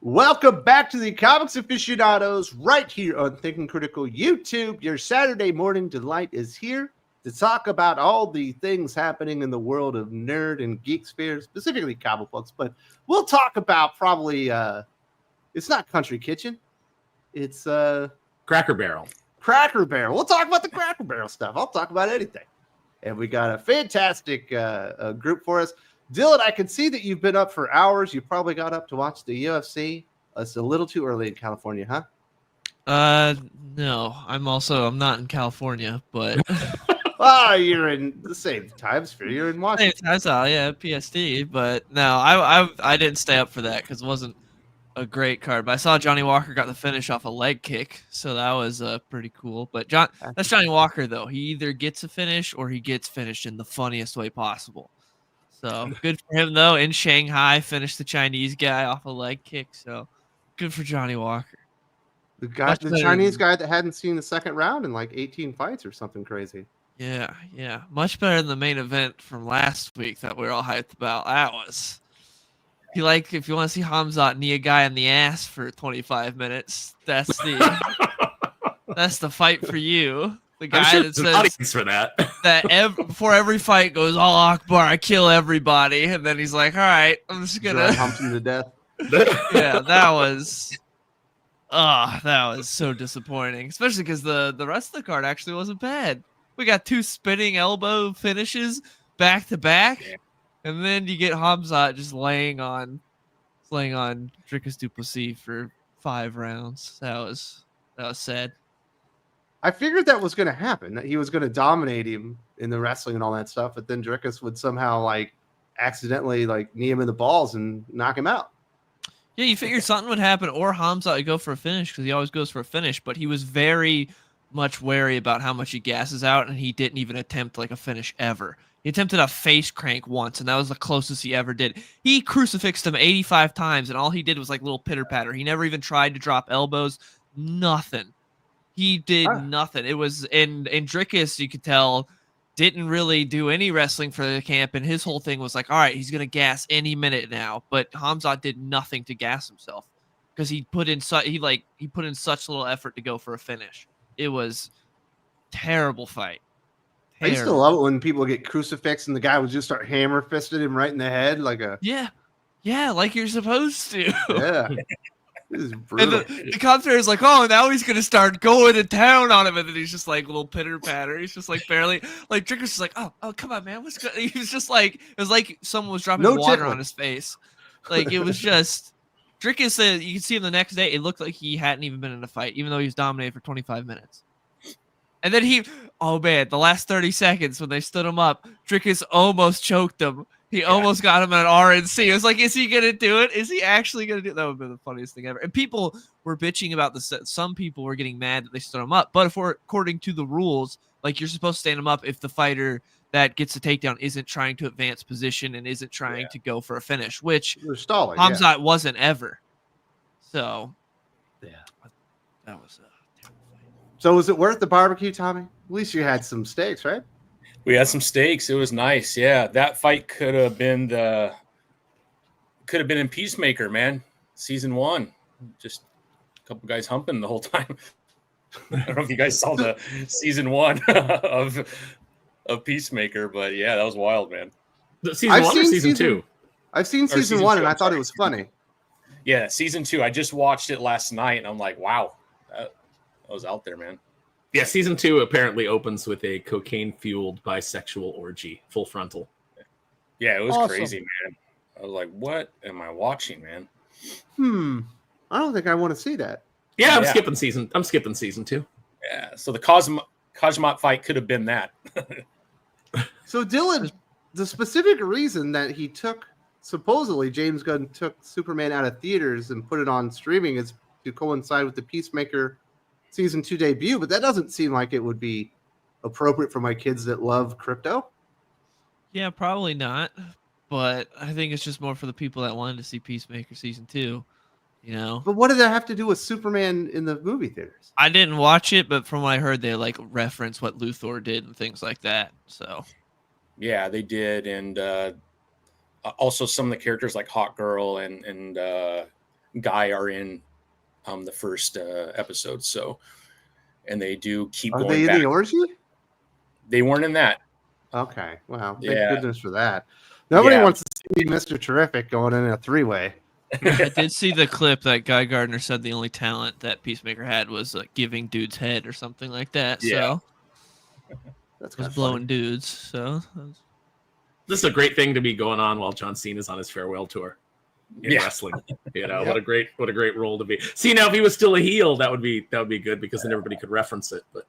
Welcome back to the Comics Aficionados right here on Thinking Critical YouTube. Your Saturday morning delight is here to talk about all the things happening in the world of nerd and geek sphere, specifically comic books. But we'll talk about probably, it's not Country Kitchen. It's Cracker Barrel. Cracker Barrel. We'll talk about the Cracker Barrel stuff. I'll talk about anything. And we got a fantastic group for us. Dylan, I can see that you've been up for hours. You probably got up to watch the UFC. It's a little too early in California, huh? No. I'm not in California, but You're in the same time sphere. You're in Washington. I saw, PSD. But no, I didn't stay up for that because it wasn't a great card. But I saw Johnny Walker got the finish off a leg kick, so that was pretty cool. But that's Johnny Walker though. He either gets a finish or he gets finished in the funniest way possible. So good for him though. In Shanghai, finished the Chinese guy off a leg kick. So good for Johnny Walker. The Chinese guy that hadn't seen the second round in like 18 fights or something crazy. Yeah. Much better than the main event from last week that we were all hyped about. That was. If you want to see Hamzat knee a guy in the ass for 25 minutes, that's the fight for you. The guy that says for that before every fight goes, "Allah Akbar, I kill everybody," and then he's like, "All right, I'm just gonna hump him to death." Yeah, that was so disappointing, especially because the rest of the card actually wasn't bad. We got 2 spinning elbow finishes back to back, and then you get Hamzat just laying on Dricus Duplessis for 5 rounds. That was sad. I figured that was going to happen, that he was going to dominate him in the wrestling and all that stuff, but then Dricus would somehow accidentally knee him in the balls and knock him out. Yeah, you figured something would happen, or Hamzat would go for a finish because he always goes for a finish, but he was very much wary about how much he gasses out, and he didn't even attempt a finish ever. He attempted a face crank once, and that was the closest he ever did. He crucifixed him 85 times, and all he did was little pitter patter. He never even tried to drop elbows. Nothing. He did nothing. It was in Dricus, you could tell, didn't really do any wrestling for the camp, and his whole thing was all right, he's gonna gas any minute now. But Hamzat did nothing to gas himself because he put in such little effort to go for a finish. It was terrible fight. I used to love it when people get crucifixed and the guy would just start hammer fisting him right in the head like like you're supposed to. Yeah. This is brutal. And the commentator is like, "Oh, now he's gonna start going to town on him," and then he's just little pitter patter. He's just barely Dricus is like, "Oh, come on, man, what's good?" He was just it was like someone was dropping water on his face. It was just Dricus. You can see him the next day. It looked like he hadn't even been in a fight, even though he was dominated for 25 minutes. And then the last 30 seconds when they stood him up, Dricus almost choked him. He almost got him at an RNC. It was is he going to do it? Is he actually going to do it? That would have been the funniest thing ever. And people were bitching about this. Some people were getting mad that they stood him up. But according to the rules, you're supposed to stand him up if the fighter that gets the takedown isn't trying to advance position and isn't trying to go for a finish, which Hamzat wasn't ever. So, that was a terrible fight. So was it worth the barbecue, Tommy? At least you had some steaks, right? We had some steaks. It was nice. Yeah, that fight could have been in Peacemaker, man. Season 1, just a couple guys humping the whole time. I don't know if you guys saw the season 1 of Peacemaker, but yeah, that was wild, man. Season 1 or season 2? I've seen season 1, and I thought it was funny. Yeah, season 2. I just watched it last night, and I'm like, wow, that was out there, man. Yeah, season 2 apparently opens with a cocaine-fueled bisexual orgy, full frontal. Yeah, it was crazy, man. I was like, what am I watching, man? I don't think I want to see that. Yeah, I'm skipping season 2. Yeah, so the Kazmat fight could have been that. So Dylan, the specific reason that supposedly James Gunn took Superman out of theaters and put it on streaming is to coincide with the Peacemaker season 2 debut, but that doesn't seem like it would be appropriate for my kids that love crypto. Yeah, probably not. But I think it's just more for the people that wanted to see Peacemaker season 2, But what did that have to do with Superman in the movie theaters? I didn't watch it, but from what I heard, they reference what Luthor did and things like that. So, yeah, they did, and also some of the characters like Hawk Girl and guy are in the first episode. So, and they do keep Are going they in back. the orgy? They weren't in that. Okay. Wow. Thank Yeah. goodness for that. Nobody Yeah. wants to see Mr. Terrific going in a 3-way. I did see the clip that Guy Gardner said the only talent that Peacemaker had was giving dudes head or something like that. Yeah. So That's was kind of blowing dudes. So This is a great thing to be going on while John Cena's on his farewell tour in wrestling. You know, what a great role to be. See, now if he was still a heel, that would be good because then everybody could reference it. But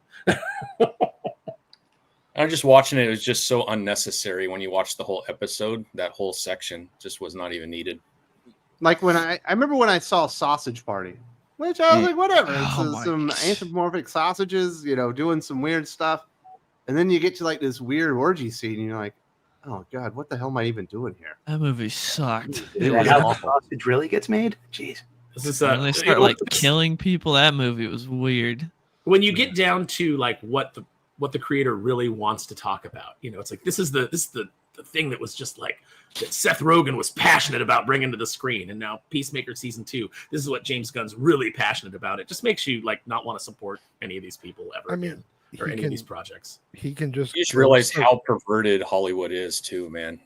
I'm just watching it. It was just so unnecessary when you watch the whole episode. That whole section just was not even needed. Like when I remember when I saw Sausage Party, which I was like, whatever. It's some anthropomorphic sausages, you know, doing some weird stuff. And then you get to like this weird orgy scene, and you're like, oh God, what the hell am I even doing here? that movie sucked. It was how awful. sausage really gets made? Jeez. this is When they start like killing people, that movie was weird. when you get down to like what the creator really wants to talk about. You know, it's like this is the thing that was just like that Seth Rogen was passionate about bringing to the screen, and now Peacemaker season 2. This is what James Gunn's really passionate about. It just makes you like not want to support any of these people ever. I mean, or any of these projects. He can just You just realize how perverted Hollywood is too, man.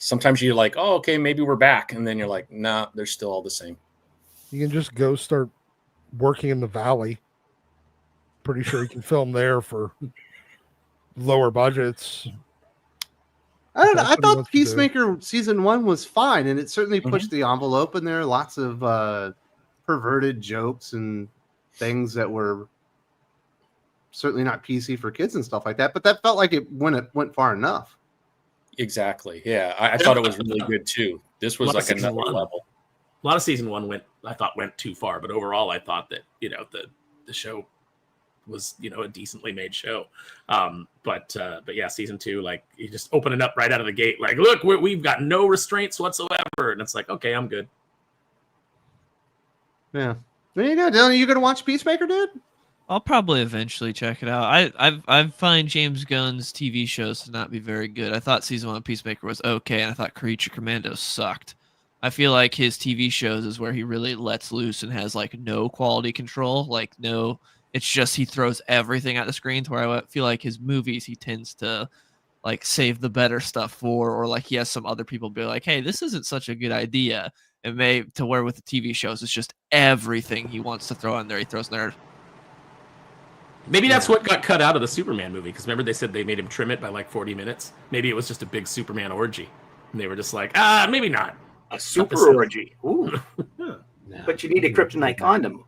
Sometimes you're like, oh, okay, maybe we're back. And then you're like, nah, they're still all the same. You can just go start working in the valley. Pretty sure you can film there for lower budgets. I don't know. That's I what he thought wants to do. Peacemaker season 1 was fine, and it certainly pushed the envelope in there. Lots of perverted jokes and things that were certainly not PC for kids and stuff like that. But that felt like it went far enough. Exactly. Yeah. I thought it was really good too. This was like another level. A lot of season 1 went too far, but overall I thought that, you know, the show was, you know, a decently made show. But yeah, season 2, like you just open it up right out of the gate. Like, look, we've got no restraints whatsoever. And it's like, okay, I'm good. Yeah. There you go, Dylan. Are you going to watch Peacemaker, dude? I'll probably eventually check it out. I find James Gunn's TV shows to not be very good. I thought season 1 of Peacemaker was okay, and I thought Creature Commando sucked. I feel like his TV shows is where he really lets loose and has like no quality control. Like no, it's just he throws everything at the screen. To where I feel like his movies he tends to like save the better stuff for, or like he has some other people be like, hey, this isn't such a good idea. And to where with the TV shows, it's just everything he wants to throw in there. He throws in there. Maybe that's what got cut out of the Superman movie, because remember they said they made him trim it by like 40 minutes. Maybe it was just a big Superman orgy, and they were just like, maybe not. A super orgy. Ooh. But you need a kryptonite condom.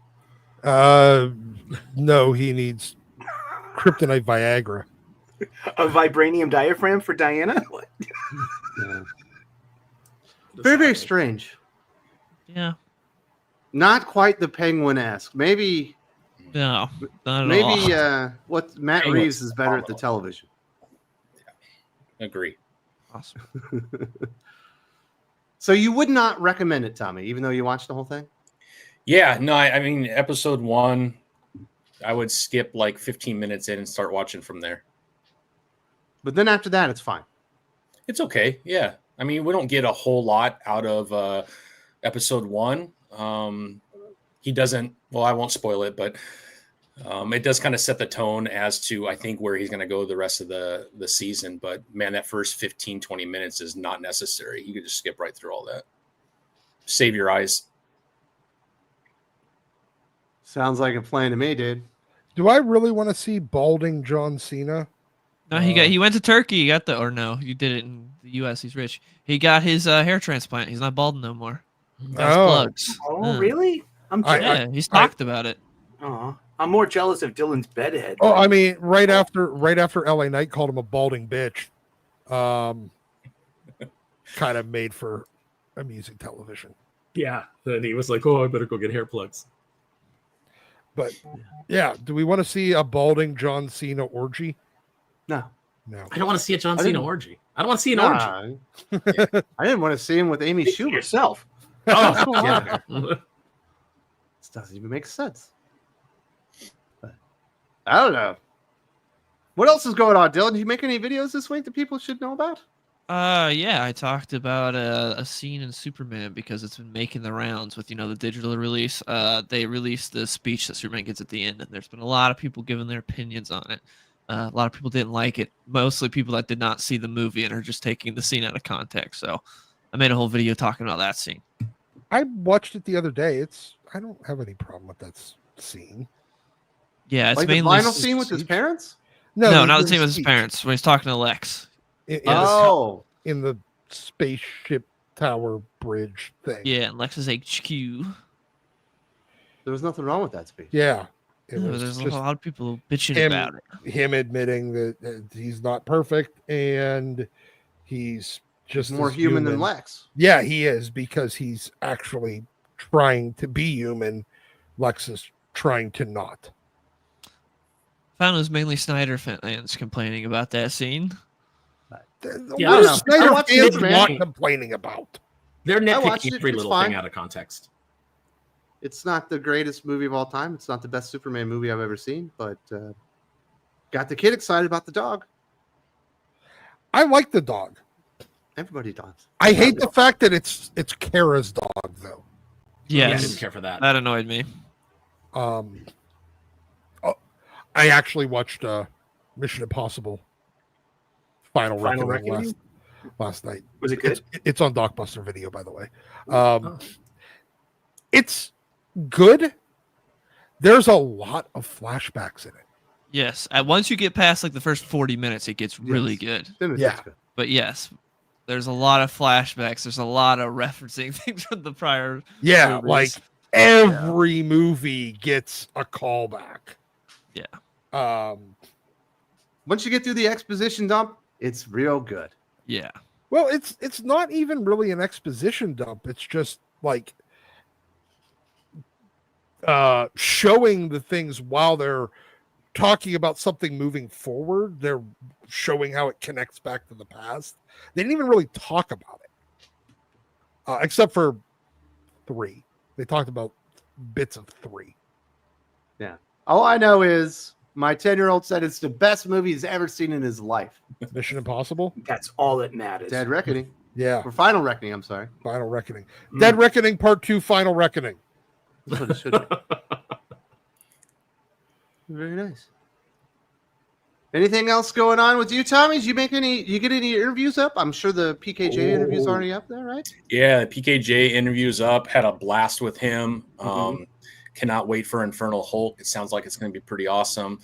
No, he needs kryptonite Viagra. A vibranium diaphragm for Diana? What? Yeah. Very, very strange. Yeah. Not quite the Penguin-esque. Maybe No, not at all. maybe what Matt Reeves is better at the television. Agree. Awesome. So you would not recommend it, Tommy, even though you watched the whole thing? Yeah, no, I mean, episode 1, I would skip like 15 minutes in and start watching from there. But then after that, it's fine. It's okay. Yeah. I mean, we don't get a whole lot out of episode 1. He doesn't, well, I won't spoil it, but it does kind of set the tone as to, I think, where he's going to go the rest of the season. But man, that first 15, 20 minutes is not necessary. You could just skip right through all that. Save your eyes. Sounds like a plan to me, dude. Do I really want to see balding John Cena? No, he went to Turkey. He got you did it in the U.S. He's rich. He got his hair transplant. He's not bald no more. That's plugs. Oh, really? I'm Yeah, he's talked about it. Oh, I'm more jealous of Dylan's bedhead. Oh, I mean, right after LA Knight called him a balding bitch, kind of made for amusing television. Yeah. Then he was like, oh, I better go get hair plugs. But yeah, do we want to see a balding John Cena orgy? No. I don't want to see a John Cena didn't- orgy. I don't want to see an orgy. I didn't want to see him with Amy Speak for Schumer. yourself. Oh, yeah. This doesn't even make sense. But I don't know. What else is going on, Dylan? Did you make any videos this week that people should know about? Yeah, I talked about a scene in Superman because it's been making the rounds with the digital release. They released the speech that Superman gets at the end, and there's been a lot of people giving their opinions on it. A lot of people didn't like it. Mostly people that did not see the movie and are just taking the scene out of context. So I made a whole video talking about that scene. I watched it the other day. I don't have any problem with that scene. Yeah, it's like the mainly final scene with his parents. No, not the scene with his parents when he's talking to Lex. In the spaceship tower bridge thing. Yeah, and Lex's HQ. There was nothing wrong with that speech. Yeah. There's a lot of people bitching about it. Him admitting that he's not perfect and he's just more human than Lex. Yeah, he is, because he's actually trying to be human. Lex is trying to not. Found it was mainly Snyder fans complaining about that scene. Yeah, what is Snyder fans Superman. not complaining about? They're I watched nitpicking it, every it's little fine. thing out of context. It's not the greatest movie of all time. It's not the best Superman movie I've ever seen, but got the kid excited about the dog. I like the dog. Everybody does. I hate the fact that it's Kara's dog, though. Yeah, I Yes, didn't care for that. that annoyed me. I actually watched Mission Impossible Final Reckoning last night. Was it good? It's on Docbuster Video, by the way. It's good. There's a lot of flashbacks in it. Yes, once you get past like the first 40 minutes, it gets really good. Then it's Yeah. good. But yes, there's a lot of flashbacks. There's a lot of referencing things from the prior. Yeah, movies. like every movie gets a callback. Yeah. Once you get through the exposition dump, it's real good. Yeah. Well, it's not even really an exposition dump. It's just like showing the things while they're talking about something moving forward. They're showing how it connects back to the past. They didn't even really talk about it, except for 3. They talked about bits of 3. Yeah. All I know is my 10-year-old said it's the best movie he's ever seen in his life. Mission Impossible. That's all that matters. Dead Reckoning. Yeah, Or Final Reckoning, I'm sorry. Final Reckoning. Dead Reckoning Part 2. Final Reckoning. That's what it should be. Very nice. Anything else going on with you, Tommy? Did you get any interviews up? I'm sure the PKJ interview's already up there, right? Yeah, PKJ interviews up. Had a blast with him. Cannot wait for Infernal Hulk. It sounds like it's going to be pretty awesome.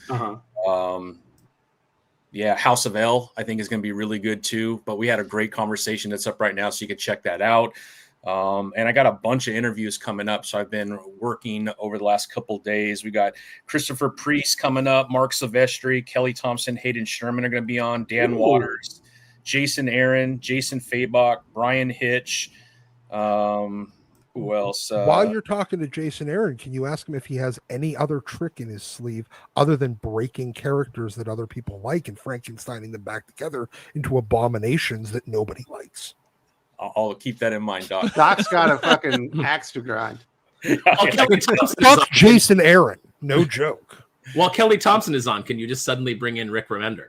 Yeah, House of L, I think, is going to be really good too. But we had a great conversation that's up right now, so you can check that out. And I got a bunch of interviews coming up, so I've been working over the last couple of days. We got Christopher Priest coming up, Mark Silvestri, Kelly Thompson, Hayden Sherman are going to be on, Dan Waters, Jason Aaron, Jason Fabok, Brian Hitch. Who else? While you're talking to Jason Aaron, can you ask him if he has any other trick in his sleeve other than breaking characters that other people like and Frankensteining them back together into abominations that nobody likes? I'll keep that in mind, Doc. Doc's got a fucking axe to grind. Fuck Jason Aaron. No joke. While Kelly Thompson is on, can you just suddenly bring in Rick Remender?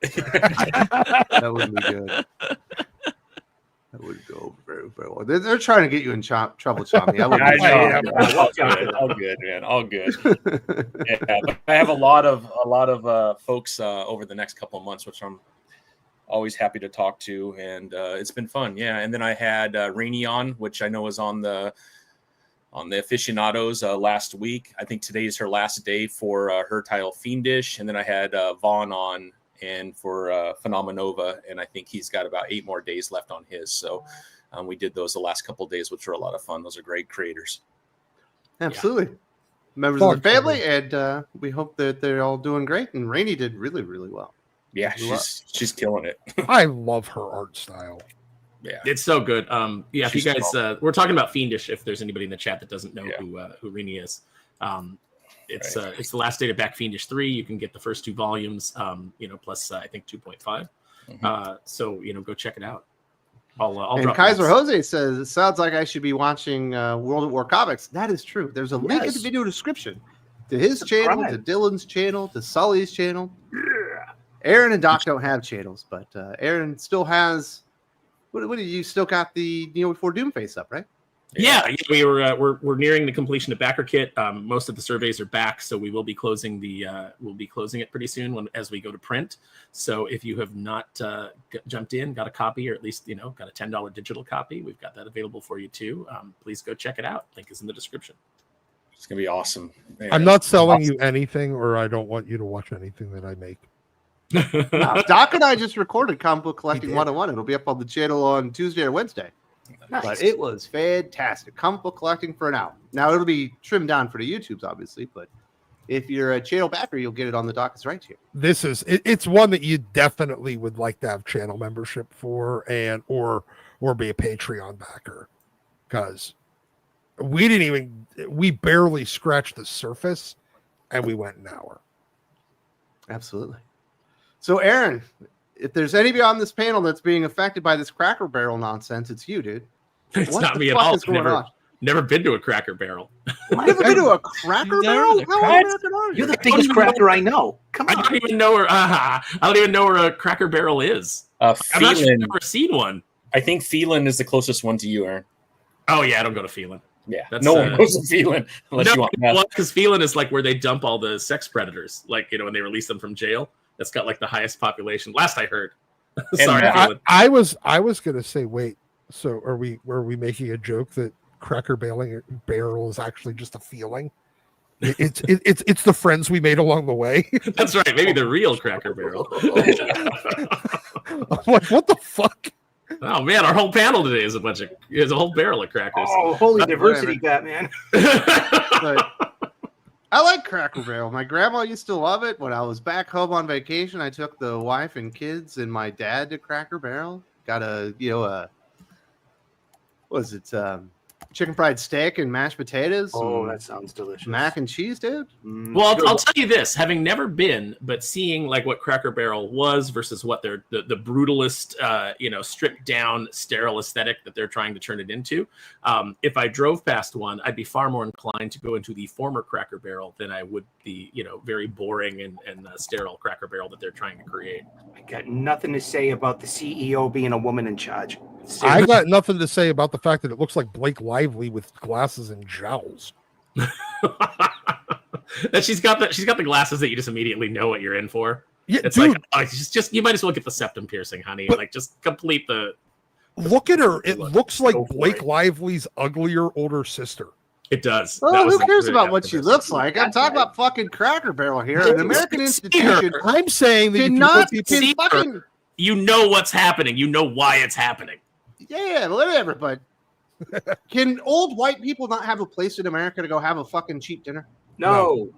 That would be good. That would go very, very well. They're trying to get you in trouble, Tommy. I know. All good, man. All good. Yeah, but I have a lot of folks over the next couple of months, which I'm always happy to talk to, and it's been fun. Yeah, and then I had Rainey on, which I know is on the Aficionados last week. I think today is her last day for her title Fiendish, and then I had Vaughn on and for Phenomenova, and I think he's got about 8 more days left on his. So we did those the last couple of days, which were a lot of fun. Those are great creators. Absolutely. Yeah. Members of the family, and we hope that they're all doing great. And Rainey did really, really well. Yeah, she's killing it. I love her art style. Yeah, it's so good. Yeah, if you guys, we're talking about Fiendish. If there's anybody in the chat that doesn't know who Rainey is, it's the last day to back Fiendish 3. You can get the first 2 volumes, plus I think 2.5. So go check it out. I'll and Kaiser Jose says it sounds like I should be watching World at War Comics. That is true. There's a link in the video description to his channel, to Dylan's channel, to Sully's channel. Aaron and Doc don't have channels, but Aaron still has What do you still got the Before Doom face up, right? Yeah, we're nearing the completion of Backer Kit. Most of the surveys are back, so we will be closing it pretty soon as we go to print. So if you have not jumped in, got a copy, or at least got a $10 digital copy, we've got that available for you too. Please go check it out. Link is in the description. It's gonna be awesome. Man, I'm not selling you anything, or I don't want you to watch anything that I make. No, Doc and I just recorded Comic Book Collecting 101. It'll be up on the channel on Tuesday or Wednesday. Nice. But it was fantastic. Comic book collecting for an hour. Now it'll be trimmed down for the YouTubes, obviously, but if you're a channel backer, you'll get it on the Dockets right here. It's one that you definitely would like to have channel membership for, or be a Patreon backer, because we barely scratched the surface, and we went an hour. Absolutely. So, Aaron, if there's anybody on this panel that's being affected by this Cracker Barrel nonsense, it's you, dude. It's not me at all. Never been to a Cracker Barrel. I've never been to a Cracker Barrel? How American are you? You're the biggest cracker I know. Come on. I don't even know where a Cracker Barrel is. I've actually never seen one. I think Phelan is the closest one to you, Aaron. Oh yeah, I don't go to Phelan. Yeah, no one goes to Phelan unless you want meth. Because Phelan is like where they dump all the sex predators, like when they release them from jail. That's got like the highest population. Last I heard. Sorry, I was gonna say, wait. So are we making a joke that Cracker Barrel is actually just a feeling? It's the friends we made along the way. That's right. Maybe the real Cracker Barrel. Like, what the fuck? Oh man, our whole panel today is a whole barrel of crackers. Oh, holy diversity, Batman! But I like Cracker Barrel. My grandma used to love it. When I was back home on vacation, I took the wife and kids and my dad to Cracker Barrel. Got chicken fried steak and mashed potatoes. Oh, that sounds delicious. Mac and cheese, dude. Well, I'll tell you this: having never been, but seeing like what Cracker Barrel was versus what the brutalist, stripped down, sterile aesthetic that they're trying to turn it into. If I drove past one, I'd be far more inclined to go into the former Cracker Barrel than I would the very boring and sterile Cracker Barrel that they're trying to create. I got nothing to say about the CEO being a woman in charge. I got nothing to say about the fact that it looks like Blake Lively with glasses and jowls. That she's got the glasses that you just immediately know what you're in for. Yeah, it's dude, like just you might as well get the septum piercing, honey. Like just complete the. Look at her. It looks like Blake Lively's uglier older sister. It does. Well, who cares about what she looks like? I'm talking about fucking Cracker Barrel here. An American institution. I'm saying that you know what's happening. You know why it's happening. Yeah, whatever. But can old white people not have a place in America to go have a fucking cheap dinner? No.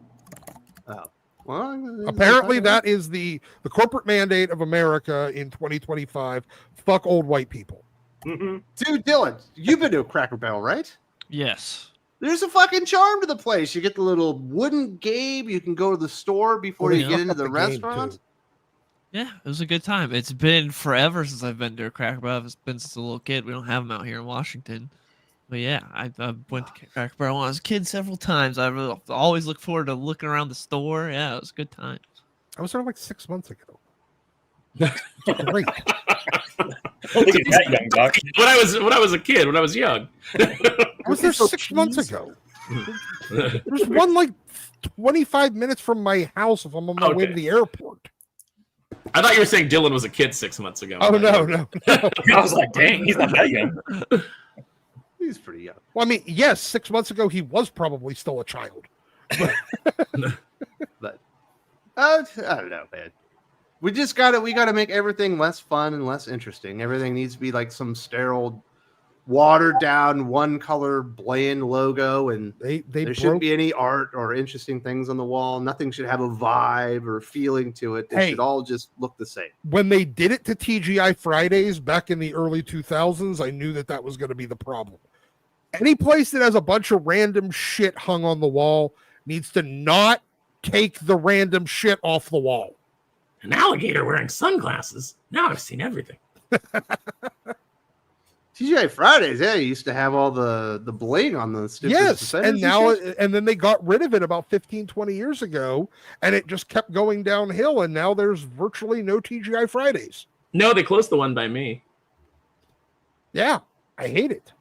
Oh. Well, apparently that is the corporate mandate of America in 2025. Fuck old white people. Mm-hmm. Dude, Dylan, you've been to a Cracker Barrel, right? Yes. There's a fucking charm to the place. You get the little wooden game. You can go to the store before you get into the restaurant. Yeah, it was a good time. It's been forever since I've been to a Cracker Barrel. It's been since a little kid. We don't have them out here in Washington. But yeah, I went to Cracker Barrel when I was a kid several times. I really always look forward to looking around the store. Yeah, it was a good time. I was there like 6 months ago. Great. Look at that, young Doc. When I was a kid, when I was young. I was there 6 months ago. There's one like 25 minutes from my house if I'm on my way to the airport. I thought you were saying Dylan was a kid 6 months ago. Oh, no. I was like, dang, he's not that young. He's pretty young. Well, I mean, yes, 6 months ago, he was probably still a child. But I don't know, man. We gotta make everything less fun and less interesting. Everything needs to be like some sterile, watered down, one color bland logo, and there shouldn't be any art or interesting things on the wall. Nothing should have a vibe or feeling to it. They should all just look the same. When they did it to TGI Fridays back in the early 2000s, I knew that was going to be the problem. Any place that has a bunch of random shit hung on the wall needs to not take the random shit off the wall. An alligator wearing sunglasses. Now I've seen everything. TGI Fridays, yeah, you used to have all the bling on the stickers. Yes, and then they got rid of it about 15, 20 years ago, and it just kept going downhill, and now there's virtually no TGI Fridays. No, they closed the one by me. Yeah, I hate it.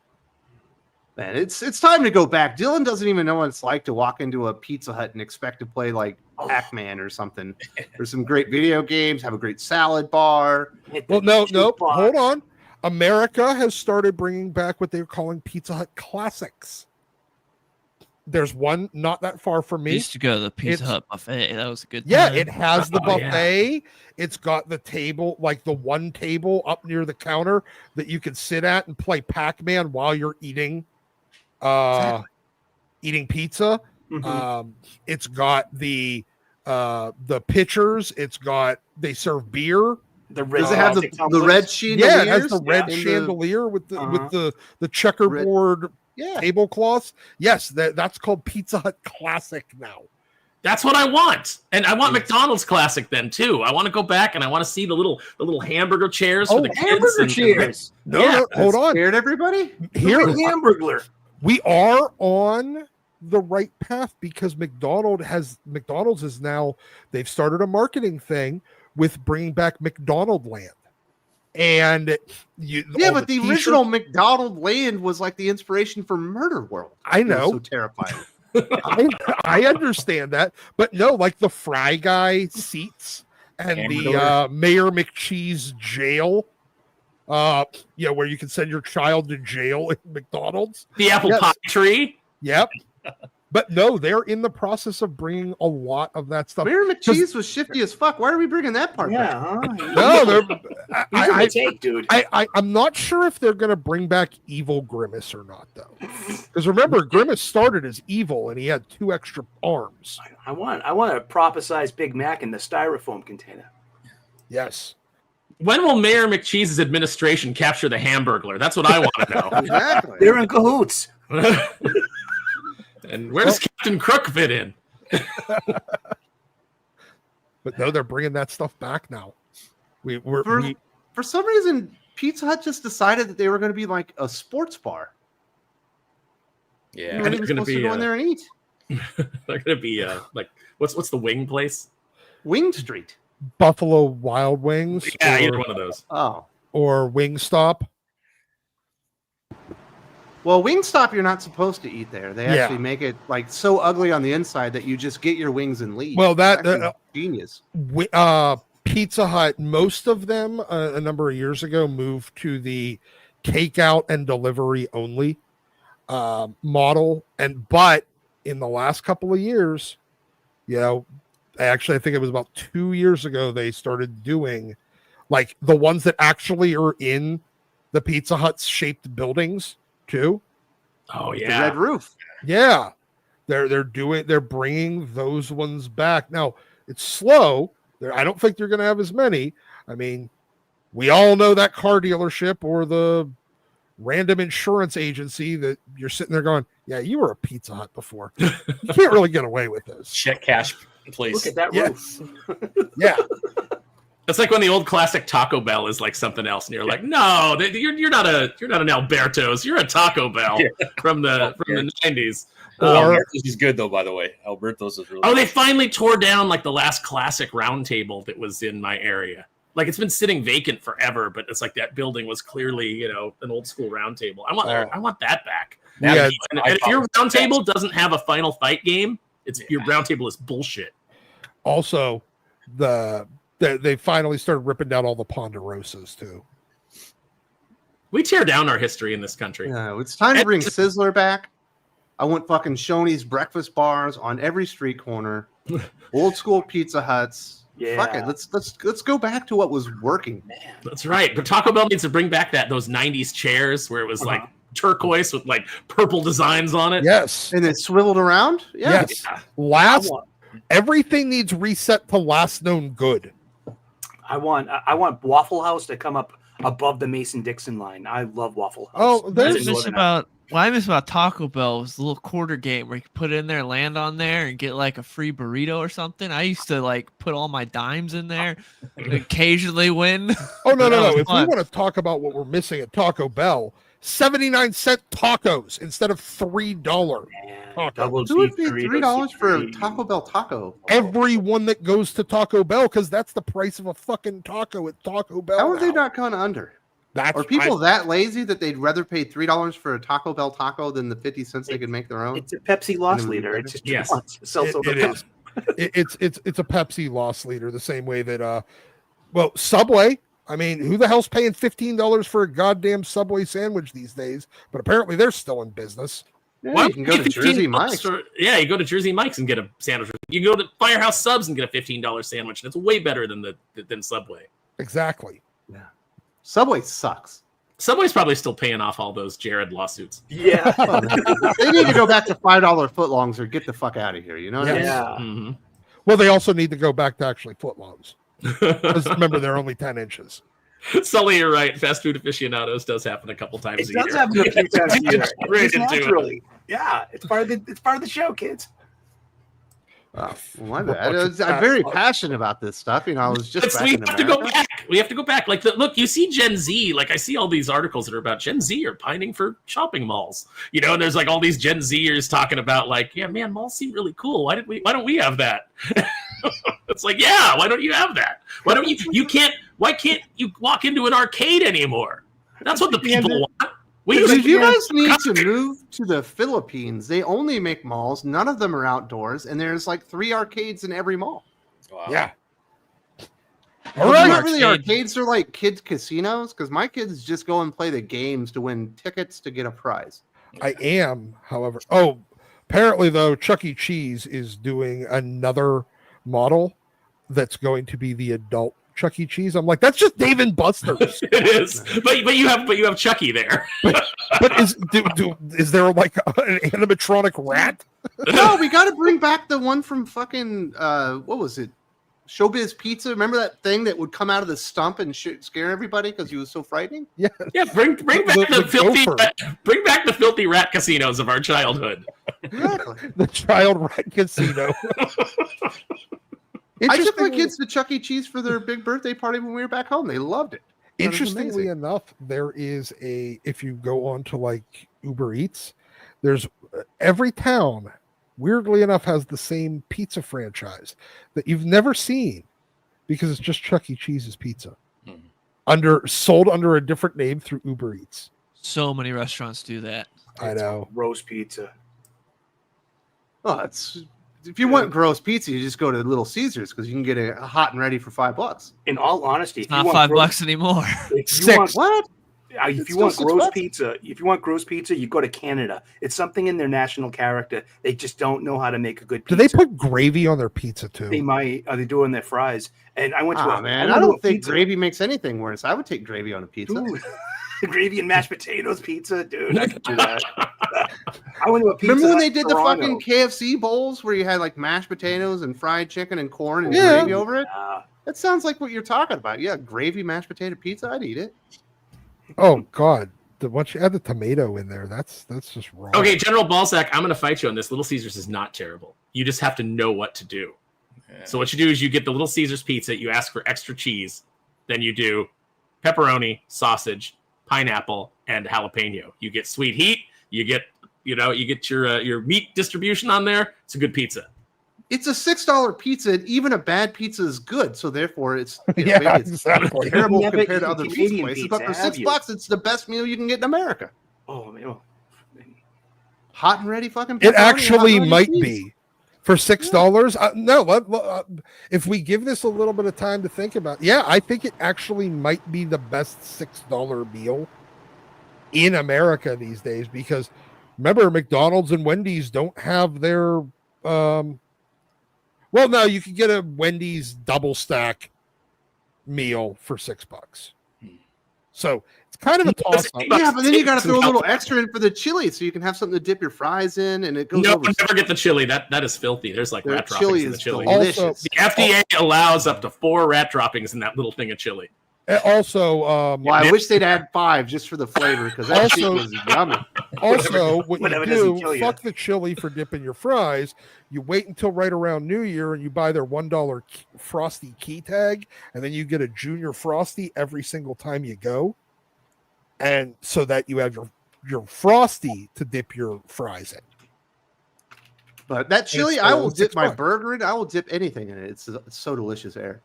Man, it's time to go back. Dylan doesn't even know what it's like to walk into a Pizza Hut and expect to play like Pac-Man or something. There's some great video games, have a great salad bar. Well, no, hold on. America has started bringing back what they're calling Pizza Hut classics. There's one not that far from I me. used to go to the Pizza Hut buffet. That was a good Yeah, time. it has the Oh, yeah. buffet. It's got the table, like the one table up near the counter that you can sit at and play Pac-Man while you're eating eating pizza. Mhm. It's got the pitchers. It's got, they serve beer. Does it have the red chandeliers? Yeah, it has the red in chandelier with the checkerboard tablecloths. Yes, that's called Pizza Hut Classic now. That's what I want, and I want McDonald's Classic then too. I want to go back and I want to see the little hamburger chairs for the kids. Hamburger chairs. No, hold on. Scared everybody? Here, Hamburglar. we are on the right path because McDonald's is now, they've started a marketing thing with bringing back McDonald Land. And but the original McDonald Land was like the inspiration for Murder World. I know. It was so terrifying. I understand that, but no, like the Fry Guy seats and the Mayor McCheese jail, where you can send your child to jail in McDonald's. The apple pie tree. Yep. But no, they're in the process of bringing a lot of that stuff. Mayor McCheese was shifty as fuck. Why are we bringing that part back? No, dude. I'm not sure if they're going to bring back Evil Grimace or not, though. Because remember, Grimace started as evil, and he had 2 extra arms. I want a proper-sized Big Mac in the styrofoam container. Yes. When will Mayor McCheese's administration capture the Hamburglar? That's what I want to know. Exactly. They're in cahoots. And where does Captain Crook fit in? But no, they're bringing that stuff back now. For some reason, Pizza Hut just decided that they were going to be like a sports bar. Yeah, You're not even supposed to go in there and eat. They're going to be like what's the wing place? Wing Street. Buffalo Wild Wings. Yeah, either one of those. Oh. Or Wingstop. Well, Wingstop, you're not supposed to eat there. They actually make it like so ugly on the inside that you just get your wings and leave. Well, that genius. Pizza Hut, most of them a number of years ago moved to the takeout and delivery only model, but in the last couple of years, actually I think it was about 2 years ago they started doing like the ones that actually are in the Pizza Hut shaped buildings too. Oh The yeah, red roof. Yeah, they're bringing those ones back now. It's slow. I don't think they're going to have as many. I mean, we all know that car dealership or the random insurance agency that you're sitting there going, yeah, you were a Pizza Hut before. You can't really get away with this. Check cash, please. Look at that Yes. roof. Yeah. it's like when the old classic Taco Bell is like something else, and you're like, no, you're not an Alberto's. You're a Taco Bell from the 90s. Alberto's is good though, by the way. Alberto's is really good. They finally tore down like the last classic round table that was in my area. Like it's been sitting vacant forever, but it's like that building was clearly, an old school round table. I want that back. Yeah. And if your round table doesn't have a final fight game, your round table is bullshit. Also, they finally started ripping down all the Ponderosas too. We tear down our history in this country. No, it's time to bring Sizzler back. I want fucking Shoney's breakfast bars on every street corner. Old school Pizza Huts. Yeah. Fuck it. Let's go back to what was working. Man. That's right. But Taco Bell needs to bring back those 90s chairs where it was like turquoise with like purple designs on it. Yes. And it swiveled around? Yeah. Yes. Everything needs reset to last known good. I want Waffle House to come up above the Mason-Dixon line. I love Waffle House. Oh, What I miss about Taco Bell was the little quarter game where you could put it in there, land on there, and get like a free burrito or something. I used to like put all my dimes in there and occasionally win. Oh, no. If fun. we want to talk about what we're missing at Taco Bell, 79-cent tacos instead of $3. Tacos. Who would pay $3 for a Taco Bell taco? Everyone that goes to Taco Bell, because that's the price of a fucking taco at Taco Bell. How are they not gone under? Are people that lazy that they'd rather pay $3 for a Taco Bell taco than the 50 cents they could make their own? It's a Pepsi loss leader. It's just Yes. It is. It's a Pepsi loss leader, the same way that Subway. I mean, who the hell's paying $15 for a goddamn Subway sandwich these days? But apparently they're still in business. Yeah, you can go to Jersey Mike's. You go to Jersey Mike's and get a sandwich. You can go to Firehouse Subs and get a $15 sandwich, and it's way better than Subway. Exactly. Yeah. Subway sucks. Subway's probably still paying off all those Jared lawsuits. Yeah. They need to go back to $5 footlongs or get the fuck out of here. You know what I mean? Yeah. Mm-hmm. Well, they also need to go back to actually footlongs. Because remember, they're only 10 inches. Sully, you're right. Fast food aficionados does happen a couple times a year. It does happen a few times a year. Right It's into it. naturally. Yeah, it's part of the show, kids. Oh, my bad. I'm very passionate about this stuff. You know, I was just. We have to go back. We have to go back. Like, look, you see Gen Z. Like, I see all these articles that are about Gen Z are pining for shopping malls. You know, and there's like all these Gen Zers talking about like, yeah, man, malls seem really cool. Why don't we have that? It's like, yeah, why don't you have that? Why don't why can't you walk into an arcade anymore? That's what the people want. Dude, you guys need to move to the Philippines. They only make malls. None of them are outdoors, and there's like 3 arcades in every mall. Wow. Yeah. All right. Not really arcades. They're like kids' casinos because my kids just go and play the games to win tickets to get a prize. I am, however. Oh, apparently, though, Chuck E. Cheese is doing another model that's going to be the adult Chuck E. Cheese. I'm like, that's just Dave and Buster's. It is, but you have Chucky there. But is there like an animatronic rat? No, we got to bring back the one from fucking what was it? Showbiz Pizza. Remember that thing that would come out of the stump and scare everybody because he was so frightening? Yeah. Yeah, bring back the filthy rat casinos of our childhood. Exactly. The child rat casino. I took my kids to Chuck E. Cheese for their big birthday party when we were back home. They loved it. Interestingly enough, there is if you go on to like Uber Eats, there's every town, weirdly enough, has the same pizza franchise that you've never seen because it's just Chuck E. Cheese's pizza. Sold under a different name through Uber Eats. So many restaurants do that. I know. Roast pizza. Oh, if you want gross pizza, you just go to Little Caesars because you can get it hot and ready for $5. In all honesty, It's not $5 anymore. What? If you want gross pizza, you go to Canada. It's something in their national character. They just don't know how to make a good pizza. Do they put gravy on their pizza too? They might. Are they doing their fries? And I went to I don't think gravy makes anything worse. I would take gravy on a pizza. Dude, gravy and mashed potatoes pizza, dude. I could do that. I went to a pizza. Remember when they did the fucking KFC bowls where you had like mashed potatoes and fried chicken and corn and gravy over it? That sounds like what you're talking about. Yeah, gravy, mashed potato pizza. I'd eat it. Oh God! Once you add the tomato in there, that's just wrong. Okay, General Balzac, I'm going to fight you on this. Little Caesars is not terrible. You just have to know what to do. Yeah. So what you do is you get the Little Caesars pizza. You ask for extra cheese. Then you do pepperoni, sausage, pineapple, and jalapeno. You get sweet heat. You get your meat distribution on there. It's a good pizza. It's a $6 pizza, and even a bad pizza is good. So therefore, it's exactly terrible compared to other pizza places. But for $6, it's the best meal you can get in America. Oh man, hot and ready fucking. It actually might be for $6. No, if we give this a little bit of time to think about, I think it actually might be the best $6 meal in America these days because remember, McDonald's and Wendy's don't have their. Well, no, you can get a Wendy's double stack meal for $6. So it's kind of a toss up. Yeah, but then you got to throw a little extra in for the chili so you can have something to dip your fries in, and it goes. No, never get the chili. That is filthy. There's like rat droppings in the chili. Delicious. The FDA allows up to 4 rat droppings in that little thing of chili. Also, I wish they'd add 5 just for the flavor because that shit was yummy. Also, what you do, fuck the chili for dipping your fries. You wait until right around New Year and you buy their $1 Frosty key tag, and then you get a Junior Frosty every single time you go, and so that you have your Frosty to dip your fries in. But that chili, I will dip my burger in. I will dip anything in it. It's so delicious, Air.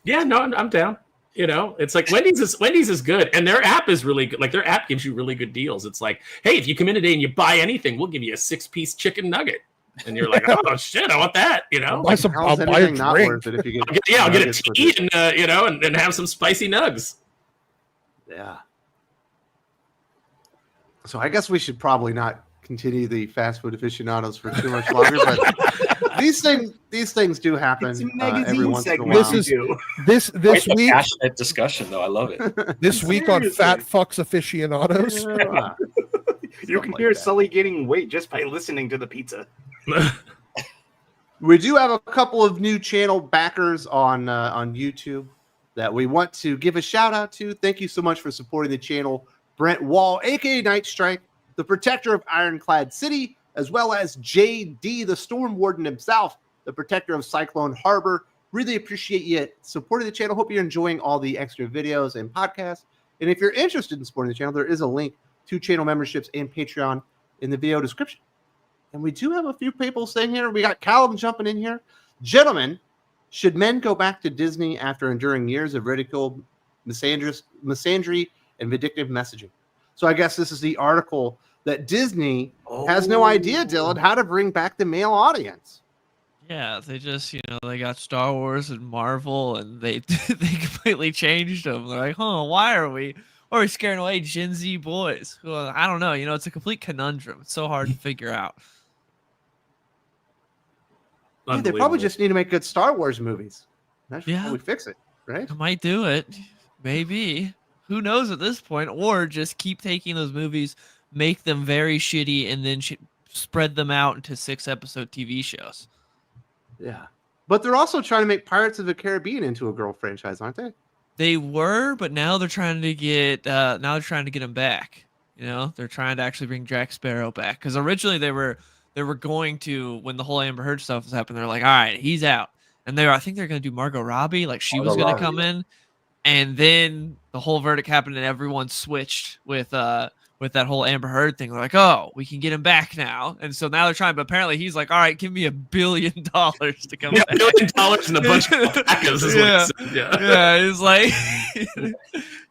Yeah, no, I'm down. You know, it's like Wendy's is good, and their app is really good. Like their app gives you really good deals. It's like, hey, if you come in today and you buy anything, we'll give you a 6-piece chicken nugget. And you're like, oh shit, I want that. You know, I'll buy a not drink. worth it if you get I'll get a nuggets with tea it. and you know, and have some spicy nugs. Yeah. So I guess we should probably not continue the fast food aficionados for too much longer, but these things do happen It's a every magazine once in a segment. while. This is- we do. This Quite a week, passionate discussion, though. I love it. this week on Seriously. Fat Fucks Aficionados. Yeah. You can like hear that. Sully getting weight just by listening to the pizza. We do have a couple of new channel backers on YouTube that we want to give a shout out to. Thank you so much for supporting the channel. Brent Wall, aka Night Strike, the protector of Ironclad City, as well as JD, the Storm Warden himself, the protector of Cyclone Harbor. Really appreciate you supporting the channel. Hope you're enjoying all the extra videos and podcasts. And if you're interested in supporting the channel, there is a link to channel memberships and Patreon in the video description. And we do have a few people saying here. We got Callum jumping in here. Gentlemen, should men go back to Disney after enduring years of ridicule, misandry, and vindictive messaging? So I guess this is the article that Disney has no idea, Dylan, how to bring back the male audience. Yeah, they just, they got Star Wars and Marvel, and they they completely changed them. They're like, why are we scaring away Gen Z boys? Well, I don't know. It's a complete conundrum. It's so hard to figure out. Yeah, they probably just need to make good Star Wars movies. That should probably fix it, right? I might do it. Maybe. Who knows at this point? Or just keep taking those movies, make them very shitty, and then spread them out into 6-episode TV shows. Yeah. But they're also trying to make Pirates of the Caribbean into a girl franchise, aren't they? They were, but now they're trying to get them back. They're trying to actually bring Jack Sparrow back, because originally they were going to, when the whole Amber Heard stuff was happening, they're like, all right, he's out, and I think they're going to do Margot Robbie, like she was going to come in, and then the whole verdict happened and everyone switched with that whole Amber Heard thing. They're like, oh, we can get him back now. And so now they're trying, but apparently he's like, all right, give me $1 billion to come back. $1 billion and a bunch of alpacas is what he said. Yeah, he's like,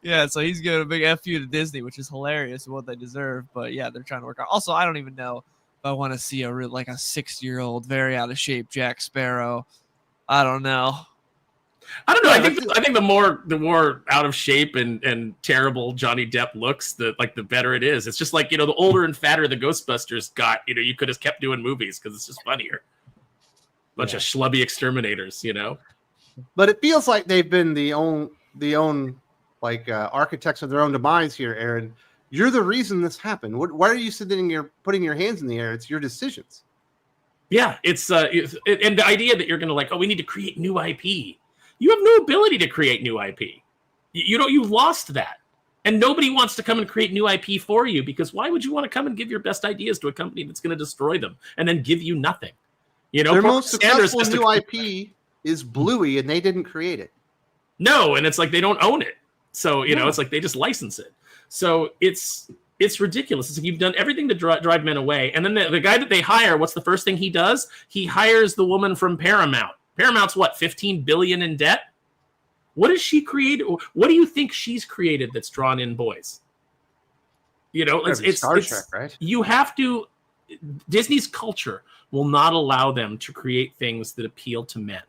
yeah, so he's giving a big F you to Disney, which is hilarious and what they deserve. But yeah, they're trying to work out. Also, I don't even know if I want to see a 6-year-old, very out of shape Jack Sparrow. I don't know. I don't know. I think the more out of shape and terrible Johnny Depp looks, the better it is. It's just like, the older and fatter the Ghostbusters got, you could have kept doing movies because it's just funnier. Bunch of schlubby exterminators, But it feels like they've been the own architects of their own demise here, Aaron. You're the reason this happened. Why are you sitting here putting your hands in the air? It's your decisions. Yeah, it's and the idea that you're going to we need to create new IP. You have no ability to create new IP. You've lost that. And nobody wants to come and create new IP for you, because why would you want to come and give your best ideas to a company that's going to destroy them and then give you nothing? Their most successful new IP is Bluey, and they didn't create it. No, and it's like they don't own it. So, it's like they just license it. So it's ridiculous. It's like you've done everything to drive men away. And then the guy that they hire, what's the first thing he does? He hires the woman from Paramount. Paramount's what, $15 billion in debt? What has she created? What do you think she's created that's drawn in boys? It's Star Trek, right? You have to. Disney's culture will not allow them to create things that appeal to men,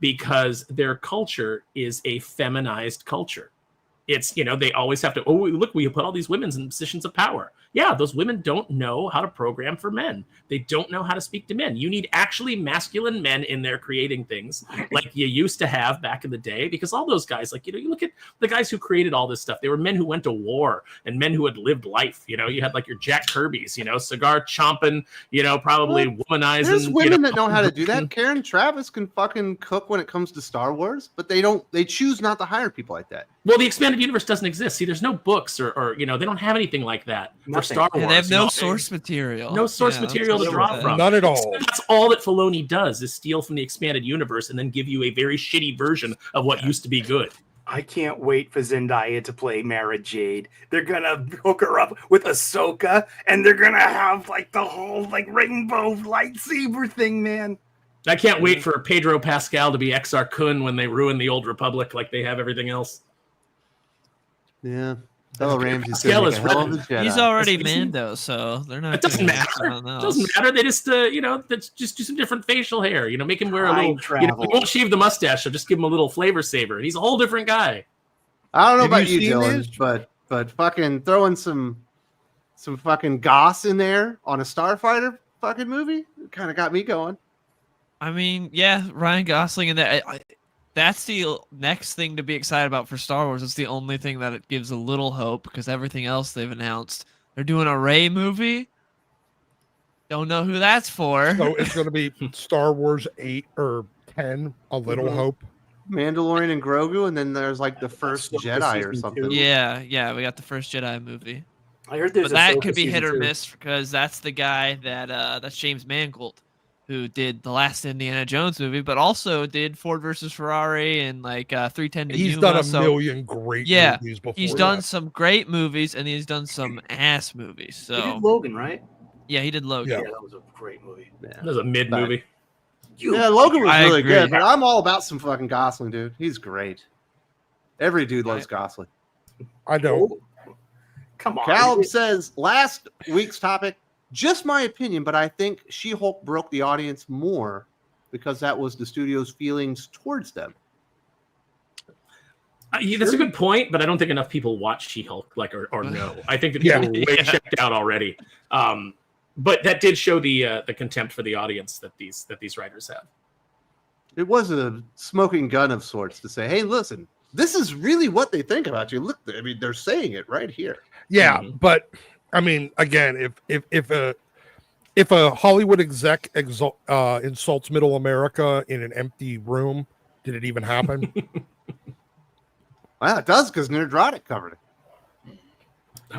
because their culture is a feminized culture. It's, they always have to, look, we put all these women in positions of power. Yeah, those women don't know how to program for men. They don't know how to speak to men. You need actually masculine men in there creating things like you used to have back in the day, because all those guys, you look at the guys who created all this stuff. They were men who went to war and men who had lived life. You had your Jack Kirby's, cigar chomping, probably womanizing. There's women that know how to do that. Karen Travis can fucking cook when it comes to Star Wars, but they choose not to hire people like that. Well, the expanded universe doesn't exist. See, there's no books or they don't have anything like that for Star Wars. Yeah, they have no source material. No source material to draw from. None at all. That's all that Filoni does, is steal from the expanded universe and then give you a very shitty version of what used to be good. I can't wait for Zendaya to play Mara Jade. They're gonna hook her up with Ahsoka, and they're gonna have the whole rainbow lightsaber thing, man. I can't wait for Pedro Pascal to be Exar Kun when they ruin the Old Republic like they have everything else. Yeah. Bella Ramsey's Pascal gonna make is a hell of a written. Jedi. He's already It's- Mando, so they're not. It doesn't gonna cast matter. someone It else. doesn't matter. They just, let's just do some different facial hair. Make him wear a little. Time We won't shave the mustache. So just give him a little flavor saver. He's a whole different guy. I don't know Have about you you, seen Dylan, these? but fucking throwing some fucking goss in there on a Starfighter fucking movie kind of got me going. I mean, yeah, Ryan Gosling and that. That's the next thing to be excited about for Star Wars. It's the only thing that it gives a little hope because everything else they've announced. They're doing a Rey movie. Don't know who that's for. So it's going to be Star Wars 8 or 10, A Little Mhm. Hope. Mandalorian and Grogu, and then there's like the first Ahsoka Jedi or season something. 2. Yeah, we got the first Jedi movie. I heard there's But that Ahsoka could be hit season or 2. miss because that's the guy that's James Mangold, who did the last Indiana Jones movie, but also did Ford versus Ferrari and 310 to He's Yuma. done a So million great yeah, movies before. he's that. done some great movies and he's done some ass movies. He did So Logan, right? yeah, he did Logan. Yeah. Yeah, that was a great movie. That was a mid movie. Yeah, Logan was I really agree. good, but I'm all about some fucking Gosling, dude. He's great. Every dude loves Gosling. I don't. Oh, come on. Caleb says last week's topic, just my opinion, but I think She-Hulk broke the audience more because that was the studio's feelings towards them. That's a good point, but I don't think enough people watch She-Hulk or know. I think that Yeah. people are way checked out already. But that did show the contempt for the audience that these writers have. It was a smoking gun of sorts to say, hey, listen, this is really what they think about you. Look, I mean, they're saying it right here. Yeah, Mhm. but I mean, again, if a Hollywood exec insults Middle America in an empty room, did it even happen? Well, it does because Nerdrotic covered it.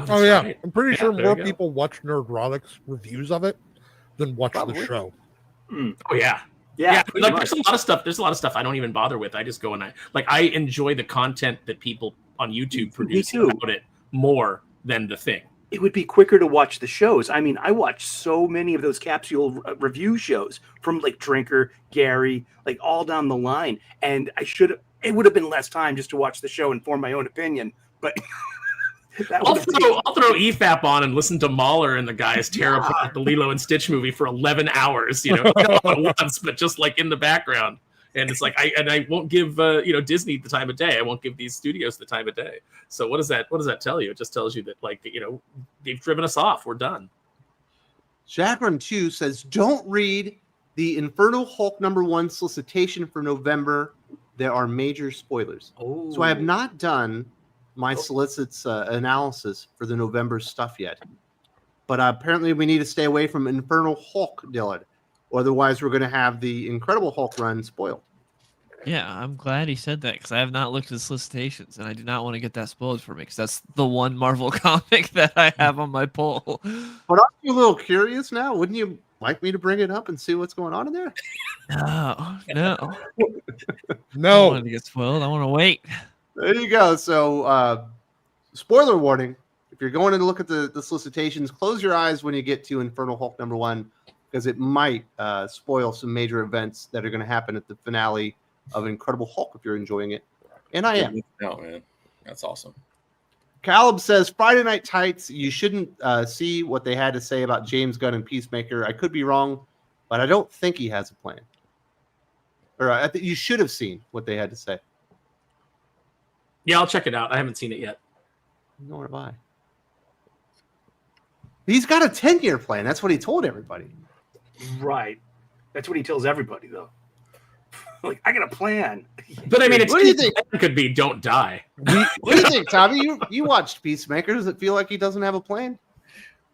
Oh yeah, right. I'm pretty Yeah, sure there more you go. people watch Nerdrotic's reviews of it than watch Probably. the show. Oh yeah. Yeah, pretty like much. there's a lot of stuff I don't even bother with. I just go and I enjoy the content that people on YouTube produce too. about it more than the thing. It would be quicker to watch the shows. I mean, I watch so many of those capsule review shows from like Drinker, Gary, like all down the line. And it would have been less time just to watch the show and form my own opinion. But that I'll would have taken- throw EFAP on and listen to Mahler and the guys tear apart the Lilo and Stitch movie for 11 hours, not all at once, but just like in the background. And it's like I won't give Disney the time of day. I won't give these studios the time of day. So what does that tell you? It just tells you that they've driven us off. We're done. Jacqueline 2 says, don't read the Infernal Hulk #1 solicitation for November. There are major spoilers. So I have not done my solicits analysis for the November stuff yet. But apparently we need to stay away from Infernal Hulk, Dylan. Otherwise, we're going to have the Incredible Hulk run spoiled. Yeah, I'm glad he said that because I have not looked at the solicitations and I do not want to get that spoiled for me because that's the one Marvel comic that I have on my pull. But aren't you a little curious now? Wouldn't you like me to bring it up and see what's going on in there? No. I don't No, want to get spoiled. I want to wait. There you go. So, spoiler warning. If you're going to look at the solicitations, close your eyes when you get to Infernal Hulk #1 because it might spoil some major events that are going to happen at the finale of Incredible Hulk if you're enjoying it. And I am. Oh man, that's awesome. Caleb says, Friday Night Tights, you shouldn't see what they had to say about James Gunn and Peacemaker. I could be wrong, but I don't think he has a plan. Or I think you should have seen what they had to say. Yeah, I'll check it out. I haven't seen it yet. Nor have I. He's got a 10-year plan. That's what he told everybody. Right. That's what he tells everybody, though. Like, I got a plan. But I mean, What do you think? It could be don't die. What do you think, Tommy? You watched Peacemaker. Does it feel like he doesn't have a plan?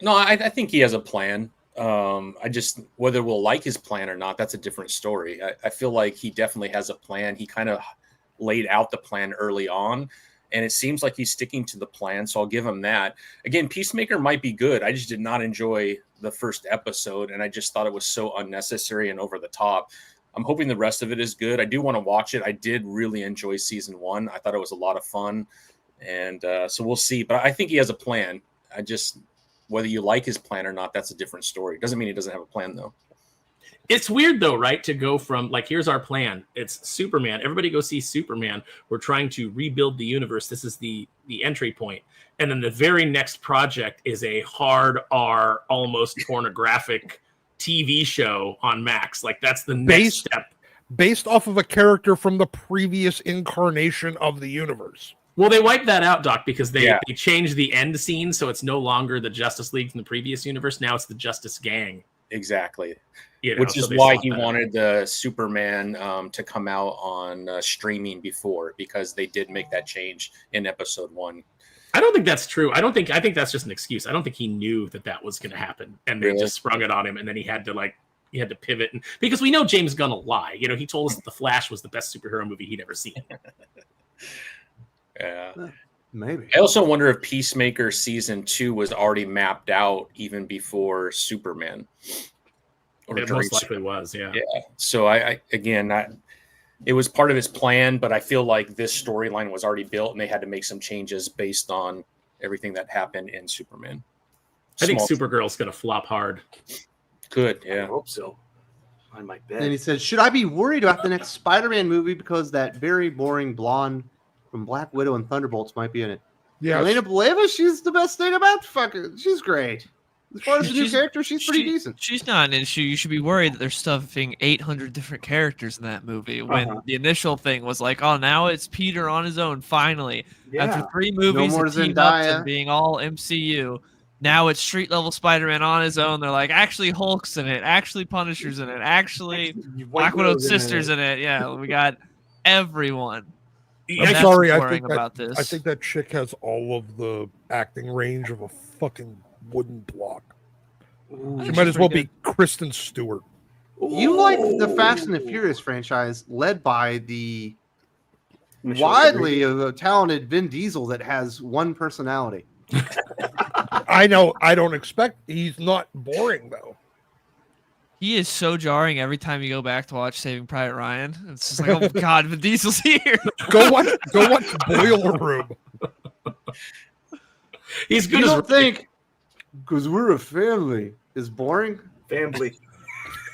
No, I think he has a plan. I just whether we'll like his plan or not, that's a different story. I feel like he definitely has a plan. He kind of laid out the plan early on, and it seems like he's sticking to the plan. So I'll give him that. Again, Peacemaker might be good. I just did not enjoy the first episode, and I just thought it was so unnecessary and over the top. I'm hoping the rest of it is good. I do want to watch it. I did really enjoy season 1. I thought it was a lot of fun, and so we'll see. But I think he has a plan. Whether you like his plan or not, that's a different story. Doesn't mean he doesn't have a plan, though. It's weird though, right? To go from like, here's our plan. It's Superman. Everybody go see Superman. We're trying to rebuild the universe. This is the entry point. And then the very next project is a hard R, almost pornographic TV show on Max. Like that's the next step. Based off of a character from the previous incarnation of the universe. Well, they wiped that out, Doc, because they changed the end scene, so it's no longer the Justice League from the previous universe. Now it's the Justice Gang. Exactly. You know, which is why he wanted the Superman to come out on streaming before, because they did make that change in episode 1. I don't think that's true. I think that's just an excuse. I don't think he knew that was going to happen, and they just sprung it on him, and then he had to pivot, and because we know James Gunn will lie. You know, he told us that The Flash was the best superhero movie he'd ever seen. Yeah, maybe. I also wonder if Peacemaker season 2 was already mapped out even before Superman. It most likely was, yeah. So it was part of his plan, but I feel like this storyline was already built, and they had to make some changes based on everything that happened in Superman. I think Supergirl's going to flop hard. Good, yeah. I hope so. On my bed. And he said, "Should I be worried about the next Spider-Man movie because that very boring blonde from Black Widow and Thunderbolts might be in it?" Yeah, Elena Belova, she's the best thing about fucking. She's great. As far as the new character, she's pretty decent. She's not an issue. You should be worried that they're stuffing 800 different characters in that movie. When the initial thing was like, oh, now it's Peter on his own, finally. Yeah. After 3 movies more that teamed up Zendaya. and being all MCU, now it's street-level Spider-Man on his own. They're like, actually Hulk's in it, actually Punisher's in it, actually Black Widow's sister's in it. Yeah, we got everyone. I'm sorry, I think that chick has all of the acting range of a fucking wooden block. She might as well be Kristen Stewart. You like the Fast and the Furious franchise led by the widely talented Vin Diesel that has one personality. I know. I don't expect. He's not boring though. He is so jarring every time you go back to watch Saving Private Ryan. It's just like, oh god, Vin Diesel's here. Go watch Boiler Room. He's good. You don't think because we're a family is boring? Family.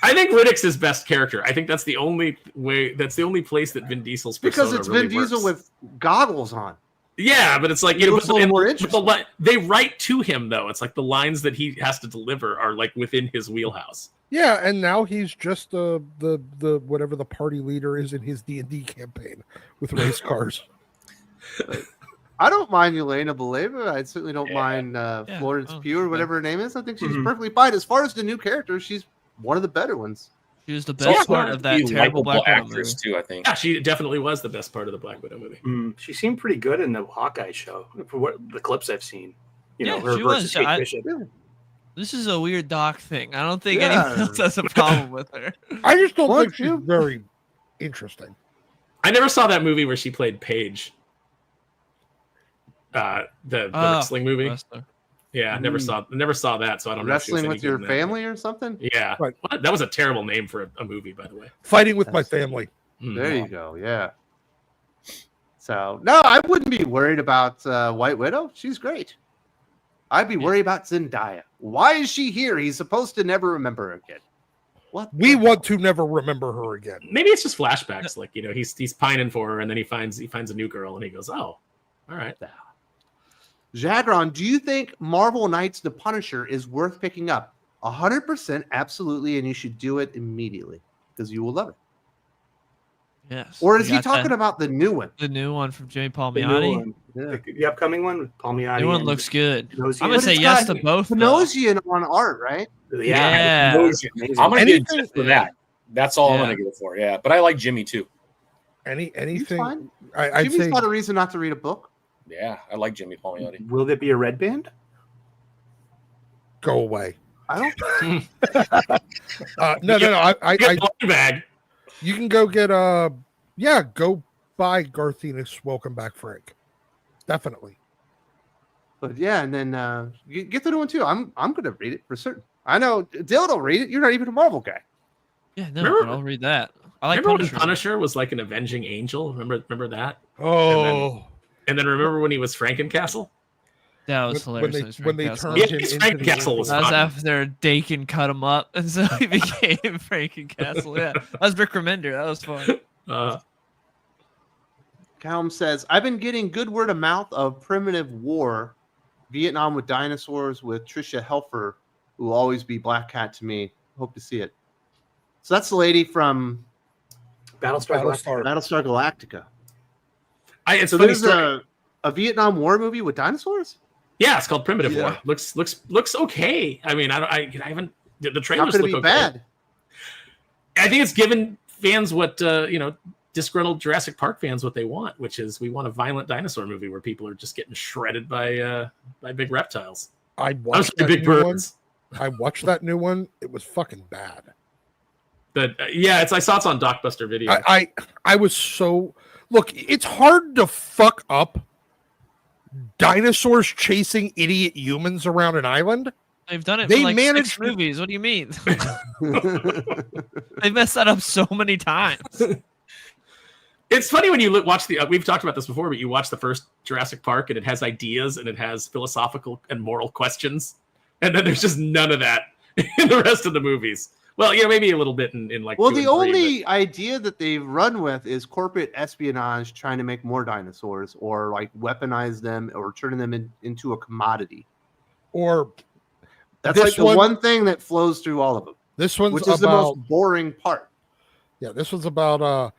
I think Riddick's his best character. I think that's the only way. That's the only place that Vin Diesel's persona Because it's really Vin Diesel works. with goggles on. Yeah, but it's like, He looks a little more interesting. they write to him though. It's like the lines that he has to deliver are like within his wheelhouse. Yeah, and now he's just the whatever the party leader is in his D&D campaign with race cars. I don't mind Elena Belova. I certainly don't mind Florence Pugh or whatever her name is. I think she's perfectly fine. As far as the new character, she's one of the better ones. She was the best part of that terrible Black Widow actress movie. too, I think. Yeah, she definitely was the best part of the Black Widow movie. She seemed pretty good in the Hawkeye show, for what the clips I've seen. You know, her she versus was. Kate Bishop. This is a weird Doc thing. I don't think anyone else has a problem with her. I just don't think she's very interesting. I never saw that movie where she played Paige. The wrestling movie. Wrestler. Yeah, never saw that, so I don't know. Wrestling with your family or something? Yeah, Right. What? That was a terrible name for a movie, by the way. Fighting with my family. There you go. Yeah. So no, I wouldn't be worried about White Widow. She's great. I'd be worried about Zendaya. Why is she here? He's supposed to never remember her again. What? We want to never remember her again. Maybe it's just flashbacks. Like, you know, he's pining for her, and then he finds a new girl, and he goes, "Oh, all right." Jagron, do you think Marvel Knights The Punisher is worth picking up? 100% absolutely, and you should do it immediately because you will love it. Yes. Or is he talking about the new one? The new one from Jimmy The new Palmiotti? one. The upcoming one with Palmiotti. The new one and looks good. Pinocchio. I'm going to say yes to both. though. Pinocchio on art, right? Yeah. Amazing. I'm gonna Anything- get it just for that. That's all I'm Yeah. gonna get it for. Yeah, but I like Jimmy too. He's Anything? fine. I'd Jimmy's say not a reason not to read a book. Yeah, I like Jimmy Palmiotti. Will there be a red band? go away. I don't. No. Get a bag. You can go get go buy Garth Ennis' Welcome Back, Frank. Definitely. But yeah, and then get the new one too. I'm gonna read it for certain. I know Dylan will read it. You're not even a Marvel guy. Yeah, no, Remember- but I'll read that. I like Remember when Punisher. Punisher was like an avenging angel? Remember that? Oh, And then remember when he was Frankencastle? That was hilarious. when they turned Yeah, him into Frank the Castle was That was fun. after Dakin cut him up, and so he became Frank Castle. Yeah, that was Rick Remender. That was fun. Calum says, I've been getting good word of mouth of Primitive War, Vietnam with Dinosaurs with Tricia Helfer, who will always be Black Cat to me. Hope to see it. So that's the lady from Battlestar Galactica. Battlestar Galactica. It's So funny there's story. a Vietnam War movie with dinosaurs? Yeah, it's called Primitive Yeah. War. Looks okay. I mean, I haven't. The How trailers could it look be okay. bad? I think it's given fans what disgruntled Jurassic Park fans what they want, which is we want a violent dinosaur movie where people are just getting shredded by big reptiles. I I'm watched sorry, that big new one. birds. I watched that new one. It was fucking bad. But I saw it's on Dockbuster Video. I was so look. It's hard to fuck up dinosaurs chasing idiot humans around an island. They've done it They for like managed 6 movies. What do you mean? They messed that up so many times. It's funny when you watch we've talked about this before, but you watch the first Jurassic Park and it has ideas and it has philosophical and moral questions, and then there's just none of that in the rest of the movies. Well, maybe a little bit in like. Well, 2 the and 3, only idea that they've run with is corporate espionage, trying to make more dinosaurs or like weaponize them or turning them into a commodity. Or That's this like the one thing that flows through all of them, this one's which is the most boring part. Yeah, this one's about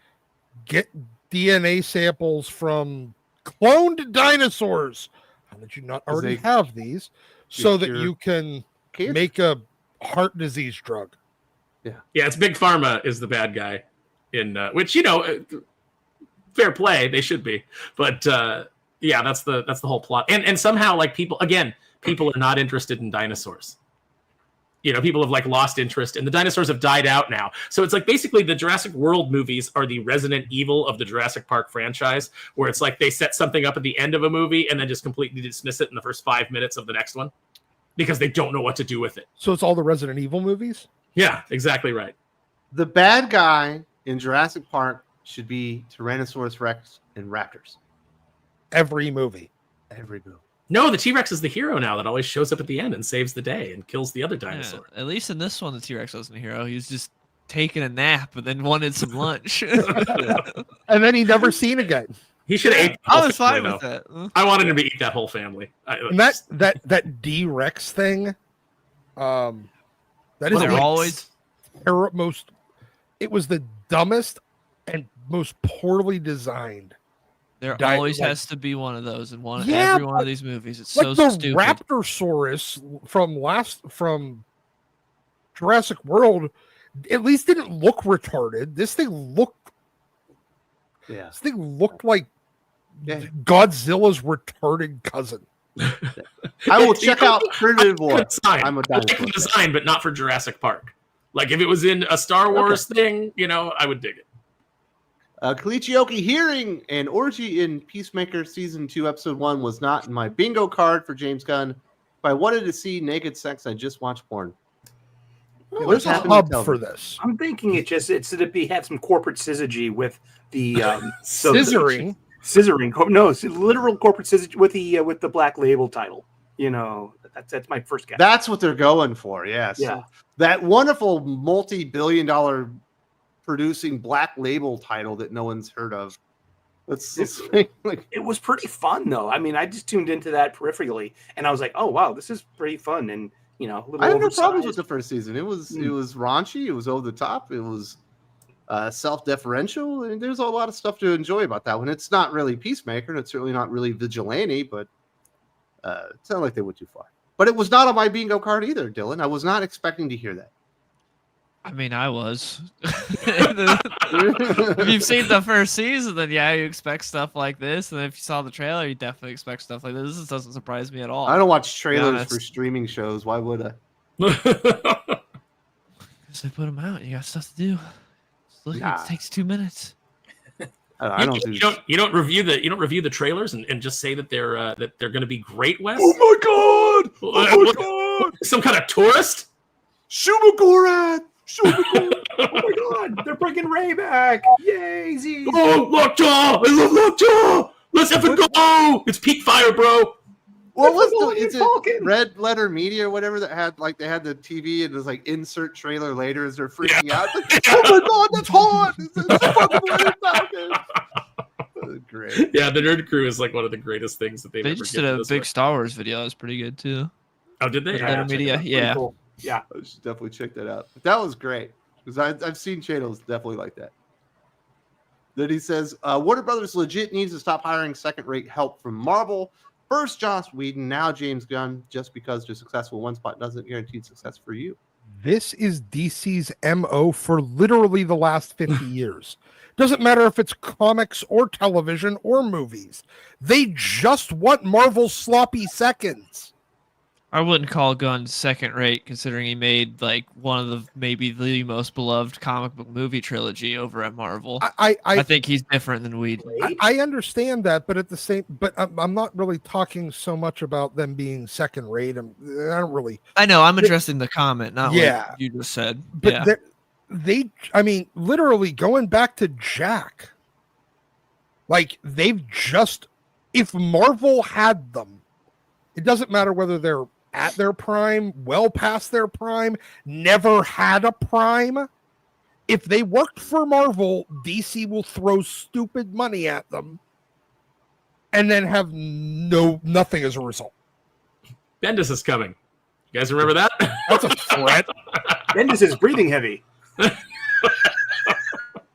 get DNA samples from cloned dinosaurs. How did you not already have these? So that you can make a heart disease drug. Yeah, it's Big Pharma is the bad guy in which fair play, they should be, but that's the whole plot. And somehow like people are not interested in dinosaurs. People have like lost interest, and the dinosaurs have died out now. So it's like basically the Jurassic World movies are the Resident Evil of the Jurassic Park franchise, where it's like they set something up at the end of a movie and then just completely dismiss it in the first 5 minutes of the next one because they don't know what to do with it. So it's all the Resident Evil movies? Yeah, exactly right. The bad guy in Jurassic Park should be Tyrannosaurus Rex and raptors. Every movie. Every movie. No, the T-Rex is the hero now that always shows up at the end and saves the day and kills the other Yeah, dinosaur. at least in this one, the T-Rex wasn't a hero. He was just taking a nap and then wanted some lunch. And then he never seen again. He should have ate the I whole was fine family, with that. I wanted him to eat that whole family. And that D-Rex thing, that is They're always most. It was the dumbest and most poorly designed. There Di- always like- has to be one of those in Yeah, every one of these movies. It's Like so the stupid. Raptorsaurus from Jurassic World, at least didn't look retarded. This thing looked like Godzilla's retarded cousin. I will check out Primitive War. I'm a I like the dinosaur. design, but not for Jurassic Park. Like if it was in a Star Wars thing, I would dig it. Kalichioki hearing an orgy in Peacemaker season 2 episode 1 was not in my bingo card for James Gunn. If I wanted to see naked sex, I just watch porn. There's a hub for this. I'm thinking it's that he had some corporate syzygy with the Scissoring. No, it's literal corporate syzygy with the Black Label title. That's my first guess. That's what they're going for. Yes. Yeah. That wonderful multi-billion-dollar producing Black Label title that no one's heard of. It was pretty fun though. I mean, I just tuned into that peripherally, and I was like, "Oh wow, this is pretty fun." And a little I have no oversized. problems with the first season. It was raunchy. It was over the top. It was self-deferential, and there's a lot of stuff to enjoy about that one. It's not really Peacemaker, and it's certainly not really Vigilante, but it's not like they went too far. But it was not on my bingo card either, Dylan. I was not expecting to hear that. I mean, I was. If you've seen the first season, then you expect stuff like this. And if you saw the trailer, you definitely expect stuff like this. This doesn't surprise me at all. I don't watch trailers honest. for streaming shows. Why would I? Because they put them out. You got stuff to do. Just look, Nah. it takes 2 minutes. I don't do. You don't review the trailers and just say that they're going to be great, Wes. Oh my god! Oh my god! Some kind of tourist? Shumagorath! Oh my god, they're bringing Ray back! Yay, Z! Oh, Lockjaw! I love Lockjaw! Let's effing go! It's peak fire, bro. What was is it Red Letter Media or whatever that had they had the TV and it was like insert trailer later as they're freaking out. Like, oh my god, that's hot! It's fucking Millennium Falcon. Great. Yeah, the Nerd Crew is like one of the greatest things that they've They ever just did given a this big way. Star Wars video. It was pretty good too. Oh, did they? Red Letter Media, Pretty yeah. cool. Yeah. I should definitely check that out. But that was great because I've seen channels definitely like that. Then he says, Warner Brothers legit needs to stop hiring second-rate help from Marvel. First Joss Whedon, now James Gunn. Just because they're successful in one spot doesn't guarantee success for you. This is DC's MO for literally the last 50 years. Doesn't matter if it's comics or television or movies. They just want Marvel's sloppy seconds. I wouldn't call Gunn second rate, considering he made like one of the maybe the most beloved comic book movie trilogy over at Marvel. I think he's different than Whedon. I understand that, but at the same, but I'm not really talking so much about them being second rate. I don't really. I know. I'm addressing the comment, not Yeah. what you just said. But Yeah. I mean, literally going back to Jack, like they've just, if Marvel had them, it doesn't matter whether they're at their prime, well past their prime, never had a prime. If they worked for Marvel, DC will throw stupid money at them and then have nothing as a result. Bendis is coming. You guys remember that? That's a threat. Bendis is breathing heavy.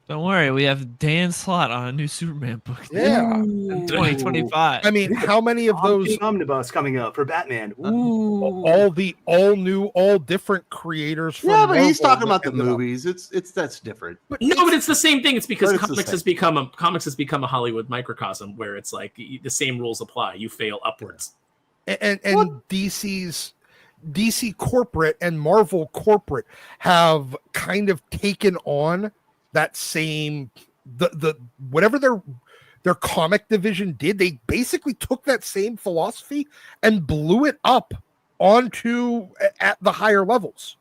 Don't worry, we have Dan Slott on a new Superman book. Yeah. In 2025. I mean, how many of those Omnibus coming up for Batman? all new, all different creators from Yeah, but he's Marvel talking about the ended up- movies. That's different. No, but it's the same thing. It's because But it's the comics has become a Hollywood microcosm where it's like the same rules apply. You fail upwards. and DC corporate and Marvel corporate have kind of taken on that same the whatever their comic division did. They basically took that same philosophy and blew it up onto at the higher levels.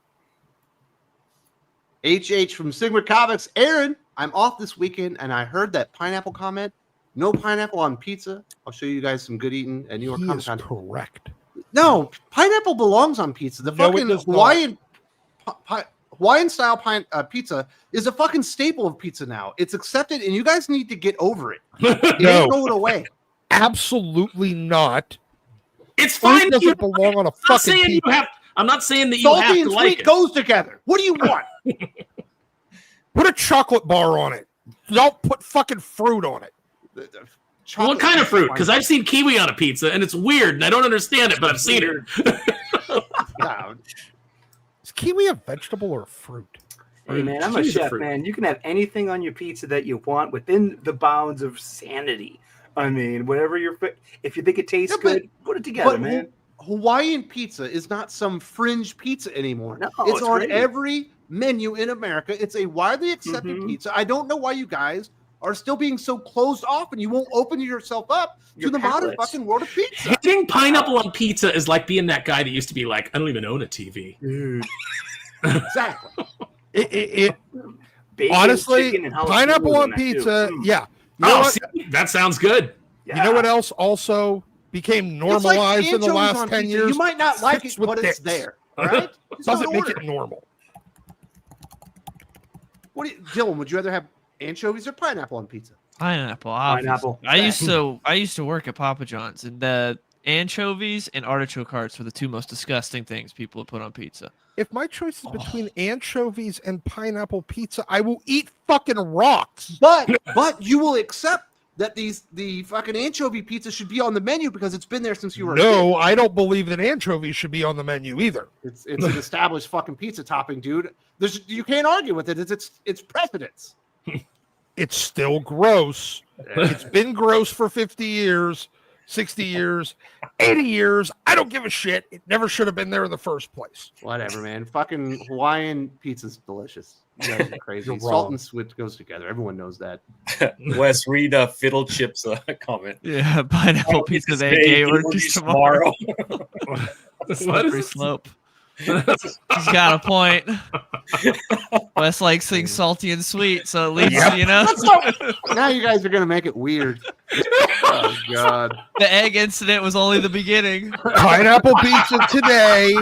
HH from Sigma Comics. Aaron, I'm off this weekend, and I heard that pineapple comment. No pineapple on pizza. I'll show you guys some good eating at New York He Comic is Con. correct. No, pineapple belongs on pizza. The No, it fucking does not. Hawaiian style pizza is a fucking staple of pizza now. It's accepted, and you guys need to get over it. It No. ain't going away. Absolutely not. It's Fruit fine. doesn't belong on a I'm not fucking saying you pizza. have. I'm not saying that you have Salty to and like sweet it. goes together. What do you want? Put a chocolate bar on it. Don't put fucking fruit on it. What kind of fruit? Because I've seen kiwi on a pizza, and it's weird, and I don't understand it, but I've seen it. Yeah. Is kiwi a vegetable or a fruit? Hey man, I'm a Kiwi's a chef, fruit. man. You can have anything on your pizza that you want within the bounds of sanity. I mean, whatever if you think it tastes Yeah, but- good, put it together, But man. Hawaiian pizza is not some fringe pizza anymore. No, it's it's on great. every menu in America. It's a widely accepted Mhm. pizza. I don't know why you guys are still being so closed off and you won't open yourself up to Your the modern palates. fucking world of pizza. Hitting pineapple on pizza is like being that guy that used to be like, I don't even own a TV. Dude. Exactly. It Bacon, honestly, chicken, and jalapenos pineapple on that, too. pizza. Mm. Yeah. You know, Oh, what, see, that sounds good. you know what else also became It's like normalized in the anchovies last on 10 pizza. years? You might not like Sticks it, with but it's dicks. there. All right? Just Doesn't don't make order it normal. What do you, Dylan, would you rather have anchovies or pineapple on pizza? Pineapple. obviously. Pineapple. I used to work at Papa John's, and the anchovies and artichoke hearts were the two most disgusting things people would put on pizza. If my choice is between anchovies and pineapple pizza, I will eat fucking rocks. But you will accept that the fucking anchovy pizza should be on the menu because it's been there since you were a kid. No, I don't believe that anchovies should be on the menu either. It's an established fucking pizza topping, dude. You can't argue with it. It's precedence. It's still gross. It's been gross for 50 years, 60 years, 80 years. I don't give a shit. It never should have been there in the first place. Whatever, man. Fucking Hawaiian pizza's delicious. You guys are crazy. You're Salt wrong. and sweet goes together. Everyone knows that. Wes, read Fiddle Chip's comment. Yeah, pineapple pizza they Today, gave or orgies just tomorrow. What is Slippery it? slope. He's got a point. Wes likes things salty and sweet, so at least Yep. you know. Now you guys are gonna make it weird. Oh God. The egg incident was only the beginning. Pineapple pizza today.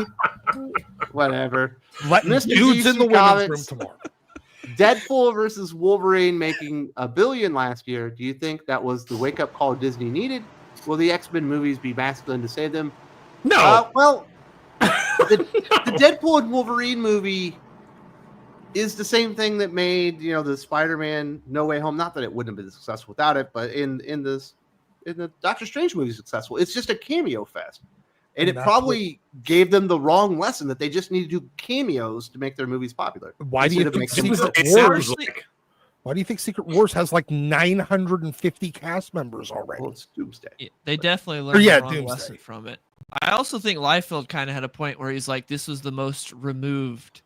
Whatever. Letting Mr. dudes in the DC women's Comics. room tomorrow. Deadpool versus Wolverine making $1 billion last year. Do you think that was the wake-up call Disney needed? Will the X-Men movies be masculine to save them? No. Well, the Deadpool and Wolverine movie is the same thing that made the Spider-Man No Way Home. Not that it wouldn't have been successful without it, but in the Doctor Strange movie successful. It's just a cameo fest. And it probably gave them the wrong lesson that they just need to do cameos to make their movies popular. Why do you think Secret Wars has like 950 cast members already? Well, it's Doomsday. Yeah, they definitely learned the wrong lesson from it. I also think Liefeld kind of had a point where he's like, this was the most removed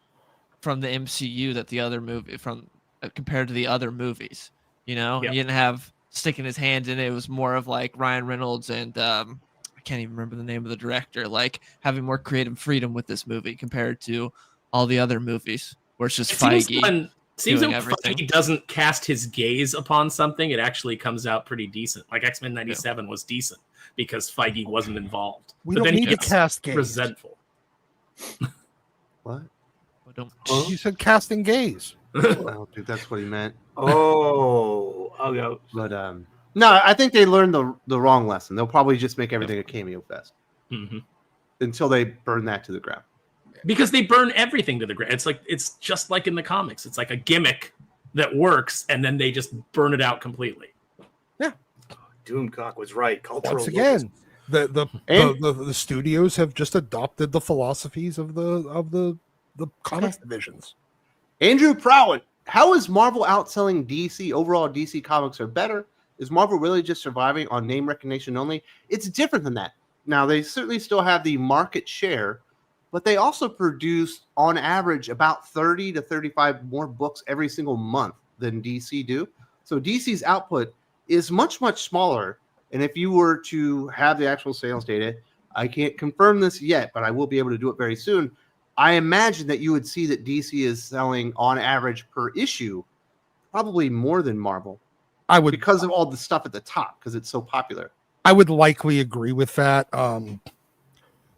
from the MCU that the other movie from compared to the other movies. He didn't have sticking his hand in it. It was more of like Ryan Reynolds and I can't even remember the name of the director, like having more creative freedom with this movie compared to all the other movies where it's just Feige. Seems when Feige doesn't cast his gaze upon something, it actually comes out pretty decent. Like X-Men 97 was decent because Feige wasn't involved. We don't need to cast gaze. Resentful. What? You said casting gaze. Well, dude, that's what he meant. Okay. But no, I think they learned the wrong lesson. They'll probably just make everything a cameo fest until they burn that to the ground. Because they burn everything to the ground. It's just like in the comics. It's like a gimmick that works, and then they just burn it out completely. Yeah, Doomcock was right. Cultural. Once again, the studios have just adopted the philosophies of the comics divisions. Andrew Prowan, how is Marvel outselling DC? Overall, DC comics are better. Is Marvel really just surviving on name recognition only? It's different than that. Now, they certainly still have the market share, but they also produce, on average, about 30 to 35 more books every single month than DC do. So DC's output is much, much smaller. And if you were to have the actual sales data, I can't confirm this yet, but I will be able to do it very soon. I imagine that you would see that DC is selling, on average, per issue, probably more than Marvel. Because of all the stuff at the top, because it's so popular. I would likely agree with that.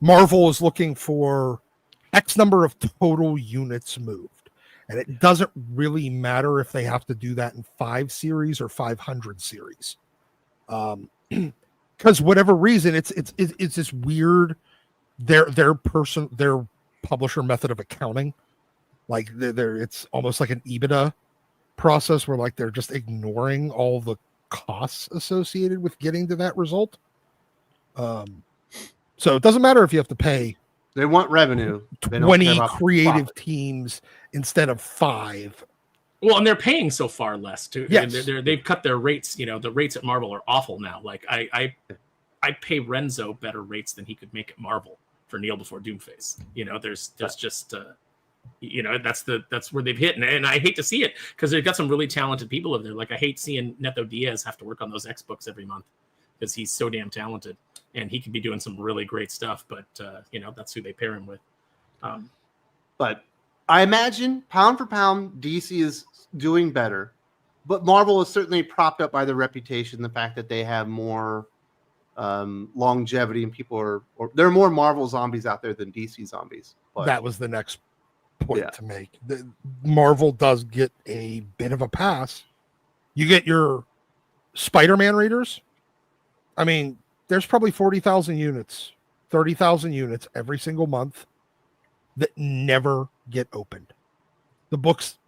Marvel is looking for X number of total units moved. And it doesn't really matter if they have to do that in 5 series or 500 series. Because whatever reason, it's this weird, their publisher method of accounting. Like it's almost like an EBITDA process where like they're just ignoring all the costs associated with getting to that result. So it doesn't matter if you have to pay. They want revenue. They 20 creative teams instead of 5. Well, and they're paying so far less too. Yes. They've cut their rates. The rates at Marvel are awful now. Like I pay Renzo better rates than he could make at Marvel for Kneel Before Doomface. There's just that's where they've hit, and I hate to see it because they've got some really talented people over there. Like I hate seeing Neto Diaz have to work on those X books every month because he's so damn talented and he could be doing some really great stuff. But that's who they pair him with. But I imagine pound for pound, DC is doing better, but Marvel is certainly propped up by their reputation, the fact that they have more longevity and people or there are more Marvel zombies out there than DC zombies. But that was the next point to make. Marvel does get a bit of a pass. You get your Spider-Man readers. I mean, there's probably 40,000 units, 30,000 units every single month that never get opened. The books,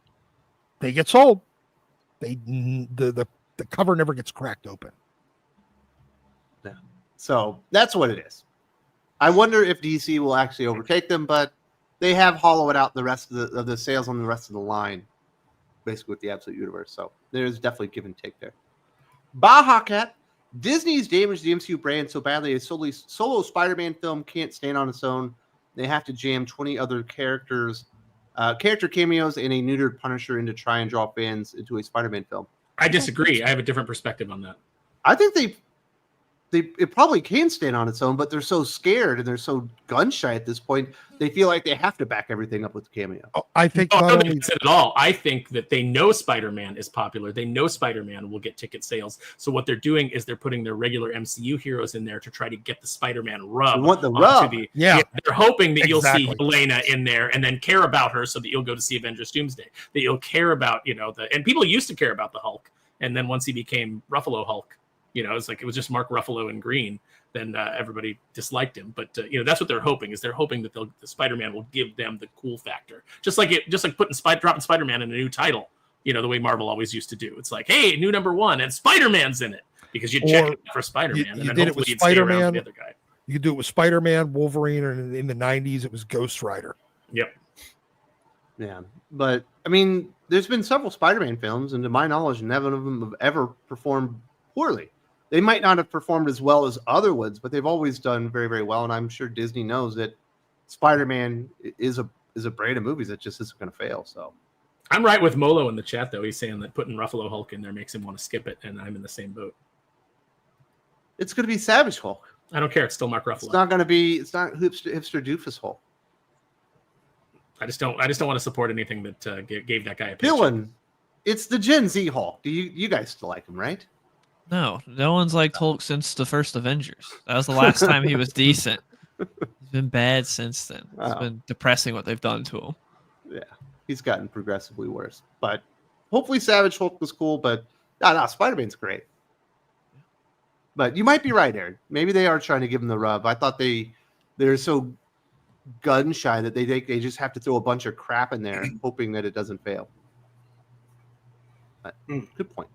they get sold. The cover never gets cracked open. Yeah. So that's what it is. I wonder if DC will actually overtake them, but they have hollowed out the rest of the sales on the rest of the line, basically with the Absolute Universe. So there's definitely give and take there. Baja Cat, Disney's damaged the MCU brand so badly a solo Spider-Man film can't stand on its own. They have to jam 20 other character cameos and a neutered Punisher in to try and draw fans into a Spider-Man film. I disagree. I have a different perspective on that. I think it probably can stand on its own, but they're so scared and they're so gun shy at this point. They feel like they have to back everything up with the cameo. Oh, I think I not don't only think that's it at all. I think that they know Spider-Man is popular. They know Spider-Man will get ticket sales. So what they're doing is they're putting their regular MCU heroes in there to try to get the Spider-Man rub. They want the rub. Yeah. They're hoping that you'll see Exactly. Elena in there and then care about her so that you'll go to see Avengers Doomsday. That you'll care about, and people used to care about the Hulk. And then once he became Ruffalo Hulk, it's like it was just Mark Ruffalo in green. Then everybody disliked him, but that's what they're hoping. Is they're hoping that the Spider-Man will give them the cool factor, just like dropping Spider-Man in a new title. The way Marvel always used to do. It's like, hey, new #1 and Spider-Man's in it because you check it for Spider-Man, and then hopefully you'd stay around for the other guy. You could do it with Spider-Man, Wolverine, and in the 90s it was Ghost Rider. Yep. Yeah, but I mean, there's been several Spider-Man films, and to my knowledge, none of them have ever performed poorly. They might not have performed as well as other ones, but they've always done very, very well. And I'm sure Disney knows that Spider-Man is a brand of movies that just isn't going to fail. So I'm right with Molo in the chat, though. He's saying that putting Ruffalo Hulk in there makes him want to skip it, and I'm in the same boat. it's going to be Savage Hulk. I don't care. It's still Mark Ruffalo. It's not going to be. It's not hipster doofus Hulk. I just don't want to support anything that gave that guy a paycheck. Dylan, it's the Gen Z Hulk. Do you guys still like him, right? No one's liked Hulk since the first Avengers. That was the last time he was decent. He's been bad since then. It's been depressing what they've done to him. Yeah, he's gotten progressively worse. But hopefully Savage Hulk was cool, but no, Spider-Man's great. But you might be right, Aaron. Maybe they are trying to give him the rub. I thought they're so gun shy that they think they just have to throw a bunch of crap in there, hoping that it doesn't fail. But, good point.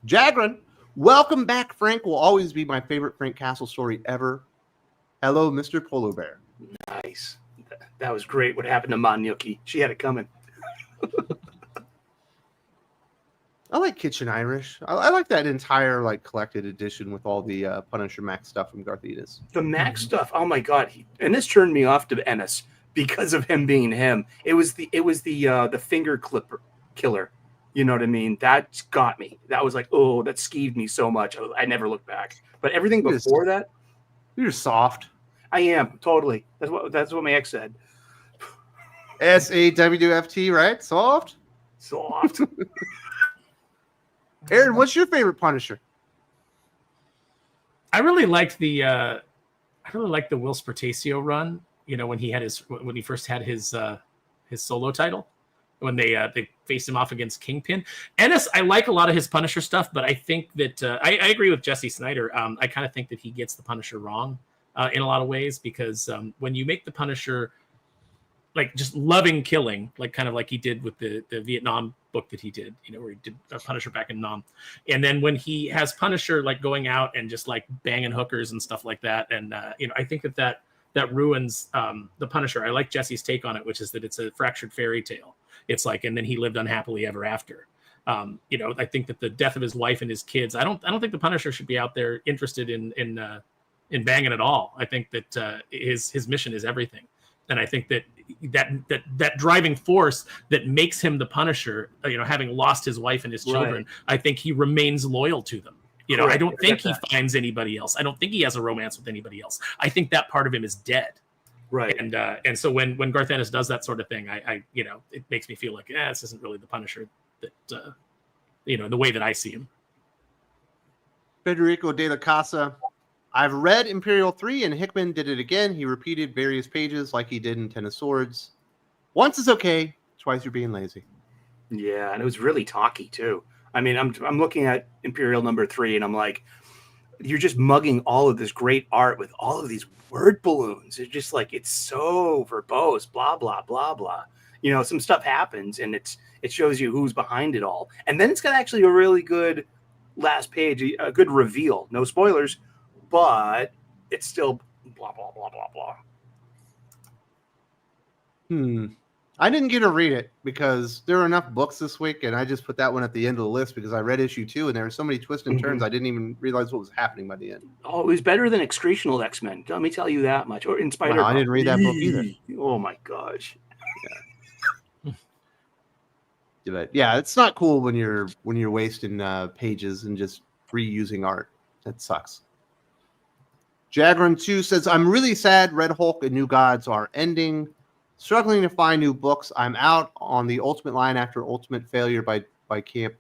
Jagrin, welcome back. Frank will always be my favorite Frank Castle story ever. Hello, Mr. Polar Bear. Nice. That was great. What happened to Manyuki? She had it coming. I like Kitchen Irish. I like that entire collected edition with all the Punisher Max stuff from Garth Ennis. The Max stuff. Oh my god! And this turned me off to Ennis because of him being him. It was the finger clipper killer. You know what I mean? That got me. That was like, oh, that skeeved me so much. I never looked back. But everything before that, you're soft. I am totally. That's what my ex said. SAWFT, right? Soft. Soft. Aaron, what's your favorite Punisher? I really liked the Will Spertasio run. When he first had his solo title, when they faced him off against Kingpin. Ennis, I like a lot of his Punisher stuff, but I think that I agree with Jesse Snyder. I kind of think that he gets the Punisher wrong in a lot of ways because when you make the Punisher just loving killing, kind of like he did with the Vietnam book that he did, where he did Punisher back in Nam. And then when he has Punisher going out and just banging hookers and stuff like that. And, I think that ruins the Punisher. I like Jesse's take on it, which is that it's a fractured fairy tale. It's and then he lived unhappily ever after. I think that the death of his wife and his kids, I don't think the Punisher should be out there interested in banging at all. I think that his mission is everything. And I think that driving force that makes him the Punisher, having lost his wife and his children, right. I think he remains loyal to them. I don't think he finds anybody else. I don't think he has a romance with anybody else. I think that part of him is dead. Right. And so when Garth Ennis does that sort of thing, I it makes me feel like, this isn't really the Punisher that, the way that I see him. Federico de la Casa. I've read Imperial 3 and Hickman did it again. He repeated various pages like he did in Ten of Swords. Once is okay, twice you're being lazy. Yeah, and it was really talky too. I mean, I'm looking at Imperial number 3 and I'm like, you're just mugging all of this great art with all of these word balloons. It's just it's so verbose, blah, blah, blah, blah. Some stuff happens and it shows you who's behind it all. And then it's got actually a really good last page, a good reveal. No spoilers. But it's still blah, blah, blah, blah, blah. I didn't get to read it because there were enough books this week, and I just put that one at the end of the list because I read issue 2, and there were so many twists and turns, I didn't even realize what was happening by the end. Oh, it was better than Excretional X-Men. Let me tell you that much. Or in Spider-Man. Wow, I didn't read that book either. Oh, my gosh. But yeah, it's not cool when you're wasting pages and just reusing art. That sucks. Jagron2 says, I'm really sad Red Hulk and New Gods are ending. Struggling to find new books. I'm out on the Ultimate line after Ultimate failure by Camp.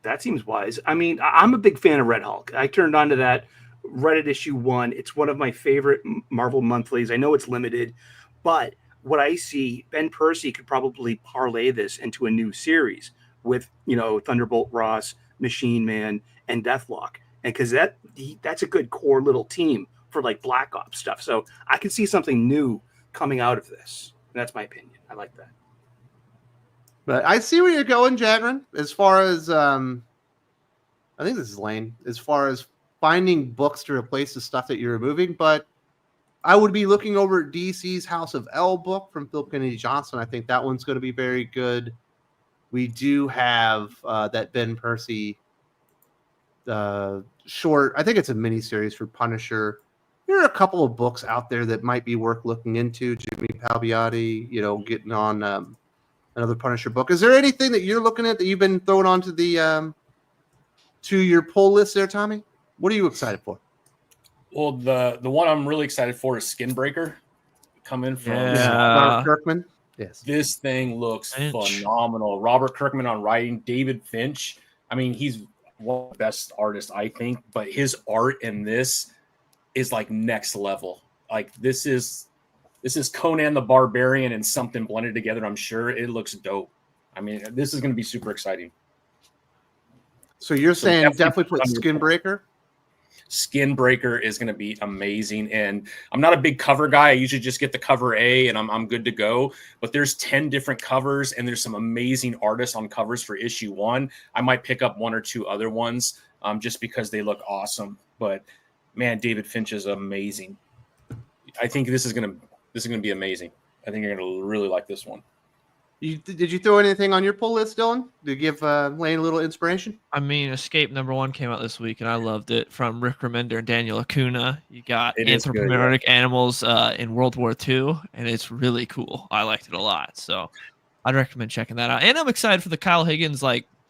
That seems wise. I mean, I'm a big fan of Red Hulk. I turned on to that Reddit issue 1. It's one of my favorite Marvel monthlies. I know it's limited, but what I see, Ben Percy could probably parlay this into a new series with, Thunderbolt Ross, Machine Man, and Deathlock. And because that's a good core little team for like Black Ops stuff. So I can see something new coming out of this. And that's my opinion. I like that. But I see where you're going, Jagran, as far as I think this is Lane, as far as finding books to replace the stuff that you're removing. But I would be looking over at DC's House of L book from Philip Kennedy Johnson. I think that one's going to be very good. We do have that Ben Percy short. I think it's a miniseries for Punisher. There are a couple of books out there that might be worth looking into. Jimmy Palmiotti, getting on another Punisher book. Is there anything that you're looking at that you've been throwing onto the to your pull list there, Tommy? What are you excited for? Well, the one I'm really excited for is Skinbreaker, coming from Robert Kirkman. Yes, this thing looks phenomenal. Robert Kirkman on writing, David Finch. I mean, he's one of the best artists, I think, but his art in this is like next level. Like this is Conan the Barbarian and something blended together. I'm sure it looks dope. I mean, this is going to be super exciting. So you're saying definitely put Skinbreaker? Skinbreaker is going to be amazing. And I'm not a big cover guy. I usually just get the cover A and I'm good to go. But there's 10 different covers and there's some amazing artists on covers for issue 1. I might pick up 1 or 2 other ones just because they look awesome. But man, David Finch is amazing. I think this is going to be amazing. I think you're going to really like this one. Did you throw anything on your pull list, Dylan? To give Lane a little inspiration? I mean, Escape #1 came out this week, and I loved it. From Rick Remender and Daniel Acuna. You got anthropomorphic animals in World War II, and it's really cool. I liked it a lot, so I'd recommend checking that out. And I'm excited for the Kyle Higgins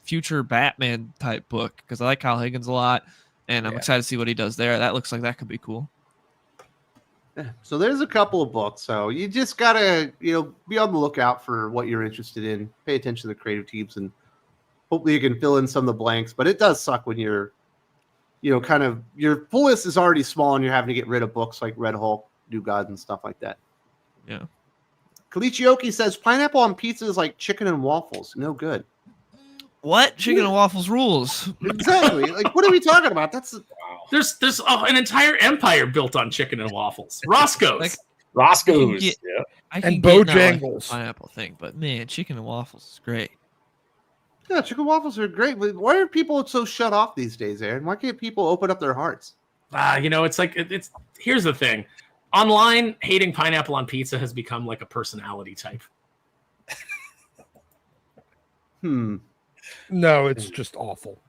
future Batman type book because I like Kyle Higgins a lot, and I'm excited to see what he does there. That looks like that could be cool. So there's a couple of books. So you just gotta, be on the lookout for what you're interested in. Pay attention to the creative teams, and hopefully you can fill in some of the blanks. But it does suck when you're, kind of your pull list is already small and you're having to get rid of books like Red Hulk, New Gods, and stuff like that. Yeah. Kalichioki says pineapple on pizza is like chicken and waffles. No good. What? Chicken and waffles rules. Exactly. What are we talking about? That's There's an entire empire built on chicken and waffles. Roscoe's. Roscoe's. I can And get Bojangles. pineapple thing, but man, chicken and waffles is great. Yeah, chicken waffles are great. But why are people so shut off these days, Aaron? Why can't people open up their hearts? It's like it's. Here's the thing. Online, hating pineapple on pizza has become like a personality type. No, it's just awful.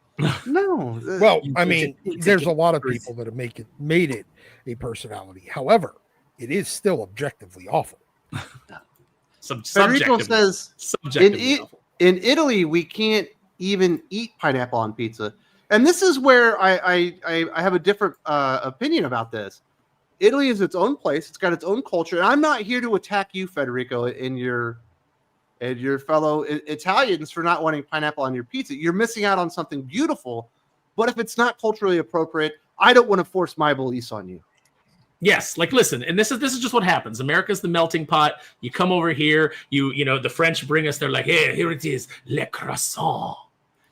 No. Well, I mean, there's a lot of people that have made it a personality. However, it is still objectively awful. Federico says in Italy we can't even eat pineapple on pizza, and this is where I have a different opinion about this. Italy is its own place; it's got its own culture, and I'm not here to attack you, Federico, and your fellow Italians for not wanting pineapple on your pizza. You're missing out on something beautiful, but if it's not culturally appropriate, I don't want to force my beliefs on you. Yes, listen, and this is just what happens. America's the melting pot. You come over here, the French bring us. They're like, hey, here it is, le croissant,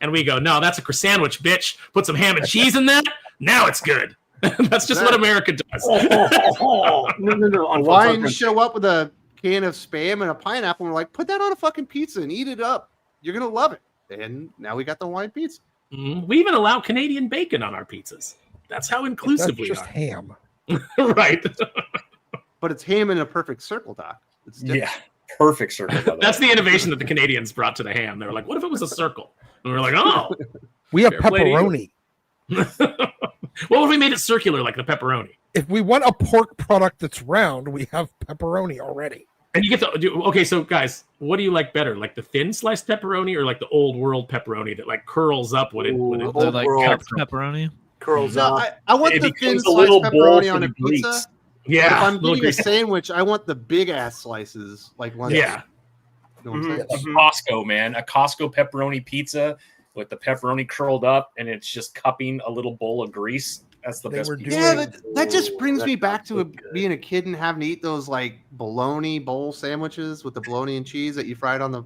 and we go, no, that's a croissant, bitch. Put some ham and cheese in that. Now it's good. That's just what America does. No. Why show up with a can of Spam and a pineapple, and we're like, put that on a fucking pizza and eat it up. You're gonna love it. And now we got the Hawaiian pizza. Mm-hmm. We even allow Canadian bacon on our pizzas. That's how inclusive we are. That's just ham. Right. But it's ham in a perfect circle, Doc. It's different. Yeah, perfect circle. That's the innovation that the Canadians brought to the ham. They were like, what if it was a circle? And we were like, oh. We have pepperoni. What if we made it circular like the pepperoni? If we want a pork product that's round, we have pepperoni already. And you get okay, so guys, what do you like better? Like the thin sliced pepperoni or like the old world pepperoni that like curls up when it like cup pepperoni? curls No, up. I want It the thin becomes a sliced little bowl pepperoni for on the a pizza. grease. But Yeah, if I'm little getting a grease. sandwich, I want the big ass slices, like ones. Yeah, You know what I'm saying? Of Costco, man. A Costco pepperoni pizza with the pepperoni curled up, and it's just cupping a little bowl of grease. That's the They best were pizza. Yeah, doing- but that just brings that me back sounds to so good. being a kid and having to eat those like bologna bowl sandwiches with the bologna and cheese that you fried on the.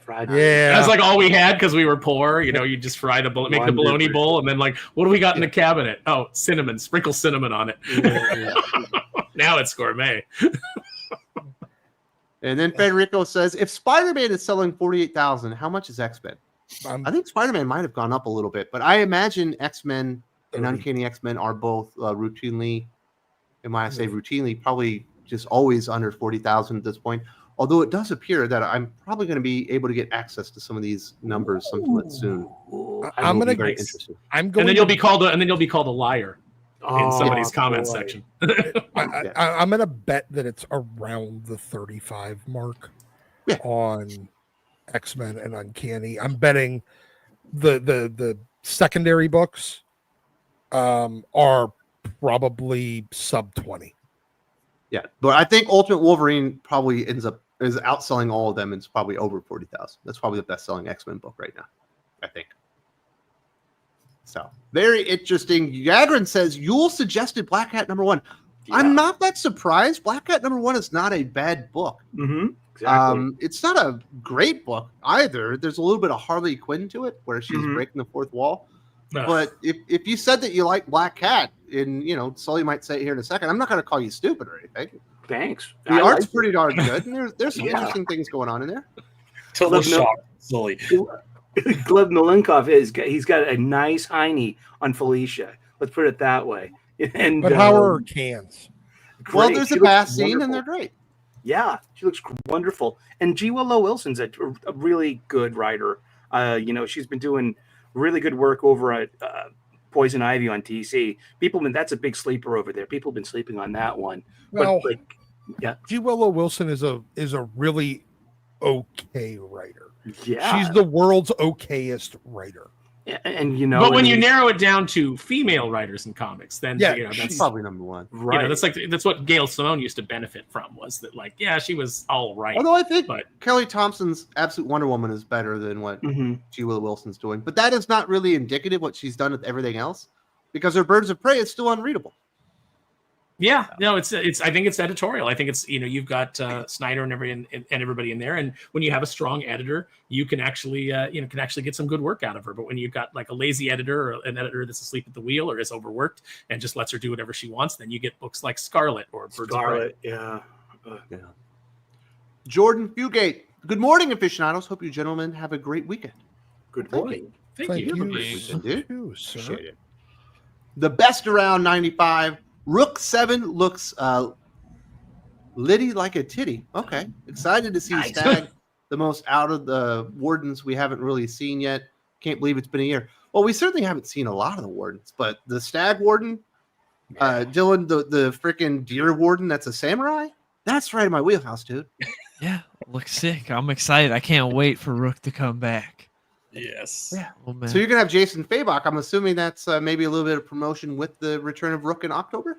Fried. Yeah. that's like all we had because we were poor. You know, you just fry the make the bologna bowl, and then like, what do we got in the cabinet? Oh, cinnamon, sprinkle cinnamon on it. Yeah. Now it's gourmet. And then Federico says, if Spider-Man is selling 48,000, how much is X-Men? I think Spider-Man might have gone up a little bit, but I imagine X-Men and 30. Uncanny X-Men are both routinely, and when I say routinely, probably just always under 40,000 at this point. Although it does appear that I'm probably going to be able to get access to some of these numbers sometime soon. I'm It'll be gonna very Nice. interesting. I'm going. And then you'll be called a liar in Oh, somebody's comment boy. section. I'm gonna bet that it's around the 35 mark Yeah. on X-Men and Uncanny. I'm betting the secondary books are probably sub 20. Yeah, but I think Ultimate Wolverine probably is outselling all of them. It's probably over 40,000. That's probably the best-selling X-Men book right now, I think. So very interesting. Yagrin says Yule suggested Black Cat #1. Yeah. I'm not that surprised. Black Cat #1 is not a bad book. Exactly. It's not a great book either. There's a little bit of Harley Quinn to it, where she's Mhm. breaking the fourth wall. Ugh. But if you said that you like Black Cat, and Sully might say it here in a second, I'm not going to call you stupid or anything. Thanks. The I art's like pretty darn good, and there's some Yeah. interesting things going on in there. Till the Look, no- shock, silly. Gleb Malenkov he's got a nice hiney on Felicia. Let's put it that way. And But how are her cans? Well, great. there's She a looks bath scene, and wonderful. they're great. Yeah, she looks wonderful. And G. Willow Wilson's a really good writer. She's been doing really good work over at Poison Ivy on TC. That's a big sleeper over there. People have been sleeping on that one. Well, yeah, G. Willow Wilson is a really okay writer. yeah. She's the world's okayest writer. And But when you narrow it down to female writers in comics, then Yeah, that's She's probably #1. right. that's what Gail Simone used to benefit from, was that, like, yeah, she was all right. Although I think But Kelly Thompson's Absolute Wonder Woman is better than what Mhm. G. Willow Wilson's doing. But that is not really indicative what she's done with everything else, because her Birds of Prey is still unreadable. yeah, no, it's I think it's editorial. I think it's, you've got Snyder and everybody in there, and when you have a strong editor, you can actually get some good work out of her. But when you've got like a lazy editor, or an editor that's asleep at the wheel or is overworked and just lets her do whatever she wants, then you get books like Scarlet or Birds of Prey. Scarlet, yeah. Jordan Fugate. Good morning, aficionados. Hope you gentlemen have a great weekend. Good Thank morning. Thank Thank you. you, weekend, dude. too, sir. Appreciate it. The best around 95. Rook 7 looks litty like a titty. Okay. Excited to see Nice. Stag, the most out of the Wardens we haven't really seen yet. Can't believe it's been a year. Well, we certainly haven't seen a lot of the Wardens, but the Stag Warden, Dylan, the freaking Deer Warden that's a samurai, that's right in my wheelhouse, dude. Yeah, looks sick. I'm excited. I can't wait for Rook to come back. Yes. Yeah. Oh man. So you're going to have Jason Fabok. I'm assuming that's maybe a little bit of promotion with the return of Rook in October?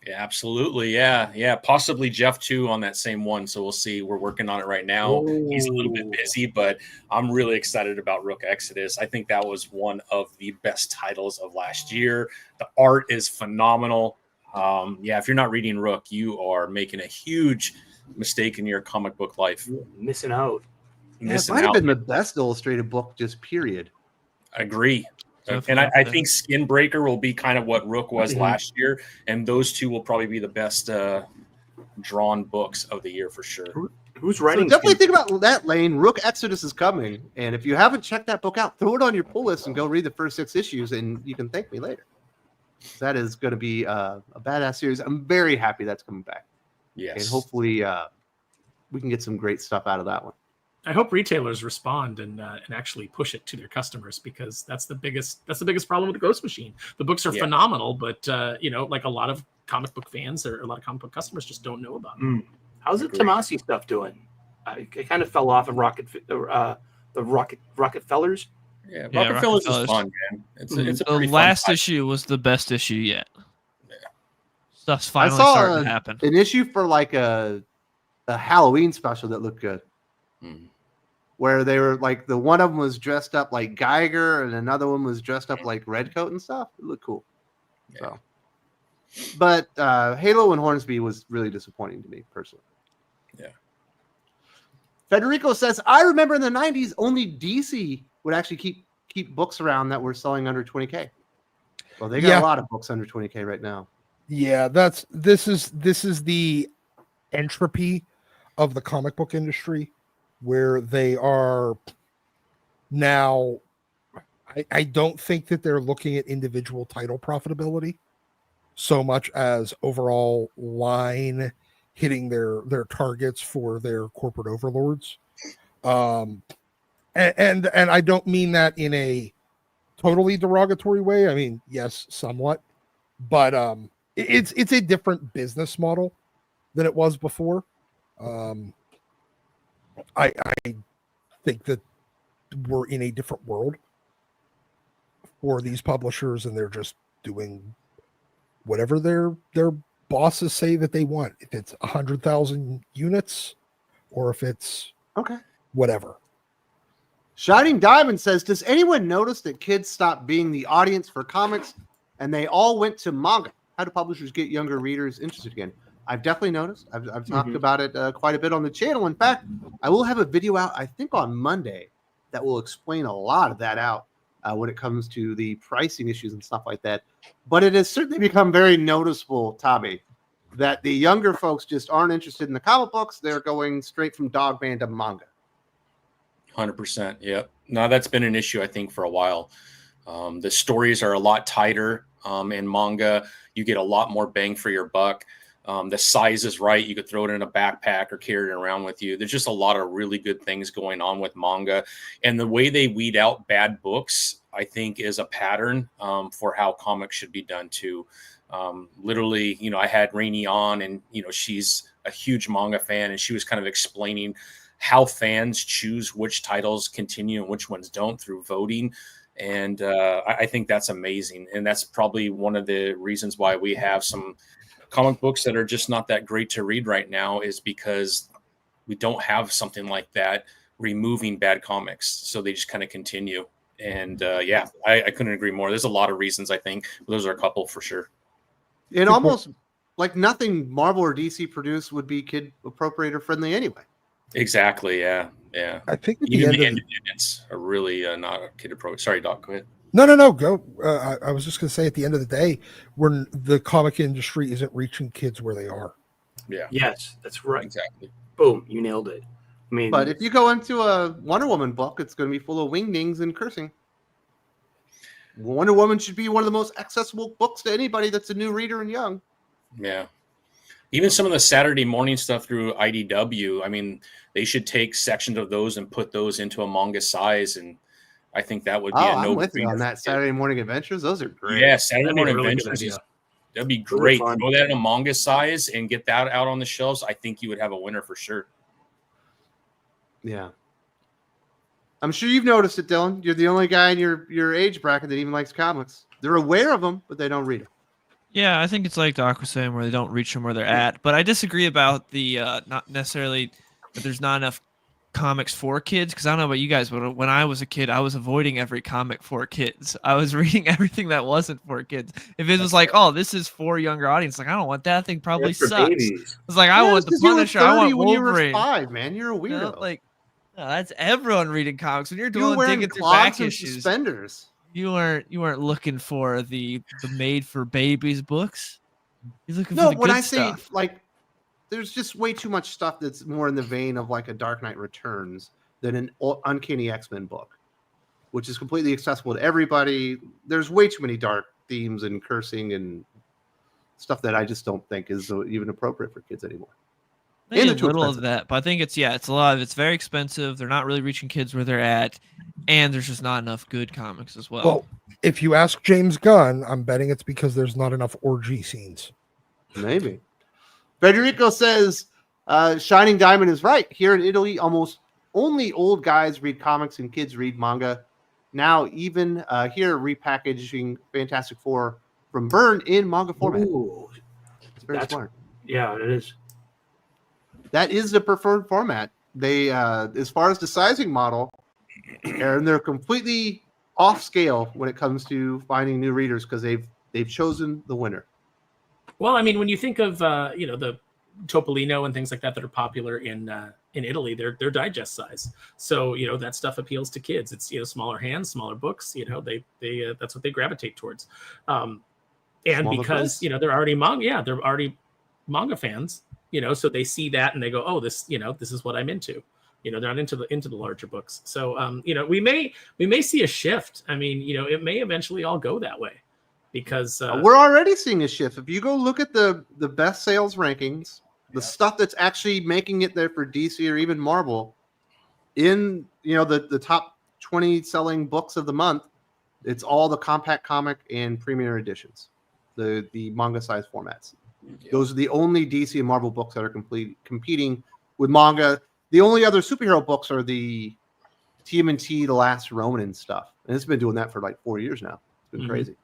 Yeah, absolutely. Yeah. Possibly Jeff too on that same one. So we'll see. We're working on it right now. He's a little bit busy, but I'm really excited about Rook Exodus. I think that was one of the best titles of last year. The art is phenomenal. If you're not reading Rook, you are making a huge mistake in your comic book life. Missing out. Yeah, it Missing might have out. been the best illustrated book, just period. Agree. Definitely. And I think Skinbreaker will be kind of what Rook was last year, and those two will probably be the best drawn books of the year for sure. Who's So writing? definitely think about that, Lane. Rook Exodus is coming, and if you haven't checked that book out, throw it on your pull list and go read the first 6 issues, and you can thank me later. That is going to be a badass series. I'm very happy that's coming back, Yes. and hopefully we can get some great stuff out of that one. I hope retailers respond and actually push it to their customers, because that's the biggest problem with the Ghost Machine. The books are phenomenal, but like a lot of comic book fans or a lot of comic book customers just don't know about them. How's the Tomasi stuff doing? It kind of fell off of the Rockefellers. Yeah, Yeah, Rockefellers is Rockefellers. fun, man. It's a The pretty last fun issue was the best issue yet. Yeah. Stuff's I finally saw starting to happen. an issue for like a Halloween special that looked good. Mhm. Where they were like the one of them was dressed up like Geiger and another one was dressed up like Redcoat and stuff. It looked cool. Yeah. So, but Halo and Hornsby was really disappointing to me personally. Yeah. Federico says, I remember in the 90s only DC would actually keep books around that were selling under 20K. Well, they got a lot of books under 20K right now. Yeah, this is the entropy of the comic book industry, where they are now. I don't think that they're looking at individual title profitability so much as overall line hitting their targets for their corporate overlords. And I don't mean that in a totally derogatory way. I mean, yes, somewhat, but it's a different business model than it was before. I think that we're in a different world for these publishers, and they're just doing whatever their bosses say that they want. If it's 100,000 units, or if it's Okay. whatever. Shining Diamond says, does anyone notice that kids stopped being the audience for comics and they all went to manga? How do publishers get younger readers interested again? I've definitely noticed. I've talked about it quite a bit on the channel. In fact, I will have a video out, I think on Monday, that will explain a lot of that out when it comes to the pricing issues and stuff like that. But it has certainly become very noticeable, Tommy, that the younger folks just aren't interested in the comic books. They're going straight from Dogman to manga. 100%. Yep. No, that's been an issue, I think, for a while. The stories are a lot tighter in manga. You get a lot more bang for your buck. The size is right. You could throw it in a backpack or carry it around with you. There's just a lot of really good things going on with manga. And the way they weed out bad books, I think, is a pattern for how comics should be done too. Literally, I had Rainey on, and, she's a huge manga fan, and she was kind of explaining how fans choose which titles continue and which ones don't through voting. And I think that's amazing. And that's probably one of the reasons why we have some comic books that are just not that great to read right now, is because we don't have something like that removing bad comics. So they just kind of continue. And I couldn't agree more. There's a lot of reasons, I think. Those are a couple for sure. It almost like nothing Marvel or DC produced would be kid appropriator friendly anyway. Exactly. Yeah. I think at Even the the end independents are really not kid approach. Sorry, Doc. Go ahead. No, go. I was just going to say, at the end of the day, when the comic industry isn't reaching kids where they are. Yeah. Yes, that's right. Exactly. Boom, you nailed it. I mean, But if you go into a Wonder Woman book, it's going to be full of wingdings and cursing. Wonder Woman should be one of the most accessible books to anybody that's a new reader and young. Yeah. Even some of the Saturday morning stuff through IDW, I mean, they should take sections of those and put those into a manga size, and I think that would be a no. I'm with you on that. Saturday morning adventures, those are great. Yeah, Saturday That'd be a morning really good adventures. idea. That'd be Really great. fun. Go that in a manga size and get that out on the shelves. I think you would have a winner for sure. Yeah. I'm sure you've noticed it, Dylan. You're the only guy in your age bracket that even likes comics. They're aware of them, but they don't read them. Yeah, I think it's like Doc was saying, where they don't reach them where they're at. But I disagree about the not necessarily that there's not enough comics for kids, because I don't know about you guys, but when I was a kid, I was avoiding every comic for kids. I was reading everything that wasn't for kids. If it was like, oh, this is for younger audience, like, I don't want that. That thing probably that's for sucks. babies. It's like, I want the Punisher. I want when you were Wolverine. 5, man. You're a weirdo. You know, like, no, that's everyone reading comics. When you're you were doing wearing digging through back clogs and issues, suspenders. you weren't looking for the made for babies books. You're looking No, for the when good I say stuff. like, there's just way too much stuff that's more in the vein of like a Dark Knight Returns than an Uncanny X-Men book, which is completely accessible to everybody. There's way too many dark themes and cursing and stuff that I just don't think is even appropriate for kids anymore. Maybe a they're too little expensive. of that, but I think it's a lot of it's very expensive. They're not really reaching kids where they're at, and there's just not enough good comics as well. Well, if you ask James Gunn, I'm betting it's because there's not enough orgy scenes. Maybe. Federico says Shining Diamond is right. Here in Italy, almost only old guys read comics and kids read manga. now even here repackaging Fantastic Four from Byrne in manga format. Ooh, It's very smart. yeah, it is. That is the preferred format. They, as far as the sizing model, and they're completely off scale when it comes to finding new readers because they've chosen the winner. Well, I mean, when you think of the Topolino and things like that are popular in Italy, they're digest size. So that stuff appeals to kids. It's smaller hands, smaller books. They that's what they gravitate towards. And Smaller because price. they're already manga, they're already manga fans. So they see that and they go, oh, this is what I'm into. They're not into the larger books. So we may see a shift. I mean, it may eventually all go that way because we're already seeing a shift. If you go look at the best sales rankings, the stuff that's actually making it there for DC or even Marvel in the top 20 selling books of the month, it's all the compact comic and premier editions, the manga size formats. Those are the only DC and Marvel books that are competing with manga. The only other superhero books are the TMNT, The Last Ronin stuff. And it's been doing that for like 4 years now. It's been crazy.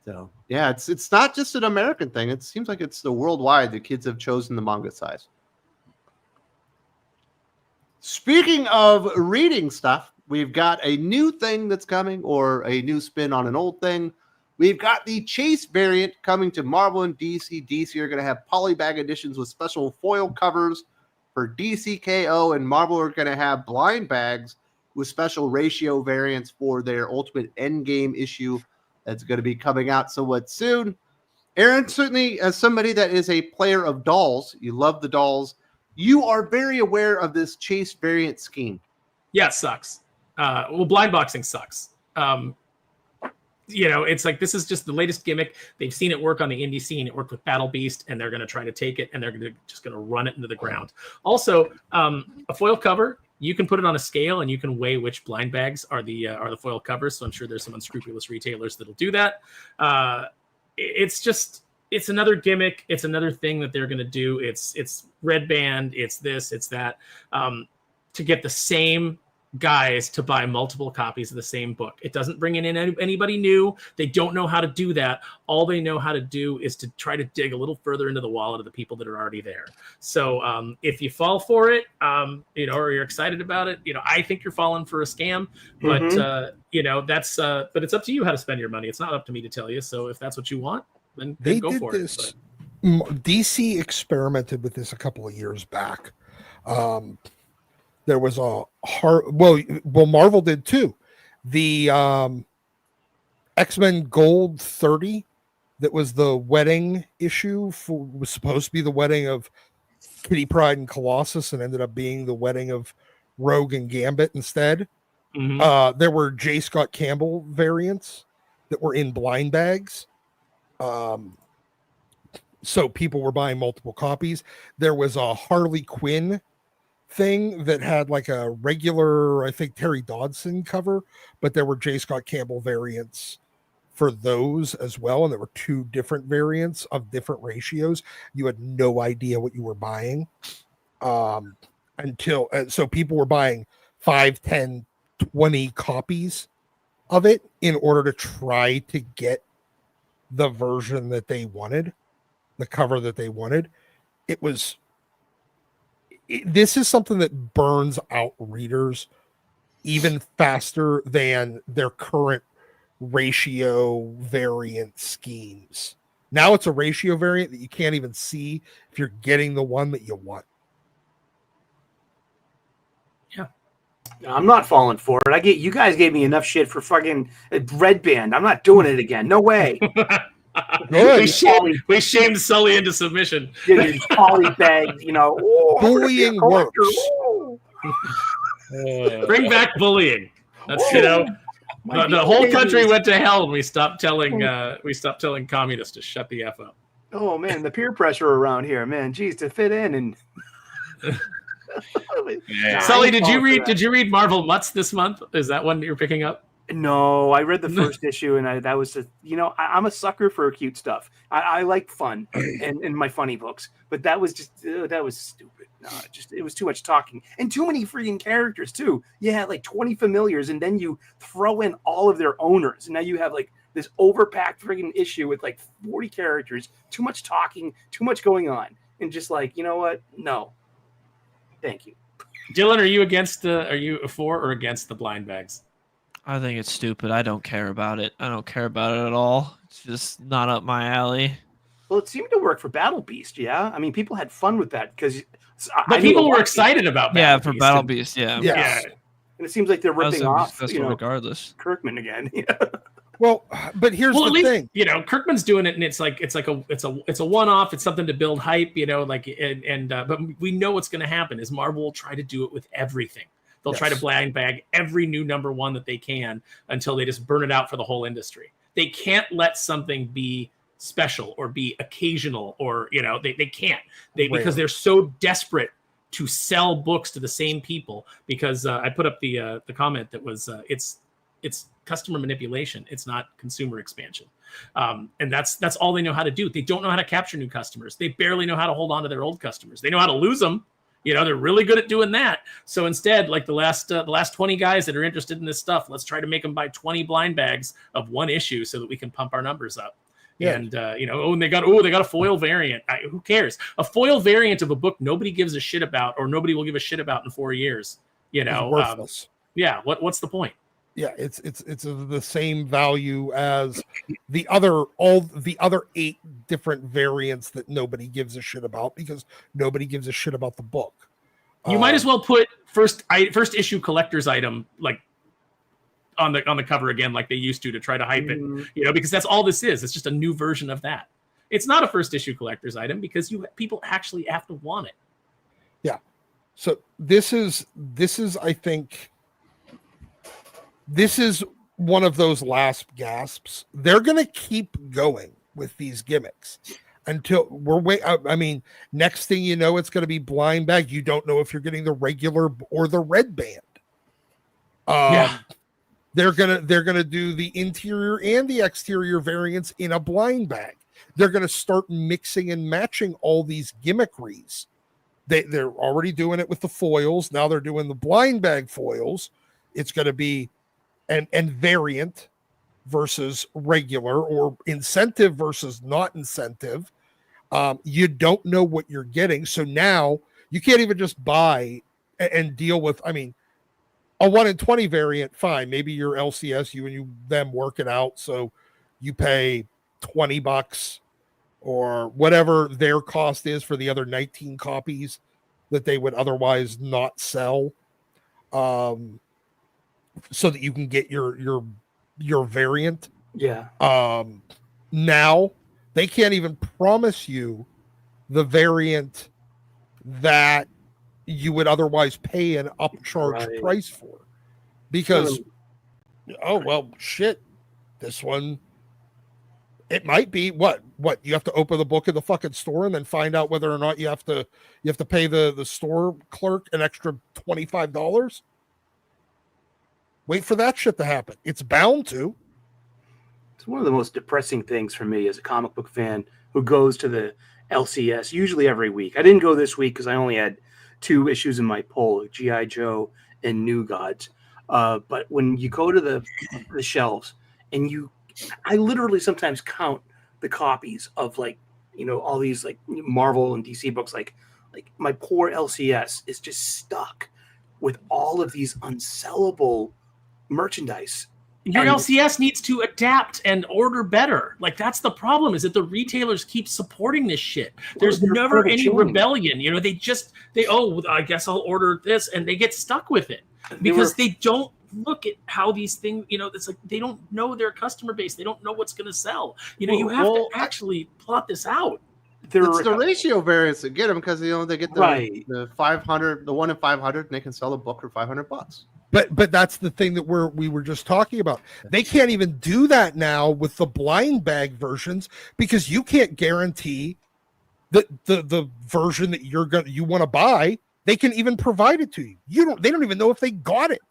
So, yeah, it's not just an American thing. It seems like it's the worldwide. The kids have chosen the manga size. Speaking of reading stuff, we've got a new thing that's coming, or a new spin on an old thing. We've got the Chase variant coming to Marvel and DC. DC are going to have polybag editions with special foil covers for DCKO, and Marvel are going to have blind bags with special ratio variants for their Ultimate Endgame issue that's going to be coming out somewhat soon. Aaron, certainly as somebody that is a player of dolls, you love the dolls, you are very aware of this Chase variant scheme. Yeah, it sucks. Well, blind boxing sucks. It's like, this is just the latest gimmick. They've seen it work on the indie scene. It worked with Battle Beast, and they're going to try to take it, and they're just going to run it into the ground. Also, a foil cover, you can put it on a scale, and you can weigh which blind bags are the foil covers. So I'm sure there's some unscrupulous retailers that'll do that. It's another gimmick. It's another thing that they're going to do. It's red band. It's this. It's that. To get the same guys to buy multiple copies of the same book. It doesn't bring in anybody new. They don't know how to do that. All they know how to do is to try to dig a little further into the wallet of the people that are already there. So if you fall for it, or you're excited about it, I think you're falling for a scam, but that's, but it's up to you how to spend your money. It's not up to me to tell you. So if that's what you want, then go for it. DC experimented with this a couple of years back. There was a Marvel did too. The X-Men Gold 30, that was the wedding issue was supposed to be the wedding of Kitty Pryde and Colossus, and ended up being the wedding of Rogue and Gambit instead. There were J. Scott Campbell variants that were in blind bags. So people were buying multiple copies. There was a Harley Quinn thing that had like a regular, I think, Terry Dodson cover, but there were J. Scott Campbell variants for those as well, and there were two different variants of different ratios. You had no idea what you were buying until so people were buying 5, 10, 20 copies of it in order to try to get the version that they wanted, the cover that they wanted. This is something that burns out readers even faster than their current ratio variant schemes. Now it's a ratio variant that you can't even see if you're getting the one that you want. Yeah. I'm not falling for it. You guys gave me enough shit for fucking red band. I'm not doing it again. No way. We shamed Sully into submission. Polybag, bullying works. Bring back bullying. That's the whole country went to hell when we stopped telling communists to shut the F up. Oh man, the peer pressure around here, man. Geez, to fit in and Sully, did you read Marvel Mutts this month? Is that one you're picking up? No, I read the first issue, and that was I'm a sucker for cute stuff. I like fun and my funny books, but that was just that was stupid. No, it was too much talking and too many freaking characters too. You had like 20 familiars, and then you throw in all of their owners, and now you have like this overpacked freaking issue with like 40 characters. Too much talking, too much going on, and just like, you know what? No, thank you. Dylan, are you for or against the blind bags? I think it's stupid. I don't care about it. I don't care about it at all. It's just not up my alley. Well, it seemed to work for Battle Beast, yeah. I mean, people had fun with that because but people were excited about Battle Beast. For Battle Beast, yeah. And it seems like they're ripping off, regardless. Kirkman again. Well, but here's the thing. Kirkman's doing it, and it's a one-off. It's something to build hype, but we know what's going to happen is Marvel will try to do it with everything. They'll try to blind bag every new #1 that they can until they just burn it out for the whole industry. They can't let something be special or be occasional, or they can't. Because they're so desperate to sell books to the same people. Because I put up the comment that was it's customer manipulation. It's not consumer expansion. And that's all they know how to do. They don't know how to capture new customers. They barely know how to hold on to their old customers. They know how to lose them. They're really good at doing that. So instead, like the last 20 guys that are interested in this stuff, let's try to make them buy 20 blind bags of one issue so that we can pump our numbers up. Yeah. And and they got a foil variant. Who cares? A foil variant of a book nobody gives a shit about, or nobody will give a shit about in 4 years. It's worthless. What's the point? Yeah, it's the same value as all the other 8 different variants that nobody gives a shit about because nobody gives a shit about the book. You might as well put first issue collector's item like on the cover again, like they used to try to hype it. Because that's all this is. It's just a new version of that. It's not a first issue collector's item because people actually have to want it. Yeah. So this is I think. This is one of those last gasps. They're going to keep going with these gimmicks until next thing you know, it's going to be blind bag. You don't know if you're getting the regular or the red band. They're gonna do the interior and the exterior variants in a blind bag. They're going to start mixing and matching all these gimmickries. They're already doing it with the foils. Now they're doing the blind bag foils. It's going to be and variant versus regular, or incentive versus not incentive. You don't know what you're getting. So now you can't even just buy and deal with, a 1 in 20 variant, fine. Maybe your LCS, you and them work it out. So you pay $20 or whatever their cost is for the other 19 copies that they would otherwise not sell. So that you can get your variant. Yeah. Now they can't even promise you the variant that you would otherwise pay an upcharge price for, because this one, it might be what you have to open the book in the fucking store and then find out whether or not you have to pay the store clerk an extra $25. Wait for that shit to happen. It's bound to. It's one of the most depressing things for me as a comic book fan who goes to the LCS usually every week. I didn't go this week because I only had 2 issues in my pull, G.I. Joe and New Gods. But when you go to the shelves and I literally sometimes count the copies of all these Marvel and DC books. Like my poor LCS is just stuck with all of these unsellable merchandise. Your LCS needs to adapt and order better. That's the problem, is that the retailers keep supporting this shit. There's never any rebellion. I guess I'll order this, and they get stuck with it because they don't look at how these things, it's like they don't know their customer base. They don't know what's going to sell. You have to actually plot this out. It's the ratio variants that get them, because they get the 500, the 1 in 500, and they can sell a book for $500. But that's the thing that we were just talking about. They can't even do that now with the blind bag versions, because you can't guarantee that the version that you want to buy, they can even provide it to you. They don't even know if they got it.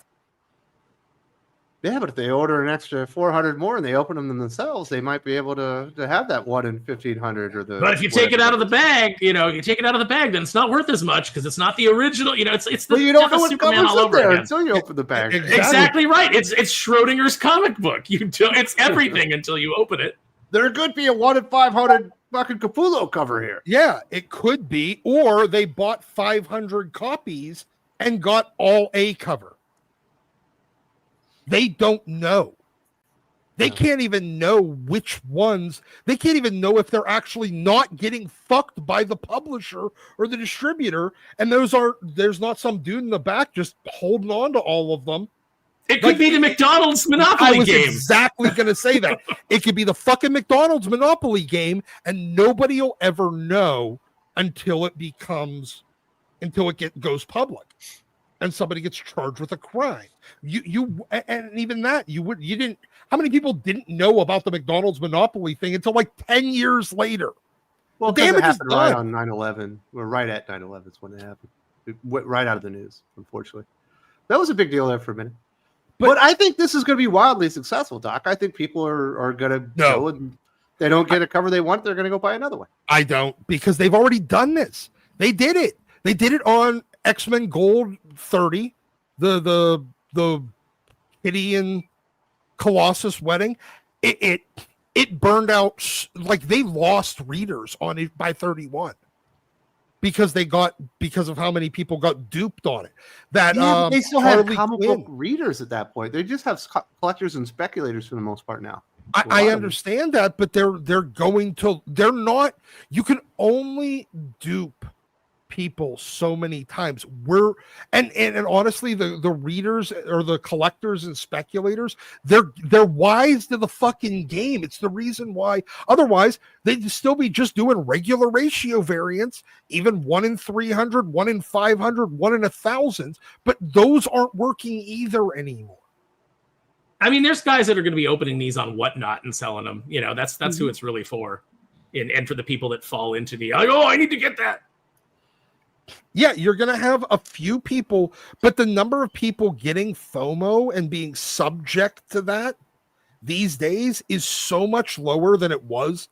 Yeah, but if they order an extra 400 more and they open them themselves, they might be able to have that 1 in 1,500 or the. But if you take it out of the bag, you take it out of the bag, then it's not worth as much because it's not the original. It's the well, you don't death know of what Superman comes all in over there again. until you open the bag. Exactly right. It's Schrodinger's comic book. It's everything until you open it. There could be a 1 in 500 fucking Capullo cover here. Yeah, it could be, or they bought 500 copies and got all A cover. They don't know. They can't even know which ones. They can't even know if they're actually not getting fucked by the publisher or the distributor. And there's not some dude in the back just holding on to all of them. It could be the McDonald's Monopoly I was game. exactly going to say that. It could be the fucking McDonald's Monopoly game, and nobody will ever know until it goes public. And somebody gets charged with a crime. And even that you didn't. How many people didn't know about the McDonald's Monopoly thing until like 10 years later? Well, the damage it happened is right done. on 9/11. We're right at 9/11 is when it happened. It went right out of the news, unfortunately. That was a big deal there for a minute. But I think this is going to be wildly successful, Doc. I think people are going to go and they don't get a cover they want. They're going to go buy another one. I don't, because they've already done this. They did it. They did it on X-Men Gold 30, the Kitty and Colossus wedding. It burned out, like they lost readers on it by 31 because of how many people got duped on it. They still have Harley comic Quinn. book readers at that point. They just have collectors and speculators for the most part now. I understand that, but they're not. You can only dupe people so many times. And honestly, the readers or the collectors and speculators, they're wise to the fucking game. It's the reason why. Otherwise, they'd still be just doing regular ratio variants, even 1 in 300, 1 in 500, 1 in 1,000. But those aren't working either anymore. I mean, there's guys that are going to be opening these on Whatnot and selling them. That's who it's really for, and for the people that fall into the I need to get that. Yeah, you're going to have a few people, but the number of people getting FOMO and being subject to that these days is so much lower than it was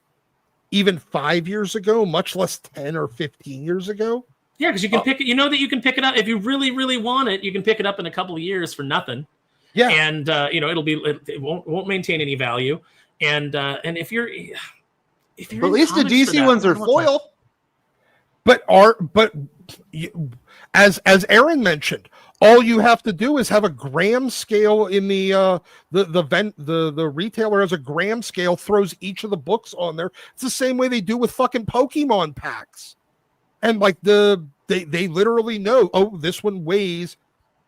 even 5 years ago, much less 10 or 15 years ago. Yeah, because you can pick it. That you can pick it up if you really, really want it. You can pick it up in a couple of years for nothing. Yeah, and it won't maintain any value. And if you're but at least the DC ones are foil. But as Aaron mentioned, all you have to do is have a gram scale in the retailer has a gram scale, throws each of the books on there. It's the same way they do with fucking Pokemon packs, and like they literally know, this one weighs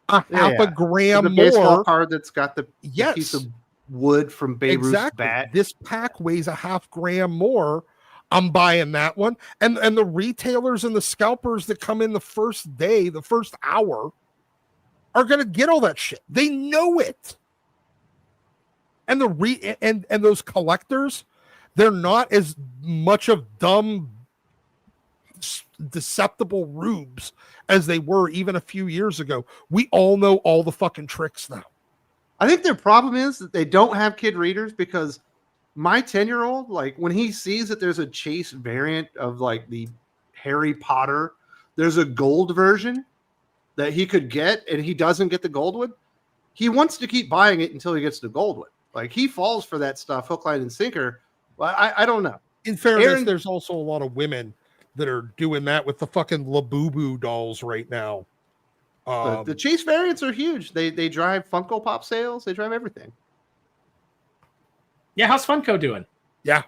half a gram the more. Baseball card that's got the piece of wood from Babe Ruth's bat. This pack weighs a half gram more. I'm buying that one. And the retailers and the scalpers that come in the first day, the first hour, are going to get all that shit. They know it. And and those collectors, they're not as much of dumb, deceptible rubes as they were even a few years ago. We all know all the fucking tricks now. I think their problem is that they don't have kid readers, because my 10-year-old, like when he sees that there's a Chase variant of like the Harry Potter, there's a gold version that he could get, and he doesn't get the gold one, he wants to keep buying it until he gets the gold one. Like he falls for that stuff, hook, line, and sinker. Well, I don't know. In fairness, there's also a lot of women that are doing that with the fucking Labubu dolls right now. The Chase variants are huge. They drive Funko Pop sales. They drive everything. Yeah, how's Funko doing? Yeah.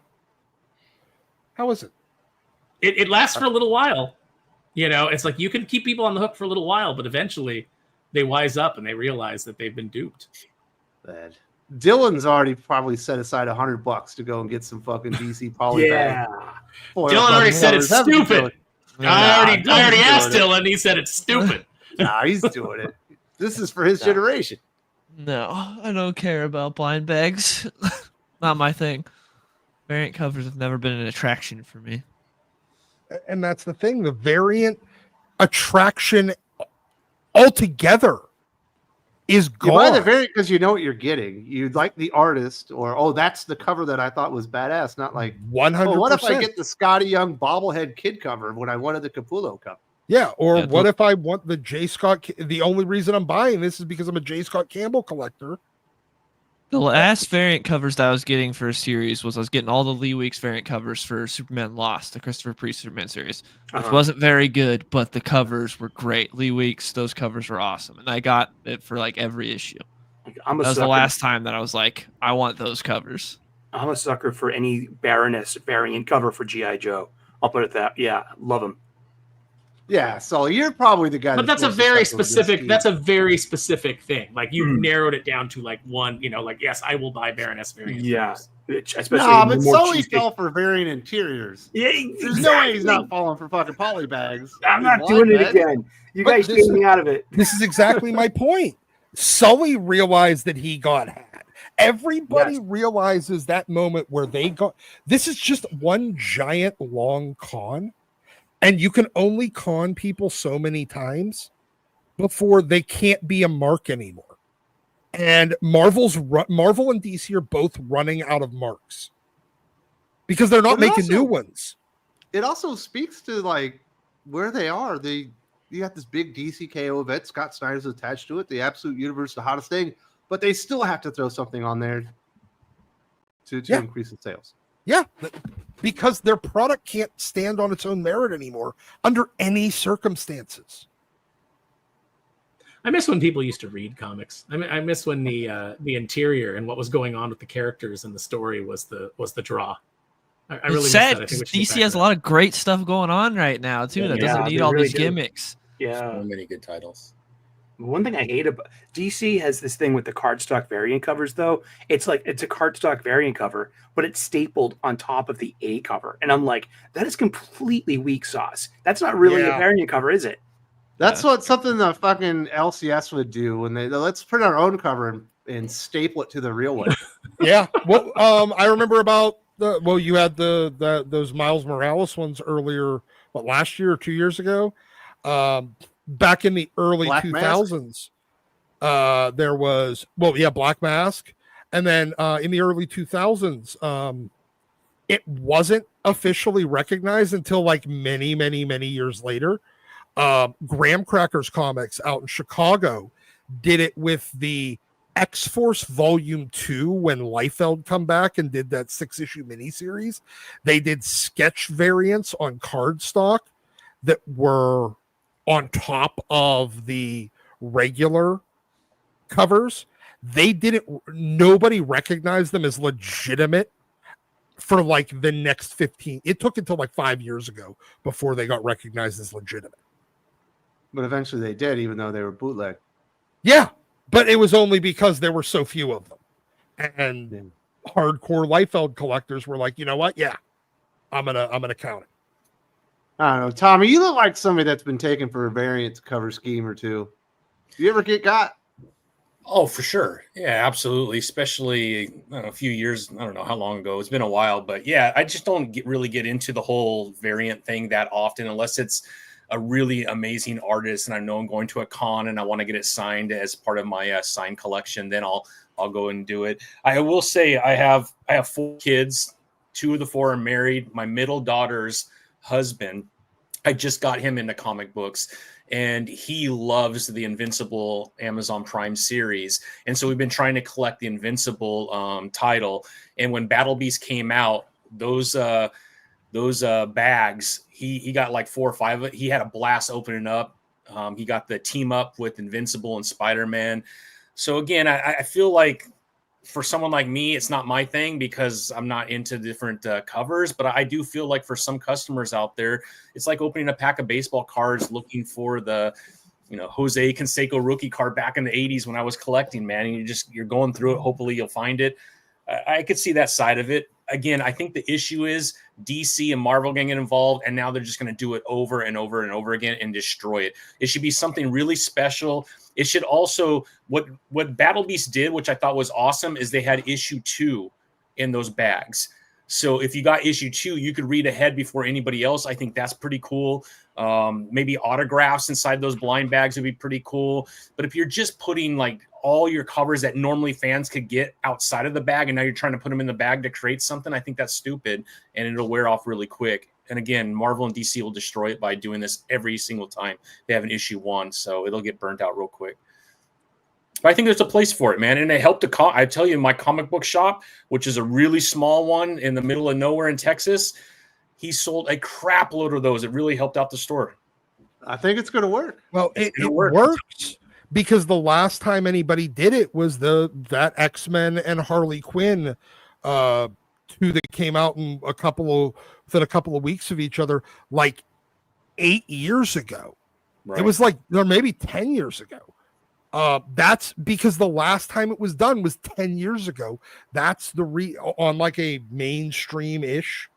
How is it? It lasts for a little while. It's like you can keep people on the hook for a little while, but eventually they wise up and they realize that they've been duped. Bad. Dylan's already probably set aside $100 to go and get some fucking DC poly. Yeah. Dylan already said it's stupid. I already asked Dylan. And he said it's stupid. Nah, he's doing it. This is for his generation. No, I don't care about blind bags. Not my thing. Variant covers have never been an attraction for me. And that's the thing. The variant attraction altogether is You buy the gone. variant because you know what you're getting. You like the artist, or oh, that's the cover that I thought was badass. Not like 100%. oh, what if I get the Scotty Young bobblehead kid cover when I wanted the Capullo cover? Yeah, or Yeah, what if I want the J. Scott? The only reason I'm buying this is because I'm a J. Scott Campbell collector. The last variant covers that I was getting for a series was I was getting all the Lee Weeks variant covers for Superman Lost, the Christopher Priest Superman series, which wasn't very good, but the covers were great. Lee Weeks, those covers were awesome, and I got it for like every issue. I'm a That was the sucker. last time that I was like, I want those covers. I'm a sucker for any Baroness variant cover for G.I. Joe. I'll put it that. Yeah, love them. Yeah, so you're probably the guy. But that's a most very susceptible to this specific. scheme. That's a very specific thing. Like you've narrowed it down to like one. You know, like yes, I will buy Baroness variant. Yeah, covers. especially No, but more Sully cheesecake. fell for variant interiors. Yeah, There's no way he's not falling for fucking polybags. I'm not doing it again. You But guys this take me out of it. This is exactly my point. Sully realized that he got had. Everybody Yes. realizes that moment where they got. This is just one giant long con, and you can only con people so many times before they can't be a mark anymore. And Marvel and DC are both running out of marks because they're not But it making new also- ones. It also speaks to like where they are. You got this big DCKO event. Scott Snyder's attached to it. The Absolute Universe, the hottest thing, but they still have to throw something on there to Yeah. increase the sales. Yeah, because their product can't stand on its own merit anymore under any circumstances. I miss when people used to read comics. I miss when the interior and what was going on with the characters and the story was the draw. I really It's miss sad that. I think because we should get DC back has to a lot of great stuff going on right now too. That Yeah, doesn't they need all really these do. gimmicks. Yeah. So many good titles. One thing I hate about DC has this thing with the cardstock variant covers, though. It's like it's a cardstock variant cover, but it's stapled on top of the A cover. And I'm like, that is completely weak sauce. That's not really a Yeah. variant cover, is it? That's what something the fucking LCS would do when they let's print our own cover and staple it to the real one. Yeah. Well, I remember about you had those Miles Morales ones earlier, last year or 2 years ago? Back in the early Black 2000s, there was Black Mask, and then in the early 2000s, it wasn't officially recognized until like many years later. Graham Crackers Comics out in Chicago did it with the X-Force Volume 2 when Liefeld come back and did that 6-issue miniseries. They did sketch variants on cardstock that were on top of the regular covers. Nobody recognized them as legitimate for like the next 15. It took until like 5 years ago before they got recognized as legitimate. But eventually they did, even though they were bootleg. Yeah, but it was only because there were so few of them. And hardcore Liefeld collectors were like, you know what? Yeah, I'm gonna count it. I don't know, Tommy. You look like somebody that's been taken for a variant cover scheme or two. Do you ever get got? Oh, for sure. Yeah, absolutely. Especially a few years. I don't know how long ago. It's been a while, but yeah, I just don't really get into the whole variant thing that often, unless it's a really amazing artist and I know I'm going to a con and I want to get it signed as part of my sign collection. Then I'll go and do it. I will say I have 4 kids. 2 of the 4 are married. My middle daughter's husband, I just got him into comic books and he loves the Invincible Amazon Prime series. And so we've been trying to collect the Invincible title. And when Battle Beast came out, those bags, he got like 4 or 5 of it. He had a blast opening up. He got the team up with Invincible and Spider-Man. So again, I feel like for someone like me, it's not my thing because I'm not into different covers, but I do feel like for some customers out there, it's like opening a pack of baseball cards looking for the, Jose Canseco rookie card back in the 80s when I was collecting, man. And you're going through it. Hopefully you'll find it. I could see that side of it. Again, I think the issue is DC and Marvel getting involved, and now they're just going to do it over and over and over again and destroy it. It should be something really special. It should also, what Battle Beast did, which I thought was awesome, is they had issue 2 in those bags. So if you got issue 2, you could read ahead before anybody else. I think that's pretty cool. Maybe autographs inside those blind bags would be pretty cool. But if you're just putting like all your covers that normally fans could get outside of the bag, and now you're trying to put them in the bag to create something, I think that's stupid, and it'll wear off really quick. And again, Marvel and DC will destroy it by doing this every single time they have an issue 1, so it'll get burnt out real quick. But I think there's a place for it, man. And it helped I tell you, my comic book shop, which is a really small one in the middle of nowhere in Texas, he sold a crap load of those. It really helped out the store. I think it's going to work. Well, it works because the last time anybody did it was that X-Men and Harley Quinn 2 that came out in within a couple of weeks of each other, like 8 years ago. Right. It was like, or maybe 10 years ago. That's because the last time it was done was 10 years ago. That's on like a mainstream-ish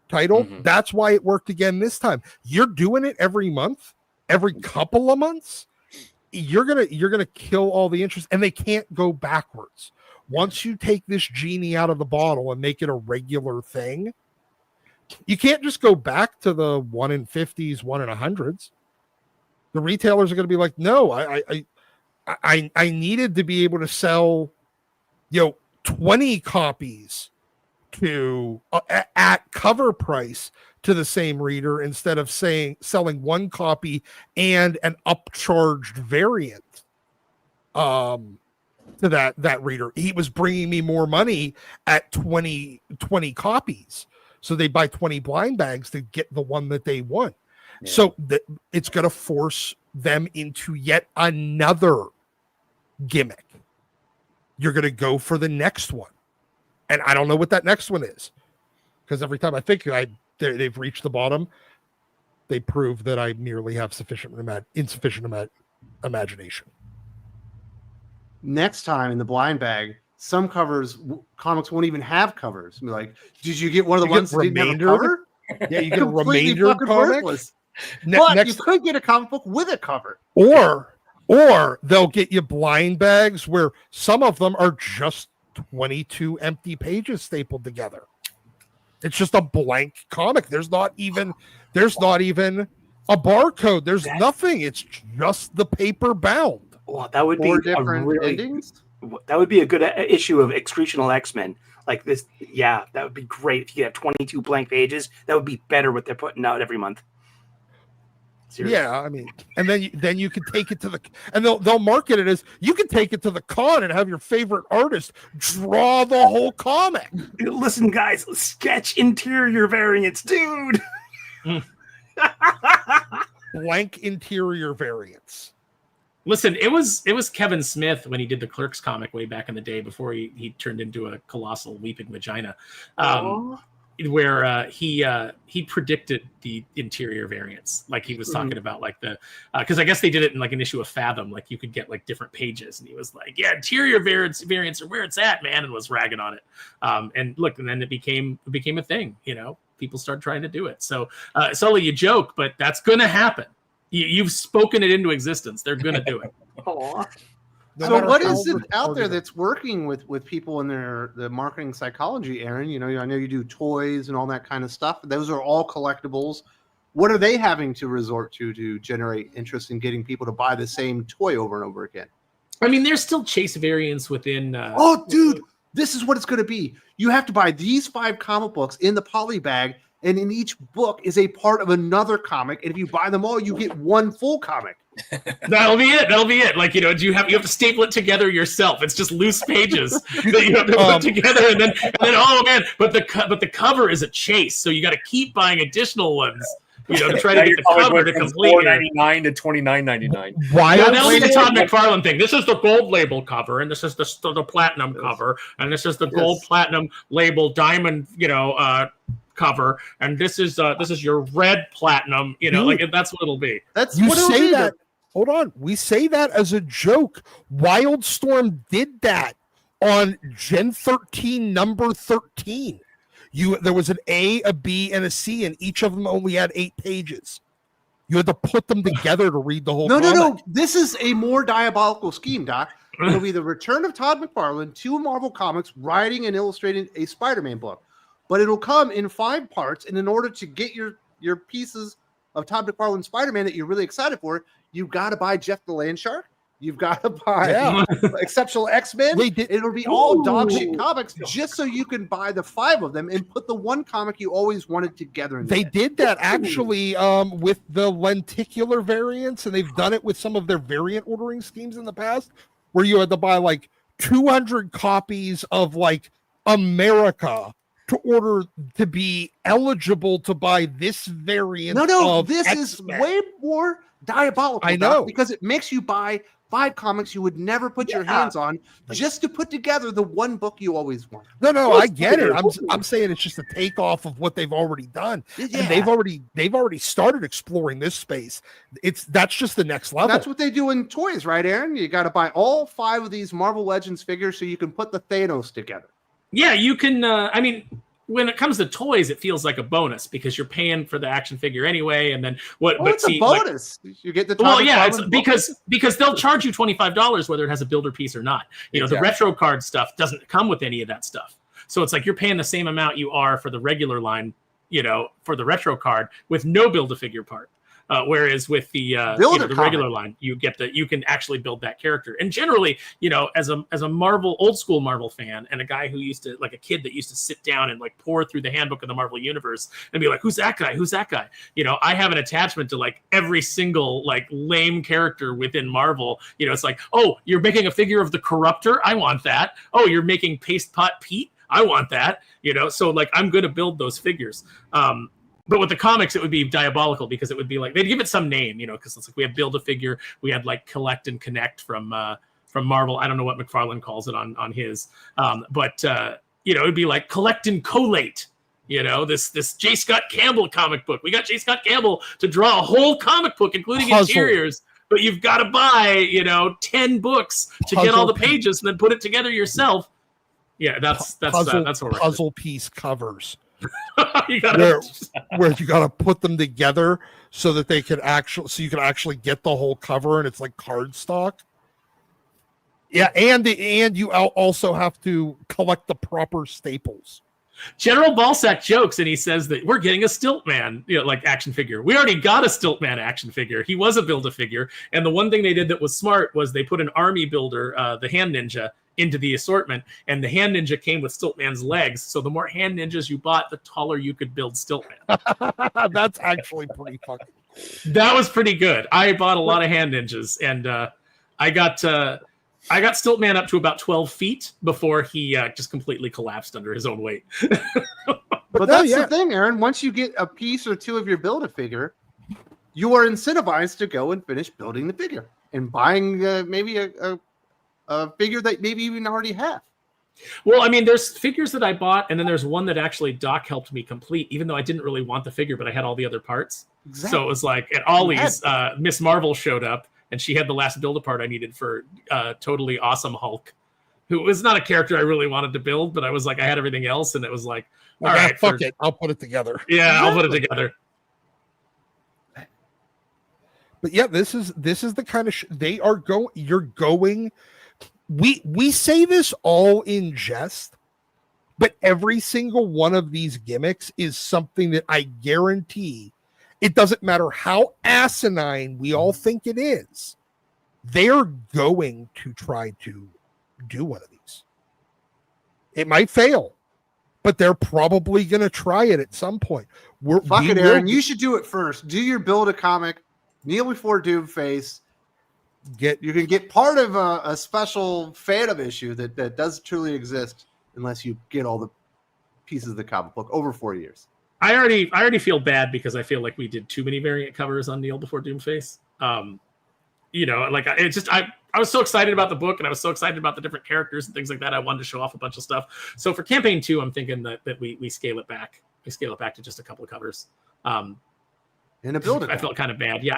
title. Mm-hmm. That's why it worked again this time. You're doing it every month, every couple of months. You're gonna kill all the interest, and they can't go backwards. Once you take this genie out of the bottle and make it a regular thing, you can't just go back to the 1 in 50s, 1 in 100s. The retailers are going to be like, no, I needed to be able to sell, 20 copies to at cover price to the same reader instead of selling 1 copy and an upcharged variant to that reader. He was bringing me more money at 20 copies. So they buy 20 blind bags to get the one that they want. Yeah. So it's going to force them into yet another gimmick. You're going to go for the next one. And I don't know what that next one is. Because every time I think they've reached the bottom, they prove that I merely have insufficient imagination. Next time in the blind bag, some comics won't even have covers. Be like, did you get one of the ones that didn't have a cover? Yeah, you get a remainder comic. But you could get a comic book with a cover. Or they'll get you blind bags where some of them are just 22 empty pages stapled together. It's just a blank comic. There's not even a barcode. There's nothing. It's just the paper bound. Well, that would be different endings. That would be a good issue of Excretional X-Men. Like this, yeah, that would be great if you could have 22 blank pages. That would be better what they're putting out every month. Seriously. Yeah, I mean, and then you can take it to and they'll market it as you can take it to the con and have your favorite artist draw the whole comic. Listen, guys, sketch interior variants, dude. Blank interior variants. Listen, it was Kevin Smith when he did the Clerks comic way back in the day before he turned into a colossal weeping vagina, where he predicted the interior variants, like he was talking about, like the because I guess they did it in like an issue of Fathom, like you could get like different pages, and he was like, yeah, interior variants are where it's at, man, and was ragging on it. And look, and then it became a thing. People started trying to do it. So Sully, you joke, but that's gonna happen. You've spoken it into existence. They're going to do it. So what is it out there that's working with people in the marketing psychology, Aaron? I know you do toys and all that kind of stuff. Those are all collectibles. What are they having to resort to generate interest in getting people to buy the same toy over and over again? I mean, there's still chase variants within. Dude, this is what it's going to be. You have to buy these 5 comic books in the poly bag. And in each book is a part of another comic. And if you buy them all, you get one full comic. That'll be it. Like, you have to staple it together yourself. It's just loose pages that you have to put together. And then, oh man, but the cover is a chase. So you got to keep buying additional ones, to try to get the cover to complete $4.99 to $29.99. Why? That'll be the Todd McFarlane thing. This is the gold label cover, and this is the platinum cover, and this is the gold platinum label diamond, cover, and this is your red platinum, like that's what it'll be. That's you what it'll say be. That. Hold on, we say that as a joke. Wildstorm did that on Gen 13 number 13. There was an A, a B, and a C, and each of them only had 8 pages. You had to put them together to read the whole comic. No. This is a more diabolical scheme, Doc. It'll be the return of Todd McFarlane to Marvel Comics, writing and illustrating a Spider-Man book. But it'll come in 5 parts, and in order to get your pieces of Todd McFarlane's Spider-Man that you're really excited for, you got to buy Jeff the Landshark. You've got to buy Exceptional X-Men. It'll be all dog shit comics just so you can buy the 5 of them and put the one comic you always wanted together. They did that actually with the lenticular variants, and they've done it with some of their variant ordering schemes in the past, where you had to buy like 200 copies of like America to order to be eligible to buy this variant. No, of this X-Men. is way more diabolical. I know, because it makes you buy 5 comics you would never put your hands on just to put together the one book you always want. No, I get it. I'm saying it's just a takeoff of what they've already done. Yeah. And they've already started exploring this space. That's just the next level. That's what they do in toys, right, Aaron? You got to buy all 5 of these Marvel Legends figures so you can put the Thanos together. Yeah, you can. I mean, when it comes to toys, it feels like a bonus because you're paying for the action figure anyway. And then what? Oh, it's a bonus. You get the it's because they'll charge you $25 whether it has a builder piece or not. You know, the retro card stuff doesn't come with any of that stuff. So it's like you're paying the same amount you are for the regular line, you know, for the retro card with no build-a-figure part. Whereas with the regular line, you can actually build that character. And generally, you know, as a Marvel, old school Marvel fan, and a guy who used to, like a kid that used to sit down and like pour through the handbook of the Marvel universe and be like, who's that guy? Who's that guy? You know, I have an attachment to like every single like lame character within Marvel. You know, it's like, oh, you're making a figure of the Corruptor. I want that. Oh, you're making Paste Pot Pete. I want that. You know, so like I'm going to build those figures. But with the comics, it would be diabolical because it would be like they'd give it some name, you know, because it's like we have Build-A-Figure, we had like Collect and Connect from Marvel. I don't know what McFarlane calls it on his, but you know, it'd be like Collect and Collate. You know, this J. Scott Campbell comic book. We got J. Scott Campbell to draw a whole comic book, including interiors. But you've got to buy, you know, 10 books to get all the pages and then put it together yourself. Yeah, that's puzzle piece covers. You gotta... where you got to put them together so that you can actually get the whole cover, and it's like cardstock. Yeah, and you also have to collect the proper staples. General Balsack jokes, and he says that we're getting a Stiltman, you know, like action figure. We already got a Stiltman action figure. He was a Build-A-Figure, and the one thing they did that was smart was they put an army builder, the Hand Ninja, into the assortment, and the Hand Ninja came with Stiltman's legs. So the more Hand Ninjas you bought, the taller you could build Stiltman. That's actually pretty fucking. That was pretty good. I bought a lot of Hand Ninjas, and I got Stiltman up to about 12 feet before he just completely collapsed under his own weight. But that's the thing, Aaron. Once you get a piece or two of your Build-A-Figure, you are incentivized to go and finish building the figure and buying maybe a figure that maybe you even already have. Well, I mean, there's figures that I bought, and then there's one that actually Doc helped me complete, even though I didn't really want the figure, but I had all the other parts. Exactly. So it was like at Ollie's, Miss Marvel showed up, and she had the last build-a-part I needed for Totally Awesome Hulk, who was not a character I really wanted to build, but I was like, I had everything else, and it was like, all right, fuck it, I'll put it together. Yeah, exactly. I'll put it together. But yeah, this is the kind of they are going. You're going. We say this all in jest, but every single one of these gimmicks is something that I guarantee, it doesn't matter how asinine we all think it is, they're going to try to do one of these. It might fail, but they're probably going to try it at some point. Fuck it, Aaron. You should do it first. Do your Build-A-Comic, kneel before Doomface. You can get part of a special Phantom issue that does truly exist unless you get all the pieces of the comic book over 4 years. I already feel bad because I feel like we did too many variant covers on Kneel Before Doomface. You know, like I was so excited about the book, and I was so excited about the different characters and things like that. I wanted to show off a bunch of stuff. So for campaign 2, I'm thinking that we scale it back. We scale it back to just a couple of covers. In a build. I felt kind of bad. Yeah,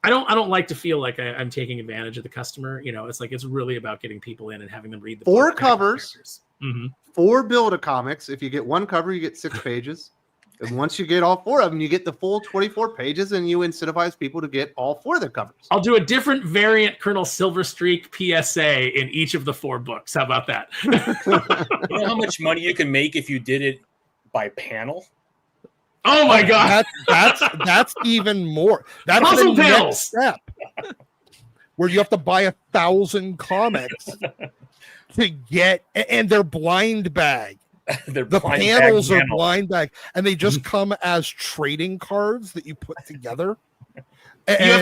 I don't like to feel like I'm taking advantage of the customer. You know, it's like it's really about getting people in and having them read the 4 covers, mm-hmm. 4 Build-A-Comics. If you get 1 cover, you get 6 pages. And once you get all 4 of them, you get the full 24 pages, and you incentivize people to get all 4 of the covers. I'll do a different variant Colonel Silverstreak PSA in each of the 4 books. How about that? You know how much money you can make if you did it by panel? Oh my god! That's even more. That's Puzzle the panels. next step, where you have to buy 1,000 comics to get, and they're blind bag. The panels are blind bag, and they just come as trading cards that you put together. And You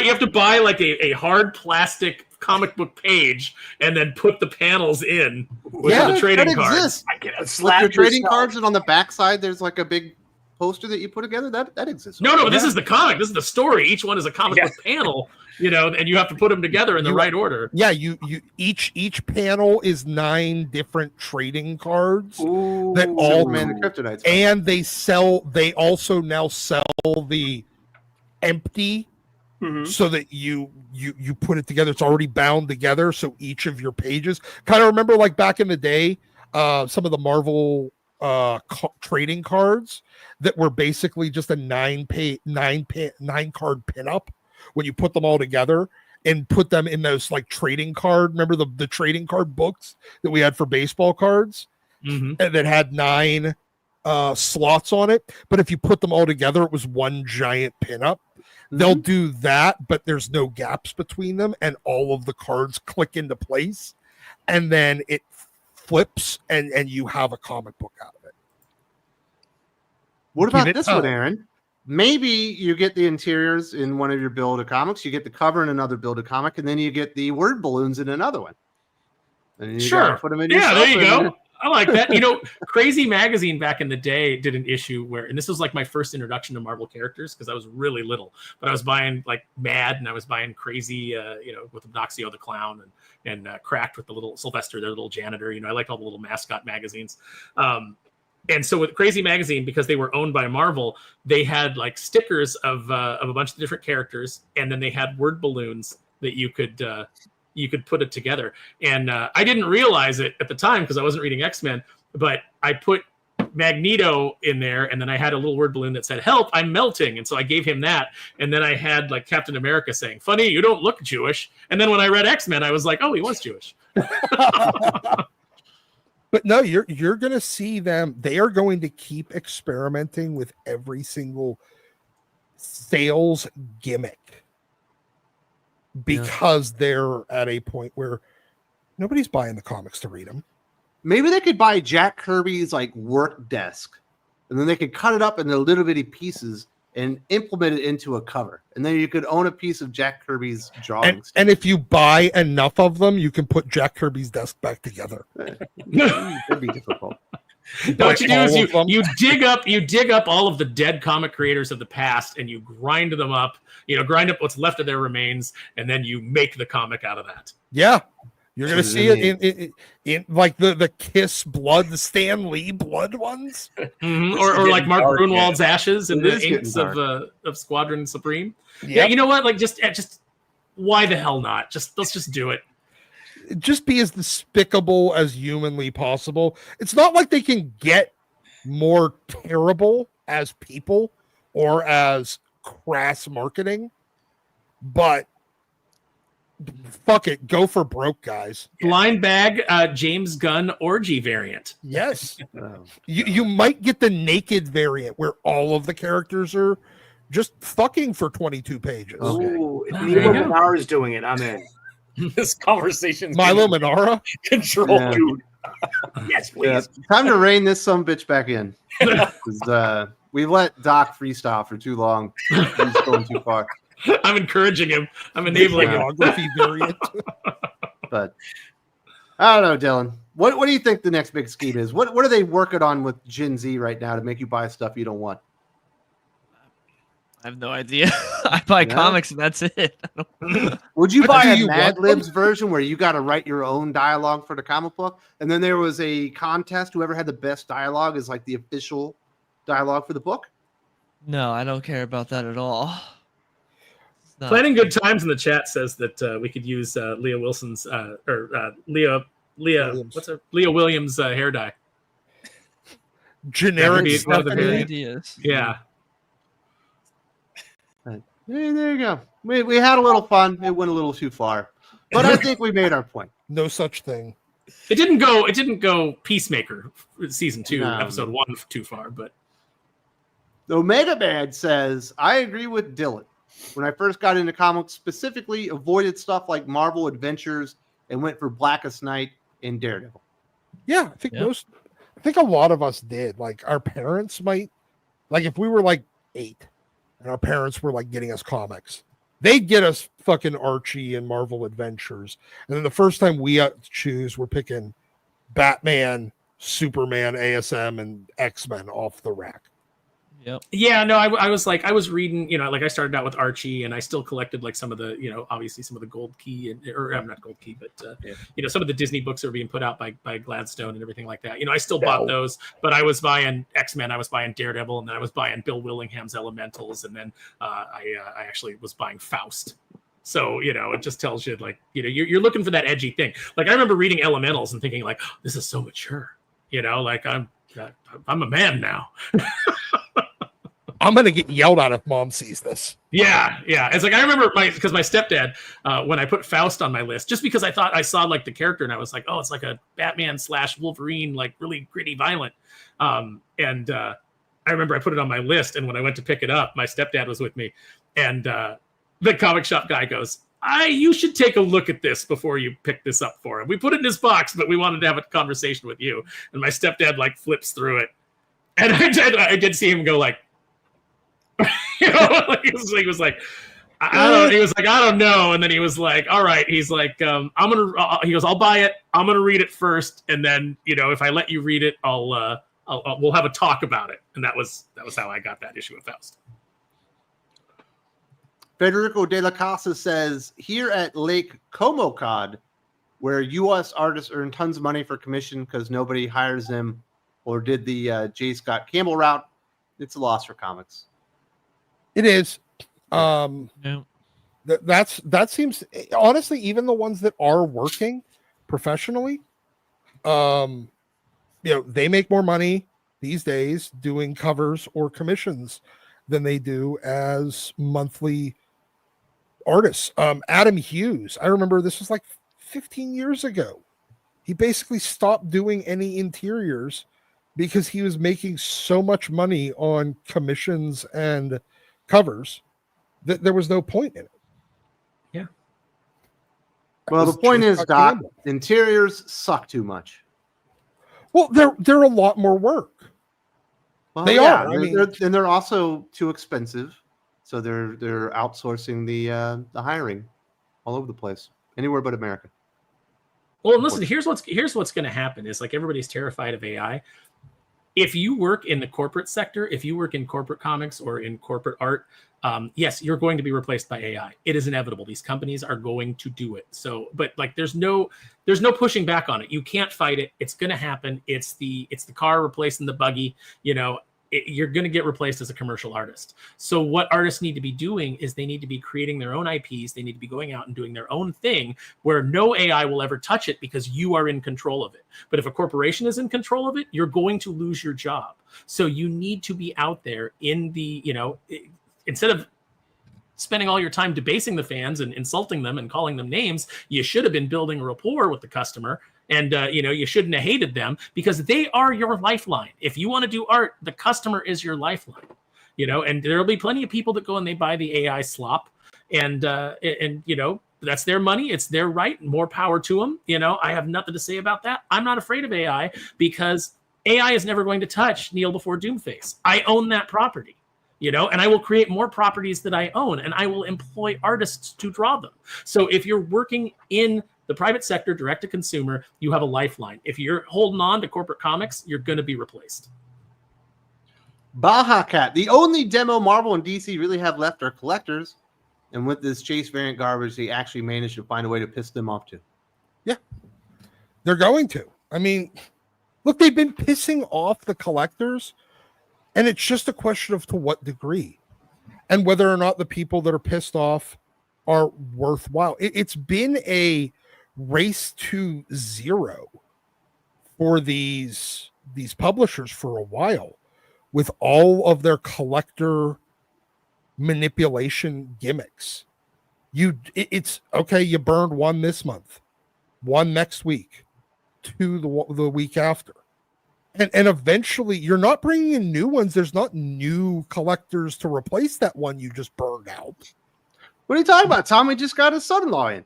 have to buy like a hard plastic comic book page and then put the panels in with the trading cards. Exists. Slap your trading cards, and on the backside there's like a big poster that you put together. That exists. No, this is the comic. This is the story. Each one is a comic book panel, and you have to put them together in the right order. Yeah, you each panel is 9 different trading cards that all Man the Kryptonites. And they also now sell the empty, so that you put it together. It's already bound together, so each of your pages kind of remember like back in the day, some of the Marvel trading cards that were basically just a 9 card pinup. When you put them all together and put them in those like trading card, remember the trading card books that we had for baseball cards, and that had 9 slots on it. But if you put them all together, it was one giant pinup. They'll do that, but there's no gaps between them, and all of the cards click into place, and then it flips, and you have a comic book out of it. What about this one, Aaron? Maybe you get the interiors in one of your Build-A-Comics, you get the cover in another Build-A-Comic, and then you get the word balloons in another one. And you gotta put them in there you go. I like that. Crazy Magazine back in the day did an issue where, and this was like my first introduction to Marvel characters because I was really little, but I was buying like Mad, and I was buying Crazy, with Noxio the Clown, and Cracked with the little Sylvester, their little janitor. I liked all the little mascot magazines. And so with Crazy Magazine, because they were owned by Marvel, they had like stickers of a bunch of different characters, and then they had word balloons that you could put it together. And I didn't realize it at the time because I wasn't reading X-Men, but I put Magneto in there, and then I had a little word balloon that said, "Help, I'm melting." And so I gave him that. And then I had like Captain America saying, "Funny, you don't look Jewish." And then when I read X-Men, I was like, oh, he was Jewish. But no, you're going to see them. They are going to keep experimenting with every single sales gimmick because they're at a point where nobody's buying the comics to read them. Maybe they could buy Jack Kirby's like work desk, and then they could cut it up into little bitty pieces and implement it into a cover. And then you could own a piece of Jack Kirby's drawings. And if you buy enough of them, you can put Jack Kirby's desk back together. It'd be difficult. What you do is you dig up all of the dead comic creators of the past, and you grind them up, grind up what's left of their remains, and then you make the comic out of that. Yeah. You're going to see it in like the Kiss blood, the Stan Lee blood ones. Or like Mark Grunwald's ashes and the inks of Squadron Supreme. Yep. Yeah, you know what? Like just why the hell not? Let's just do it. Just be as despicable as humanly possible. It's not like they can get more terrible as people or as crass marketing, but fuck it, go for broke, guys. Blind bag James Gunn orgy variant. Yes. You might get the naked variant where all of the characters are just fucking for 22 pages. Oh, if Milo Manara is doing it, I'm in. This conversation's Milo Manara? Control. Yeah. Yes, please. Yeah. Time to rein this some bitch back in. We let Doc freestyle for too long. He's going too far. I'm encouraging him. I'm enabling him. Variant. But I don't know, Dylan. What do you think the next big scheme is? What are they working on with Gen Z right now to make you buy stuff you don't want? I have no idea. I buy comics and that's it. Would you buy a Mad Libs version where you got to write your own dialogue for the comic book? And then there was a contest. Whoever had the best dialogue is like the official dialogue for the book? No, I don't care about that at all. Planning Good Times in the chat says that we could use Leah Wilson's Leah Williams hair dye. Generic ideas. Yeah. There you go. We had a little fun. It went a little too far, but I think we made our point. No such thing. It didn't go Peacemaker season 2, episode 1 too far, but The Omega Man says, I agree with Dylan. When I first got into comics, specifically avoided stuff like Marvel Adventures and went for Blackest Night and Daredevil. Yeah, I think a lot of us did. Like our parents might, like if we were like 8 and our parents were like getting us comics, they'd get us fucking Archie and Marvel Adventures. And then the first time we had to choose, we're picking Batman, Superman, ASM, and X-Men off the rack. Yep. Yeah, no, I was reading, like I started out with Archie, and I still collected like some of the, obviously some of the Gold Key, or I'm not Gold Key, but some of the Disney books that were being put out by Gladstone and everything like that. I still bought those, but I was buying X-Men, I was buying Daredevil, and then I was buying Bill Willingham's Elementals, and then I actually was buying Faust. So, it just tells you like, you're looking for that edgy thing. Like I remember reading Elementals and thinking like, oh, this is so mature, like I'm a man now. I'm gonna get yelled at if mom sees this. Yeah. It's like I remember because my stepdad, when I put Faust on my list, just because I thought I saw like the character and I was like, oh, it's like a Batman / Wolverine, like really gritty, violent. And I remember I put it on my list, and when I went to pick it up, my stepdad was with me, and the comic shop guy goes, you should take a look at this before you pick this up for him. We put it in his box, but we wanted to have a conversation with you. And my stepdad like flips through it, and I did see him go like. He was like, I don't know. And then he was like, all right. He's like, he goes, I'll buy it. I'm going to read it first. And then, if I let you read it, we'll have a talk about it. And that was how I got that issue of Faust. Federico de la Casa says, here at Lake Comocod, where U.S. artists earn tons of money for commission because nobody hires them or did the J. Scott Campbell route, it's a loss for comics. It is. That seems, honestly, even the ones that are working professionally, they make more money these days doing covers or commissions than they do as monthly artists. Adam Hughes, I remember this was like 15 years ago. He basically stopped doing any interiors because he was making so much money on commissions and covers that there was no point in it. Yeah. Well, the point is, Doc, interiors suck too much. Well, they're a lot more work. Well, they are. I mean, they're also too expensive, so they're outsourcing the hiring all over the place, anywhere but America. Well, and listen, here's what's going to happen is like everybody's terrified of AI. If you work in the corporate sector, if you work in corporate comics or in corporate art, yes, you're going to be replaced by AI. It is inevitable. These companies are going to do it. So, but like, there's no pushing back on it. You can't fight it. It's going to happen. It's the car replacing the buggy. You're going to get replaced as a commercial artist. So what artists need to be doing is they need to be creating their own IPs. They need to be going out and doing their own thing where no AI will ever touch it because you are in control of it. But if a corporation is in control of it, you're going to lose your job. So you need to be out there in the, instead of spending all your time debasing the fans and insulting them and calling them names, you should have been building a rapport with the customer. And, you shouldn't have hated them because they are your lifeline. If you want to do art, the customer is your lifeline, and there'll be plenty of people that go and they buy the AI slop and that's their money. It's their right. More power to them. I have nothing to say about that. I'm not afraid of AI because AI is never going to touch Kneel Before Doomface. I own that property, and I will create more properties that I own and I will employ artists to draw them. So if you're working in the private sector, direct to consumer, you have a lifeline. If you're holding on to corporate comics, you're going to be replaced. Baja Cat, the only demo Marvel and DC really have left are collectors. And with this Chase variant garbage, they actually managed to find a way to piss them off too. Yeah, they're going to. I mean, look, they've been pissing off the collectors, and it's just a question of to what degree and whether or not the people that are pissed off are worthwhile. It's been a race to zero for these publishers for a while with all of their collector manipulation gimmicks. It's okay, you burned one this month, one next week, two the week after. And eventually, you're not bringing in new ones. There's not new collectors to replace that one you just burned out. What are you talking about? Tommy just got his son-in-law in.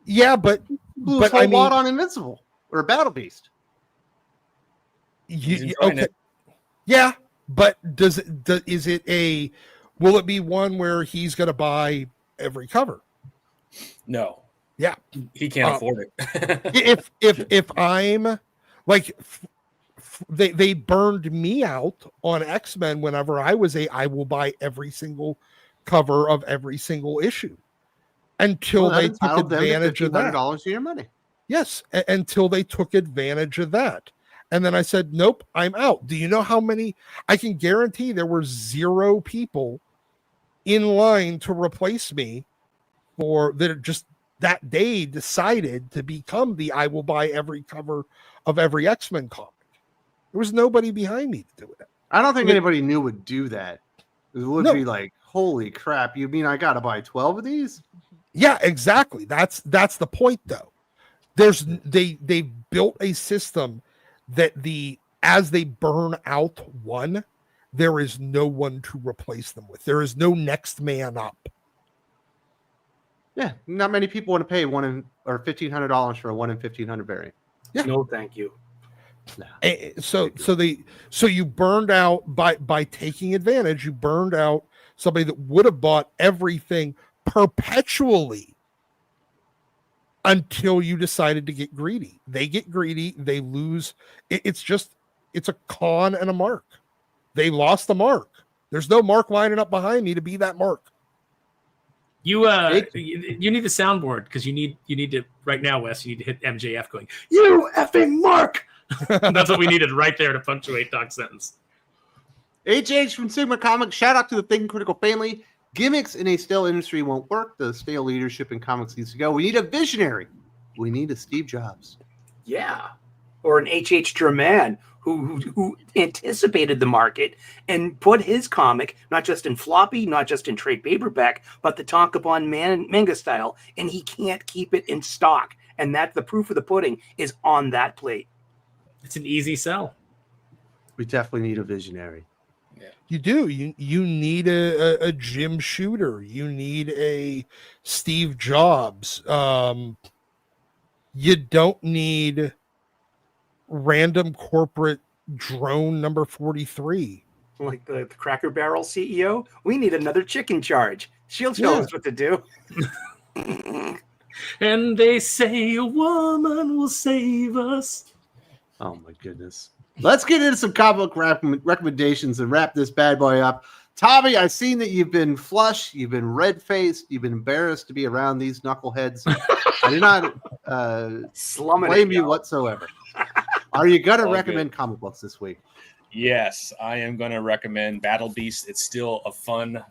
Yeah, but Blew his whole wad on Invincible or Battle Beast. Okay. Yeah, but is it a? Will it be one where he's going to buy every cover? No. Yeah, he can't afford it. if I'm like, they burned me out on X-Men whenever I will buy every single cover of every single issue until they took advantage of that. $1,500 of your money. Yes, until they took advantage of that. And then I said, nope, I'm out. Do you know how many? I can guarantee there were 0 people in line to replace me for that just that day decided to become the I will buy every cover of every X-Men comic. There was nobody behind me to do it. I don't think anybody new would do that. It would be like, holy crap, you mean I got to buy 12 of these? Yeah, exactly. That's the point, though. They built a system that as they burn out one, there is no one to replace them with. There is no next man up. Yeah, not many people want to pay $1,500 for a 1 in 1,500 variant. Yeah. No, thank you. So you burned out by taking advantage. You burned out somebody that would have bought everything perpetually until you decided to get greedy. They get greedy. They lose. It's a con and a mark. They lost the mark. There's no Mark lining up behind me to be that Mark. You need the soundboard because you need to right now, Wes. You need to hit MJF going, "You effing Mark." That's what we needed right there to punctuate Doc's sentence. HH from Sigma Comics. Shout out to the Thinking Critical family. Gimmicks in a stale industry won't work. The stale leadership in comics needs to go. We need a visionary. We need a Steve Jobs. Yeah. Or an H.H. Draman who anticipated the market and put his comic, not just in floppy, not just in trade paperback, but the Tonkabon manga style, and he can't keep it in stock. And that's the proof of the pudding is on that plate. It's an easy sell. We definitely need a visionary. Yeah. You do. You need a Jim Shooter. You need a Steve Jobs. You don't need random corporate drone number 43. Like the Cracker Barrel CEO. We need another chicken charge. She'll tell us what to do. And they say a woman will save us. Oh my goodness. Let's get into some comic book recommendations and wrap this bad boy up. Tommy, I've seen that you've been flush, you've been red-faced, you've been embarrassed to be around these knuckleheads. I do not blame you whatsoever. Are you going to recommend comic books this week? Yes, I am going to recommend Battle Beast. It's still a fun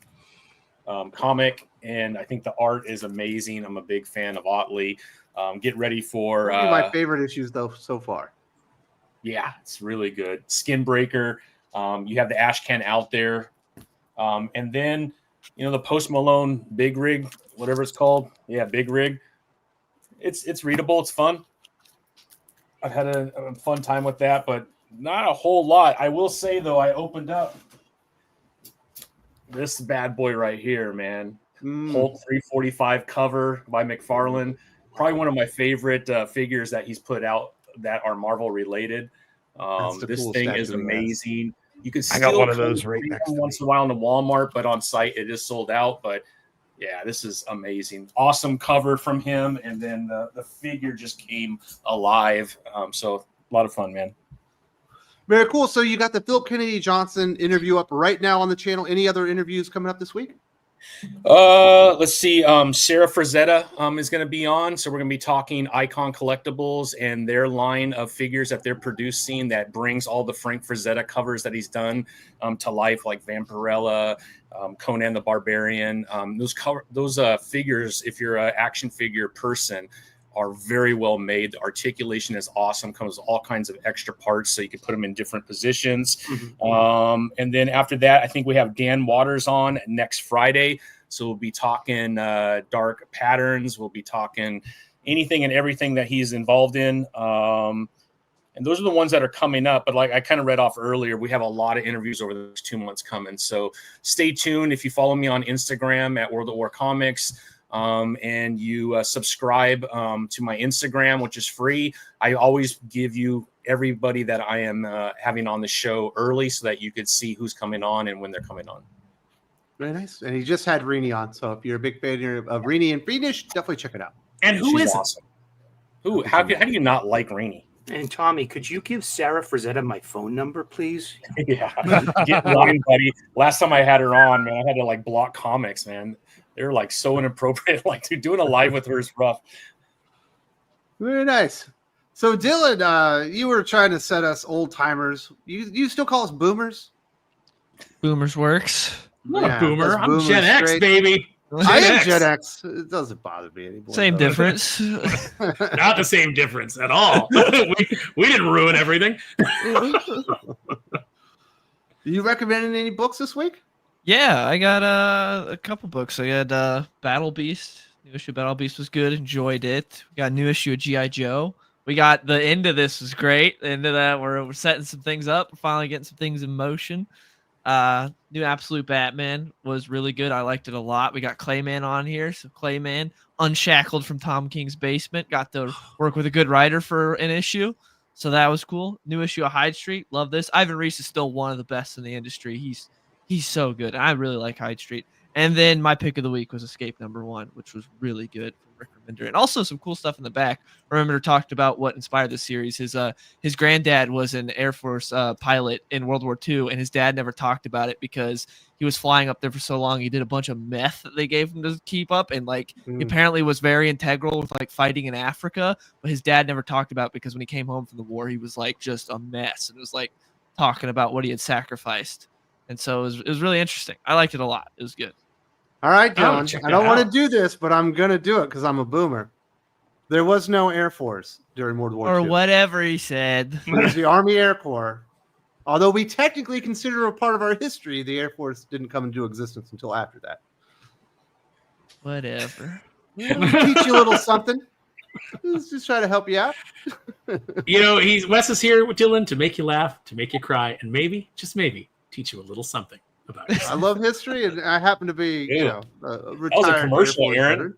comic, and I think the art is amazing. I'm a big fan of Otley. Get ready for my favorite issues, though, so far. Yeah, it's really good. Skinbreaker. You have the Ashcan out there. And then, the Post Malone Big Rig, whatever it's called. Yeah, Big Rig. It's readable. It's fun. I've had a fun time with that, but not a whole lot. I will say, though, I opened up this bad boy right here, man. Hulk 345 cover by McFarlane. Probably one of my favorite figures that he's put out that are Marvel related. This thing is amazing. You can still got one of those right next to me once in a while in the Walmart, but on site it is sold out. But yeah, this is amazing. Awesome cover from him, and then the figure just came alive. So a lot of fun, man. Very cool. So you got the Phil Kennedy Johnson interview up right now on the channel. Any other interviews coming up this week? Let's see. Sarah Frazetta is going to be on, so we're going to be talking Icon Collectibles and their line of figures that they're producing that brings all the Frank Frazetta covers that he's done to life, like Vampirella, Conan the Barbarian. Those figures, if you're an action figure person, are very well made. The articulation is awesome. Comes with all kinds of extra parts, so you can put them in different positions. Mm-hmm. And then after that, I think we have Dan Waters on next Friday. So we'll be talking Dark Patterns. We'll be talking anything and everything that he's involved in. And those are the ones that are coming up. But like I kind of read off earlier, we have a lot of interviews over the next 2 months coming. So stay tuned. If you follow me on Instagram at World at War Comics, and you subscribe to my Instagram, which is free, I always give you everybody that I am having on the show early so that you could see who's coming on and when they're coming on. Very nice. And he just had Rini on. So if you're a big fan of Rini and Fiendish, definitely check it out. And who is awesome. How do you not like Rini? And Tommy, could you give Sarah Frazetta my phone number, please? Yeah, get line, buddy. Last time I had her on, man, I had to like block comics, man. They're like so inappropriate. Like, dude, doing a live with her is rough. Very nice. So Dylan, you were trying to set us old timers. You still call us boomers? Boomers works. I'm not a boomer. I'm Gen X, straight. baby. I am Gen X. It doesn't bother me anymore. Same difference. Not the same difference at all. we didn't ruin everything. You recommending any books this week? Yeah, I got a couple books. I got Battle Beast. New issue of Battle Beast was good. Enjoyed it. We got a new issue of G.I. Joe. We got the end of this was great. The end of that, we're setting some things up. We're finally getting some things in motion. New Absolute Batman was really good. I liked it a lot. We got Clayman on here. So Clayman, unshackled from Tom King's basement, got to work with a good writer for an issue. So that was cool. New issue of Hyde Street. Love this. Ivan Reis is still one of the best in the industry. He's so good. I really like Hyde Street. And then my pick of the week was Escape #1, which was really good from Rick Remender. And also some cool stuff in the back. Remender talked about what inspired the series. His granddad was an Air Force pilot in World War II, and his dad never talked about it because he was flying up there for so long. He did a bunch of meth that they gave him to keep up, and he apparently was very integral with like fighting in Africa. But his dad never talked about it because when he came home from the war, he was like just a mess, and it was like talking about what he had sacrificed. And so it was really interesting. I liked it a lot. It was good. All right, John. check I don't that want to out. do this, but I'm going to do it because I'm a boomer. There was no Air Force during World War Or II. whatever he said. It was the Army Air Corps. Although we technically consider a part of our history, the Air Force didn't come into existence until after that. Whatever. We'll teach you a little something. Let's just try to help you out. Wes is here with Dylan to make you laugh, to make you cry, and maybe, just maybe, teach you a little something about it. I love history, and I happen to be, a That retired was a commercial, Air Force Aaron. veteran.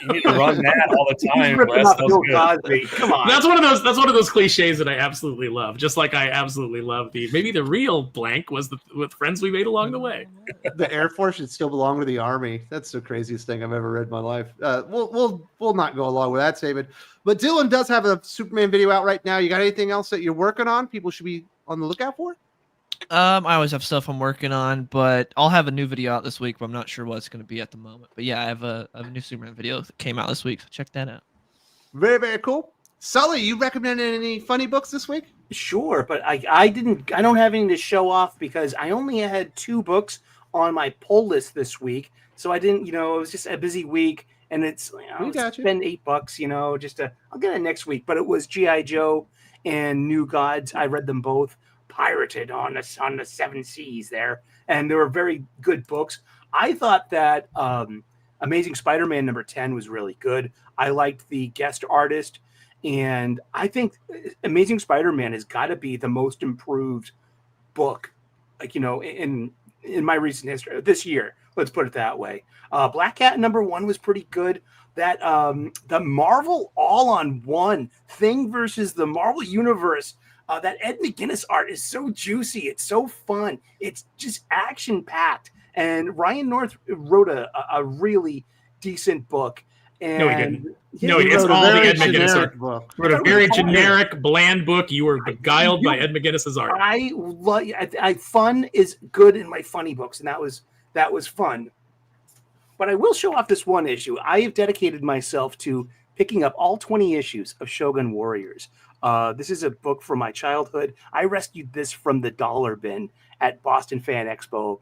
You need to run that all the He's time. ripping Wes. off That was Bill good. Cosby. Come on. That's one of those cliches that I absolutely love. Just like I absolutely love maybe the real blank was with friends we made along the way. The Air Force should still belong to the Army. That's the craziest thing I've ever read in my life. We'll not go along with that statement. But Dylan does have a Superman video out right now. You got anything else that you're working on? People should be on the lookout for? I always have stuff I'm working on, but I'll have a new video out this week, but I'm not sure what it's going to be at the moment. But yeah, I have a new Superman video that came out this week, so check that out. Very, very cool. Sully, you recommended any funny books this week? Sure, but I don't have anything to show off because I only had 2 books on my pull list this week. So I didn't, it was just a busy week, and it's We got you. spend $8, I'll get it next week. But it was G.I. Joe and New Gods. I read them both pirated on the 7 seas there, and they were very good books. I thought that Amazing Spider-Man #10 was really good. I liked the guest artist, and I think Amazing Spider-Man has got to be the most improved book, in my recent history this year. Let's put it that way. Black Cat #1 was pretty good. That the Marvel all-on-one Thing versus the Marvel Universe. That Ed McGuinness art is so juicy. It's so fun. It's just action-packed. And Ryan North wrote a really decent book. And No, he didn't. He It's wrote a all the very Ed McGuinness generic art. book. Wrote a very generic, bland book. You were beguiled by Ed McGuinness's art. Fun is good in my funny books, and that was fun. But I will show off this one issue. I have dedicated myself to picking up all 20 issues of Shogun Warriors. This is a book from my childhood. I rescued this from the dollar bin at Boston Fan Expo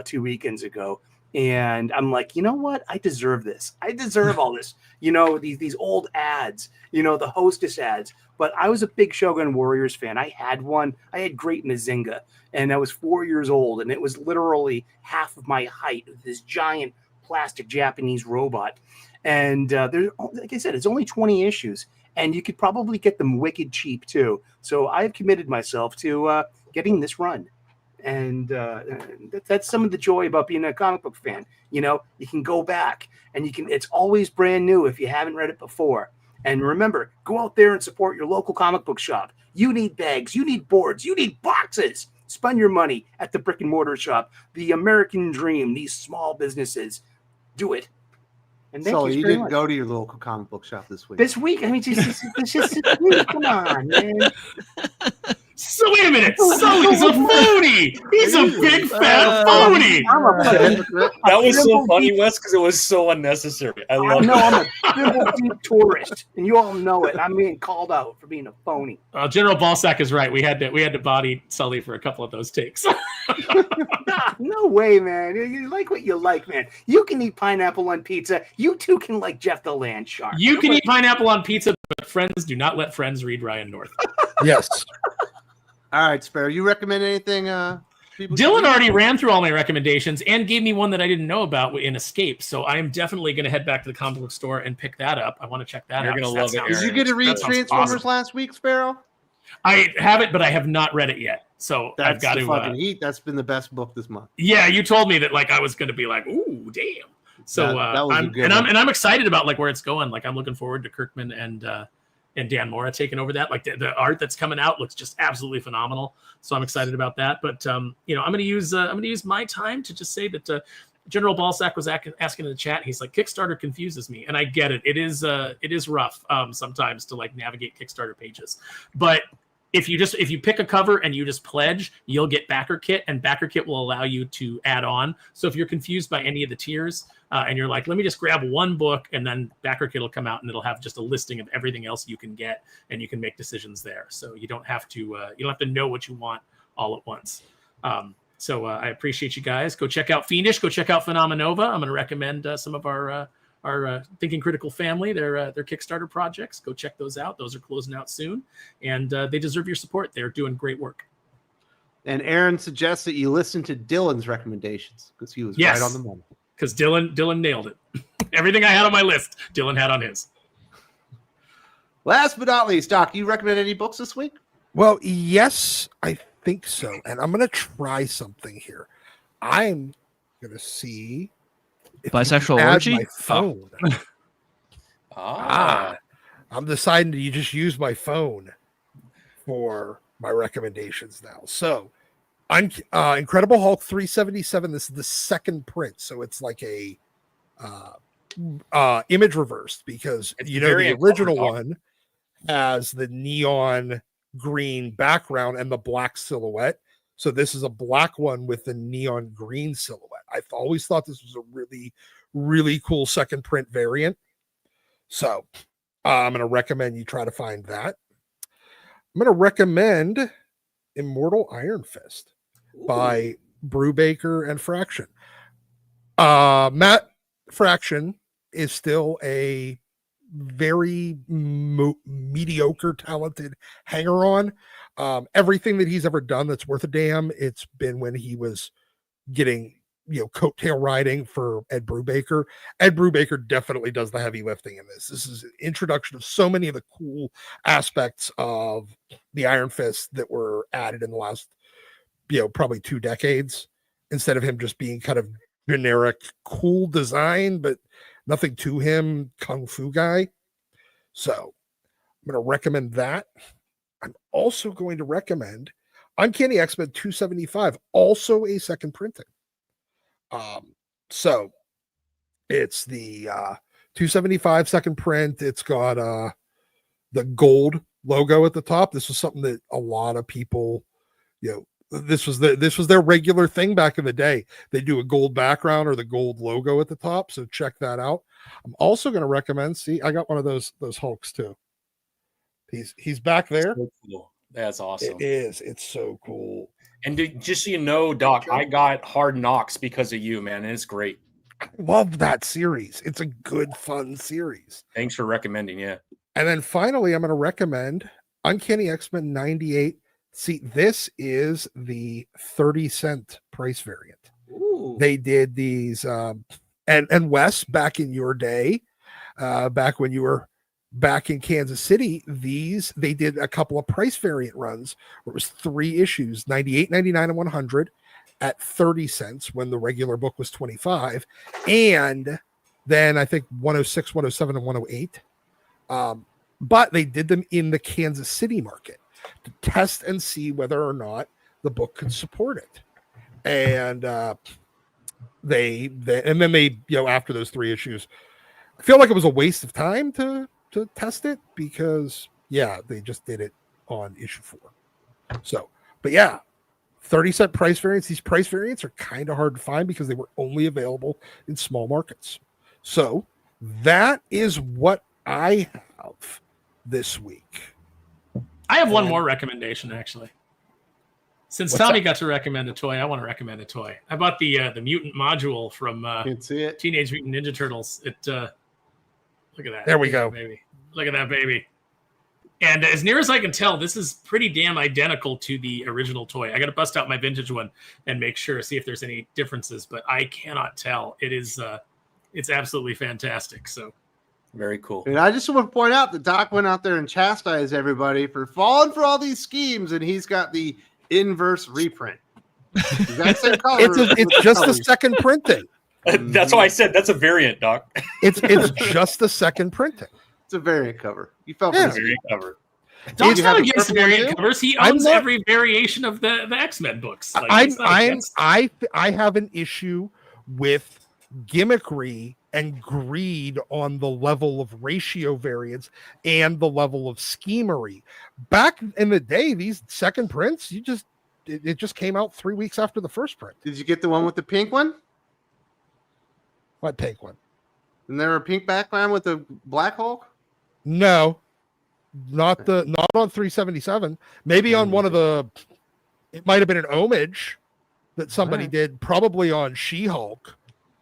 2 weekends ago. And I'm like, you know what? I deserve this. I deserve all this. These old ads, the Hostess ads. But I was a big Shogun Warriors fan. I had one. I had Great Mazinga. And I was 4 years old. And it was literally half of my height. This giant plastic Japanese robot. And there's, like I said, it's only 20 issues. and you could probably get them wicked cheap too. So I've committed myself to getting this run. And that's some of the joy about being a comic book fan. You know, you can go back and it's always brand new if you haven't read it before. And remember, go out there and support your local comic book shop. You need bags, you need boards, you need boxes. Spend your money at the brick and mortar shop. The American dream, these small businesses, do it. And thank So you very didn't much. go to your local comic book shop this week? This week? I mean, just come on, man. So wait a minute. Sully's a phony. He's a big fat phony. That was so funny, Wes, because it was so unnecessary. I love it. I'm a simple deep tourist, and you all know it. I'm being called out for being a phony. General Balsack is right. We had to body Sully for a couple of those takes. No way, man. You like what you like, man. You can eat pineapple on pizza. You too can like Jeff the Land Shark. You can eat pineapple on pizza, but friends do not let friends read Ryan North. Yes. All right, Sparrow. You recommend anything? Dylan already ran through all my recommendations and gave me one that I didn't know about in Escape. So I am definitely going to head back to the comic book store and pick that up. I want to check that out. You're going to love it. Did you get to read Transformers last week, Sparrow? I have it, but I have not read it yet. So That's I've got the to fucking heat. That's been the best book this month. Yeah, you told me that like I was going to be like, ooh, damn. So that was I'm excited about like where it's going. Like I'm looking forward to Kirkman and Dan Mora taking over that. Like the art that's coming out looks just absolutely phenomenal. So I'm excited about that. But I'm going to use my time to just say that General Balsack was asking in the chat. He's like, Kickstarter confuses me, and I get it. It is rough sometimes to like navigate Kickstarter pages, but if you pick a cover and you just pledge, you'll get Backer Kit, and Backer Kit will allow you to add on. So if you're confused by any of the tiers and you're like, let me just grab one book, and then Backer Kit will come out and it'll have just a listing of everything else you can get, and you can make decisions there. So you don't have to know what you want all at once. So I appreciate you guys. Go check out Fiendish. Go check out Phenomenova. I'm going to recommend some of our Thinking Critical family, their Kickstarter projects. Go check those out. Those are closing out soon, and they deserve your support. They're doing great work. And Aaron suggests that you listen to Dylan's recommendations because he was right on the money. Because Dylan nailed it. Everything I had on my list, Dylan had on his. Last but not least, Doc, you recommend any books this week? Well, yes, I think so. And I'm going to try something here. I'm going to see if bisexual add orgy. My phone. I'm deciding to just use my phone for my recommendations now. So, Incredible Hulk 377. This is the second print, so it's like a image reversed because the original one has the neon green background and the black silhouette. So this is a black one with the neon green silhouette. I've always thought this was a really, really cool second print variant. So I'm going to recommend you try to find that. I'm going to recommend Immortal Iron Fist by Brubaker and Fraction. Matt Fraction is still a very mediocre, talented hanger-on. Everything that he's ever done that's worth a damn, it's been when he was getting coattail riding for Ed Brubaker. Ed Brubaker definitely does the heavy lifting in this. This is an introduction of so many of the cool aspects of the Iron Fist that were added in the last probably 2 decades, instead of him just being kind of generic cool design but nothing to him kung fu guy. So I'm going to recommend that. I'm also going to recommend Uncanny X-Men 275, also a second printing. So it's the 275 second print. It's got the gold logo at the top. This was something that a lot of people, this was their regular thing back in the day. They do a gold background or the gold logo at the top. So check that out. I'm also going to recommend, see, I got one of those Hulks too. He's back there. So cool. That's awesome. It is. It's so cool. And just so you know, Doc, I got Hard Knocks because of you, man. And it's great. I love that series. It's a good, fun series. Thanks for recommending. Yeah. And then finally, I'm going to recommend Uncanny X-Men 98. See, this is the 30-cent price variant. Ooh. They did these, and Wes, back in your day, back when you were back in Kansas City, they did a couple of price variant runs where it was 3 issues, 98, 99, and 100 at 30 cents when the regular book was 25, and then I think 106, 107, and 108. But they did them in the Kansas City market to test and see whether or not the book could support it. And they after those 3 issues, I feel like it was a waste of time to test it because they just did it on issue 4. So, but 30-cent price variants. These price variants are kind of hard to find because they were only available in small markets. So that is what I have this week. I have one more recommendation, actually. Since Tommy got to recommend a toy, I want to recommend a toy. I bought the mutant module from Teenage Mutant Ninja Turtles. Look at that. There we go. Baby. Look at that baby. And as near as I can tell, this is pretty damn identical to the original toy. I got to bust out my vintage one and make sure, see if there's any differences, but I cannot tell. It is, it's absolutely fantastic. So very cool. And I just want to point out that Doc went out there and chastised everybody for falling for all these schemes, and he's got the inverse reprint. That's the color. It's just the second printing. That's why I said that's a variant, Doc. It's just the second printing. It's a variant cover. You felt a variant cover. Doc's not against variant covers. He owns every variation of the X-Men books. Like, I have an issue with gimmickry and greed on the level of ratio variance and the level of schemery. Back in the day, these second prints, it just came out 3 weeks after the first print. Did you get the one with the pink one? What pink one? Isn't there a pink background with the Black Hulk? No, not on 377. Maybe on one of it might have been an homage that somebody did, probably on She-Hulk.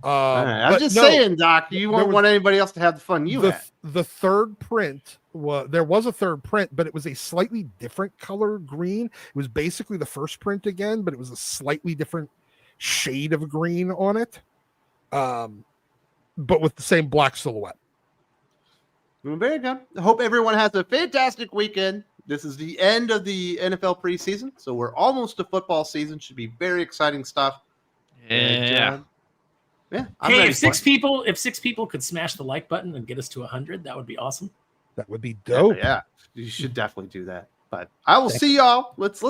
I'm just saying, Doc, you won't want anybody else to have the fun you had. The third print, there was a third print, but it was a slightly different color green. It was basically the first print again, but it was a slightly different shade of green on it. But with the same black silhouette. Very good. I hope everyone has a fantastic weekend. This is the end of the NFL preseason, so we're almost to football season. Should be very exciting stuff. Yeah. Hey, if six people could smash the like button and get us to 100, that would be awesome. That would be dope. Yeah, you should definitely do that. But I will see y'all. Let's